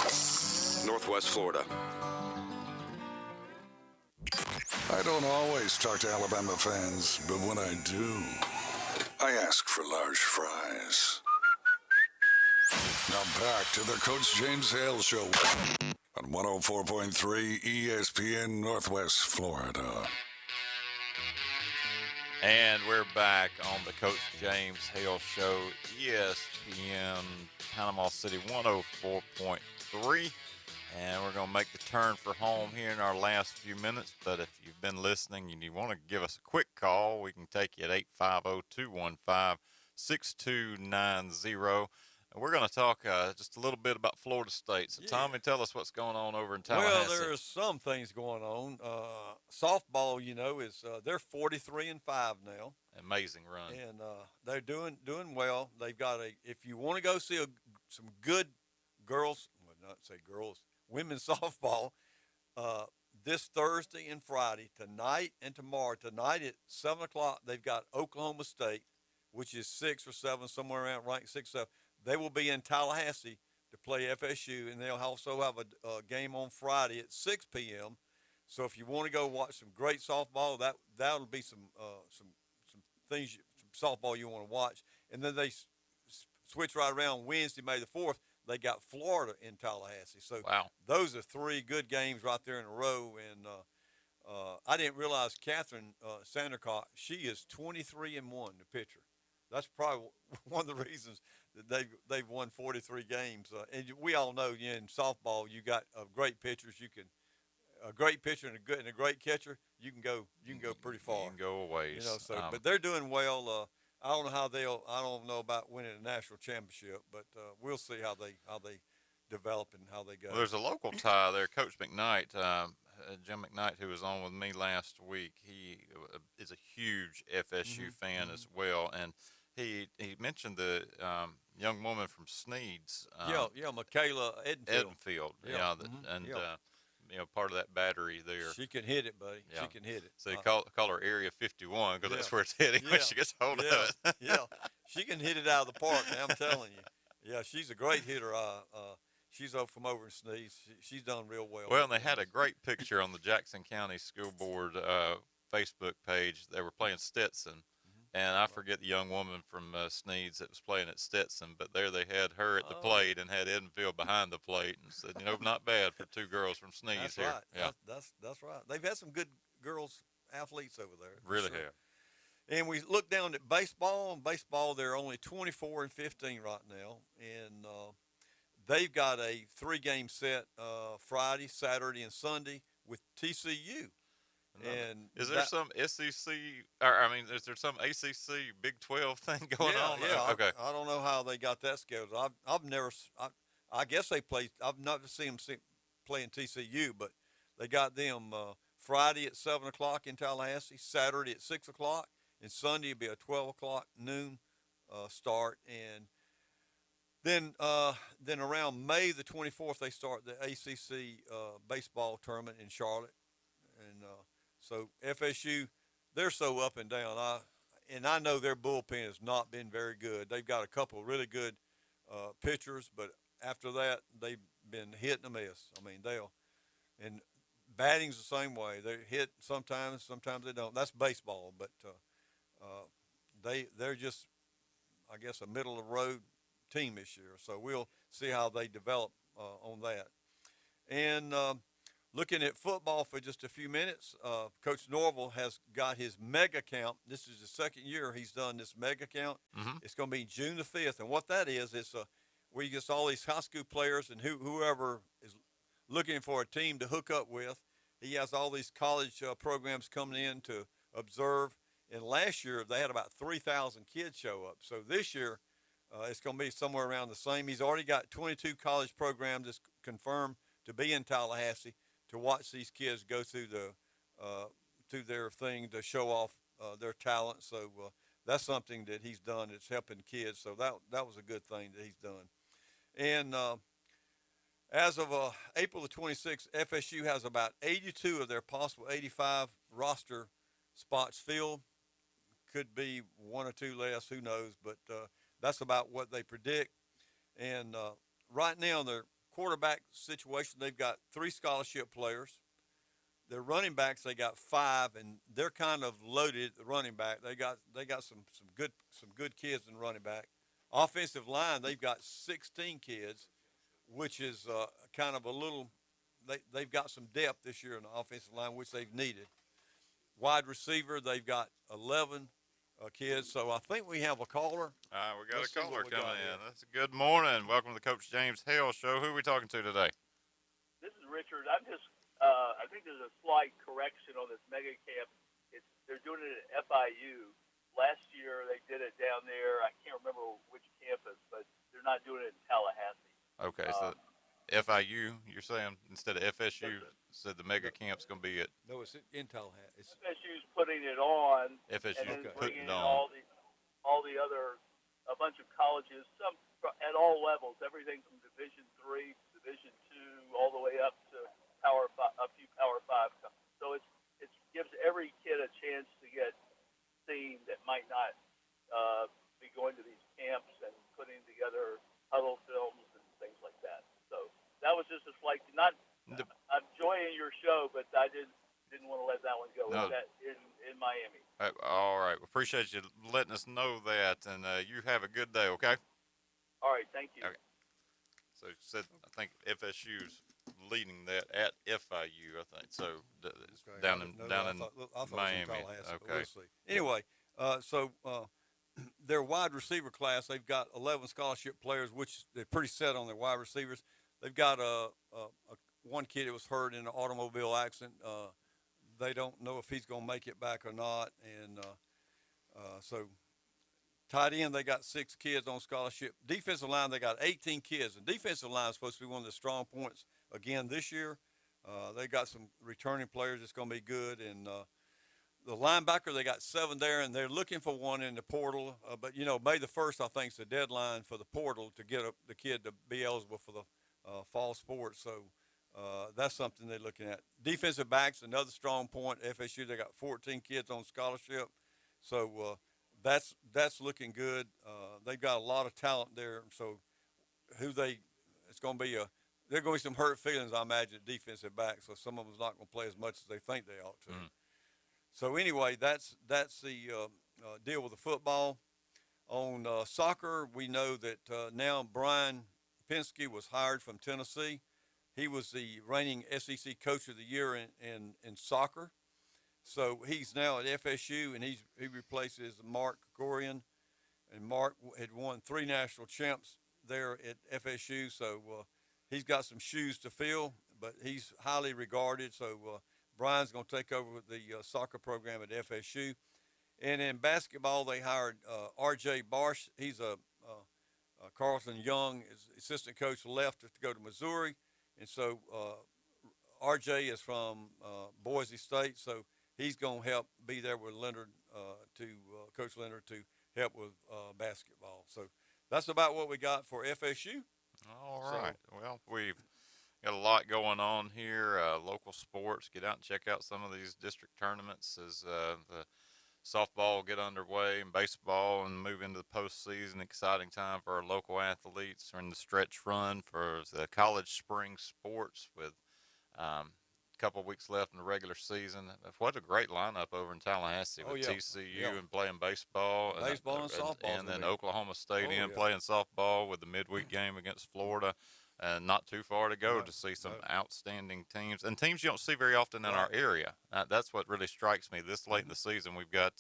Northwest Florida. I don't always talk to Alabama fans, but when I do, I ask for large fries. Now back to the Coach James Hale Show on 104.3 ESPN Northwest Florida. And we're back on the Coach James Hale Show, ESPN Panama City 104.3. And we're going to make the turn for home here in our last few minutes. But if you've been listening and you want to give us a quick call, we can take you at 850-215-6290. And we're going to talk just a little bit about Florida State. So, Tommy, tell us what's going on over in Tallahassee. Well, there's some things going on. Softball, you know, is they're 43-5 now. Amazing run. And they're doing well. They've got if you want to go see some good girls, well, not say girls, women's softball, this Thursday and Friday, tonight and tomorrow. Tonight at 7 o'clock, they've got Oklahoma State, which is 6 or 7, somewhere around ranked 6 or 7. They will be in Tallahassee to play FSU, and they'll also have a game on Friday at 6 p.m. So if you want to go watch some great softball, that'll be some things, some softball you want to watch. And then they switch right around Wednesday, May the 4th. They got Florida in Tallahassee. So those are 3 good games right there in a row. And I didn't realize Catherine Sandercock, she is 23-1, the pitcher. That's probably one of the reasons that they've won 43 games. And we all know, in softball, you got great pitchers. A great pitcher and a great catcher, you can go pretty far. You can go a ways. But they're doing well. I don't know I don't know about winning a national championship, but we'll see how they develop and how they go. Well, there's a local tie there. Coach McKnight, Jim McKnight, who was on with me last week, he is a huge FSU fan as well, and He mentioned the young woman from Sneed's. Michaela Edenfield. Yeah, Mhm. and part of that battery there. She can hit it, buddy. Yeah. She can hit it. So they call her Area 51 because that's where it's hitting when Yeah. she gets hold of it. Yeah, she can hit it out of the park, man, I'm telling you. Yeah, she's a great hitter. She's from over in Sneeze. She's done real well. Well, and they had a great picture on the Jackson County School Board Facebook page. They were playing Stetson. And I forget the young woman from Sneed's that was playing at Stetson, but there they had her at the plate and had Edenfield behind the plate and said, not bad for two girls from Sneed's That's here. right. Yeah, That's right. They've had some good girls athletes over there. really sure. have. And we look down at baseball. In baseball, they're only 24-15 right now, and they've got a 3-game set Friday, Saturday, and Sunday with TCU. And is there some SEC, is there some ACC Big 12 thing going on? Yeah. Okay. I don't know how they got that scheduled. I guess they play. I've not seen them playing TCU, but they got them Friday at 7:00 in Tallahassee, Saturday at 6:00, and Sunday will be a 12:00 noon start. And then around May the 24th, they start the ACC baseball tournament in Charlotte, and so FSU, they're so up and down. I know their bullpen has not been very good. They've got a couple of really good pitchers, but after that, they've been hit and miss. And batting's the same way. They hit sometimes they don't. That's baseball, but they're just, I guess, a middle of the road team this year. So we'll see how they develop on that. And looking at football for just a few minutes, Coach Norville has got his mega count. This is the second year he's done this mega count. Mm-hmm. It's going to be June the 5th. And what that is, it's where you get all these high school players and whoever is looking for a team to hook up with. He has all these college programs coming in to observe. And last year, they had about 3,000 kids show up. So this year, it's going to be somewhere around the same. He's already got 22 college programs that's confirmed to be in Tallahassee to watch these kids go through through their thing to show off their talent. So that's something that he's done that's helping kids. So that was a good thing that he's done. And as of April the 26th, FSU has about 82 of their possible 85 roster spots filled. Could be one or two less, who knows, but that's about what they predict. And right now, their quarterback situation, they've got 3 scholarship players. Their running backs, they got 5, and they're kind of loaded at the running back. They got some good kids in running back. Offensive line, they've got 16 kids, which is kind of a little. They've got some depth this year in the offensive line, which they've needed. Wide receiver, they've got 11 kids. So I think we have a caller. We got a caller coming in. That's a good morning. Welcome to the Coach James Hale Show. Who are we talking to today? This is Richard. I think there's a slight correction on this mega camp. They're doing it at FIU. Last year they did it down there. I can't remember which campus, but they're not doing it in Tallahassee. Okay, so FIU, you're saying, instead of FSU, said the mega camp's going to be at. No, it's in Tallahassee. FSU's putting it on. FSU and then putting bringing it in on. all the other, a bunch of colleges, some at all levels, everything from Division III, Division II, all the way up to a few Power 5. So it gives every kid a chance to get seen that might not be going to these camps and putting together huddle films and things like that. So that was just a slight. I'm enjoying your show, but I didn't want to let that one go. No. That in Miami. All right. We appreciate you letting us know that, and you have a good day, okay? All right. Thank you. Okay. So you said, I think FSU's leading that at FIU, I think. So down in Miami. Okay. We'll see. Anyway, their wide receiver class, they've got 11 scholarship players, which they're pretty set on their wide receivers. They've got one kid that was hurt in an automobile accident. They don't know if he's going to make it back or not. And so tight end, they got 6 kids on scholarship. Defensive line, they got 18 kids. And defensive line is supposed to be one of the strong points again this year. They got some returning players that's going to be good. And the linebacker, they got 7 there, and they're looking for one in the portal. But, May the 1st, I think, is the deadline for the portal to get the kid to be eligible for the fall sports. So that's something they're looking at. Defensive backs, another strong point. FSU, they got 14 kids on scholarship. So that's looking good. They've got a lot of talent there. So it's going to be there are going to be some hurt feelings, I imagine, at defensive backs. So some of them's not going to play as much as they think they ought to. So anyway, that's the deal with the football. On soccer, we know that now Brian Penske was hired from Tennessee. He was the reigning SEC Coach of the Year in soccer. So he's now at FSU, and he replaces Mark Gorian. And Mark had won 3 national champs there at FSU, so he's got some shoes to fill, but he's highly regarded. So Brian's going to take over the soccer program at FSU. And in basketball, they hired R.J. Barsh. He's a Carlton Young assistant coach, left to go to Missouri. And so R.J. is from Boise State, so he's going to help be there with Leonard, Coach Leonard, to help with basketball. So that's about what we got for FSU. All right. Well, we've got a lot going on here. Local sports. Get out and check out some of these district tournaments as the softball will get underway and baseball and move into the postseason. Exciting time for our local athletes. We're in the stretch run for the college spring sports with a couple of weeks left in the regular season. What a great lineup over in Tallahassee with TCU and playing baseball. And softball. And then Oklahoma State playing softball with the midweek game against Florida. And not too far to go to see some outstanding teams and teams you don't see very often in our area. That's what really strikes me. This late in the season, we've got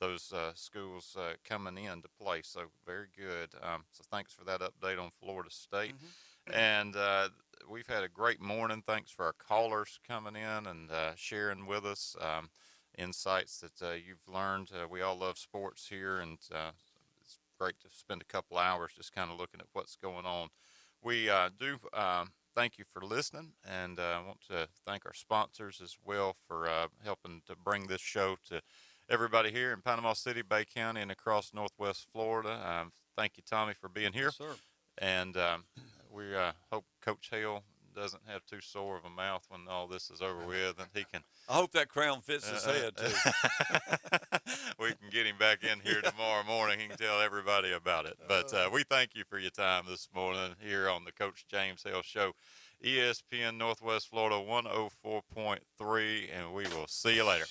those schools coming in to play. So very good. So thanks for that update on Florida State. And we've had a great morning. Thanks for our callers coming in and sharing with us insights that you've learned. We all love sports here, and it's great to spend a couple hours just kind of looking at what's going on. We do thank you for listening, and I want to thank our sponsors as well for helping to bring this show to everybody here in Panama City, Bay County, and across Northwest Florida. Thank you, Tommy, for being here. Yes, sir. And we hope Coach Hale doesn't have too sore of a mouth when all this is over with, and he can. I hope that crown fits his head too. We can get him back in here tomorrow morning. He can tell everybody about it. But we thank you for your time this morning here on the Coach James Hale Show, ESPN Northwest Florida 104.3, and we will see you later.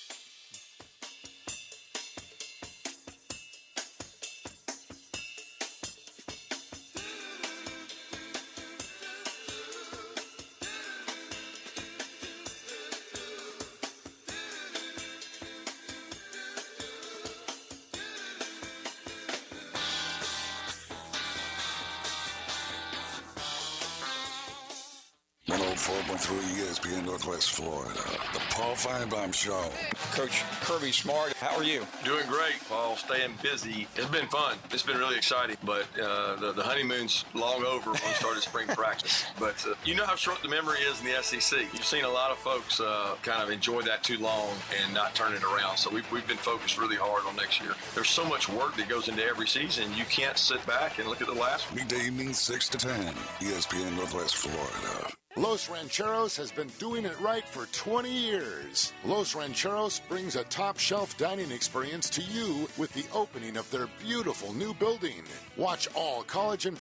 ESPN Northwest Florida, the Paul Feinbaum Show. Coach Kirby Smart, how are you? Doing great, Paul. Staying busy. It's been fun. It's been really exciting, but the honeymoon's long over when we started spring practice. But you know how short the memory is in the SEC. You've seen a lot of folks kind of enjoy that too long and not turn it around. So we've been focused really hard on next year. There's so much work that goes into every season. You can't sit back and look at the last one. Weekday evenings 6 to 10, ESPN Northwest Florida. Los Rancheros has been doing it right for 20 years. Los Rancheros brings a top-shelf dining experience to you with the opening of their beautiful new building. Watch all college and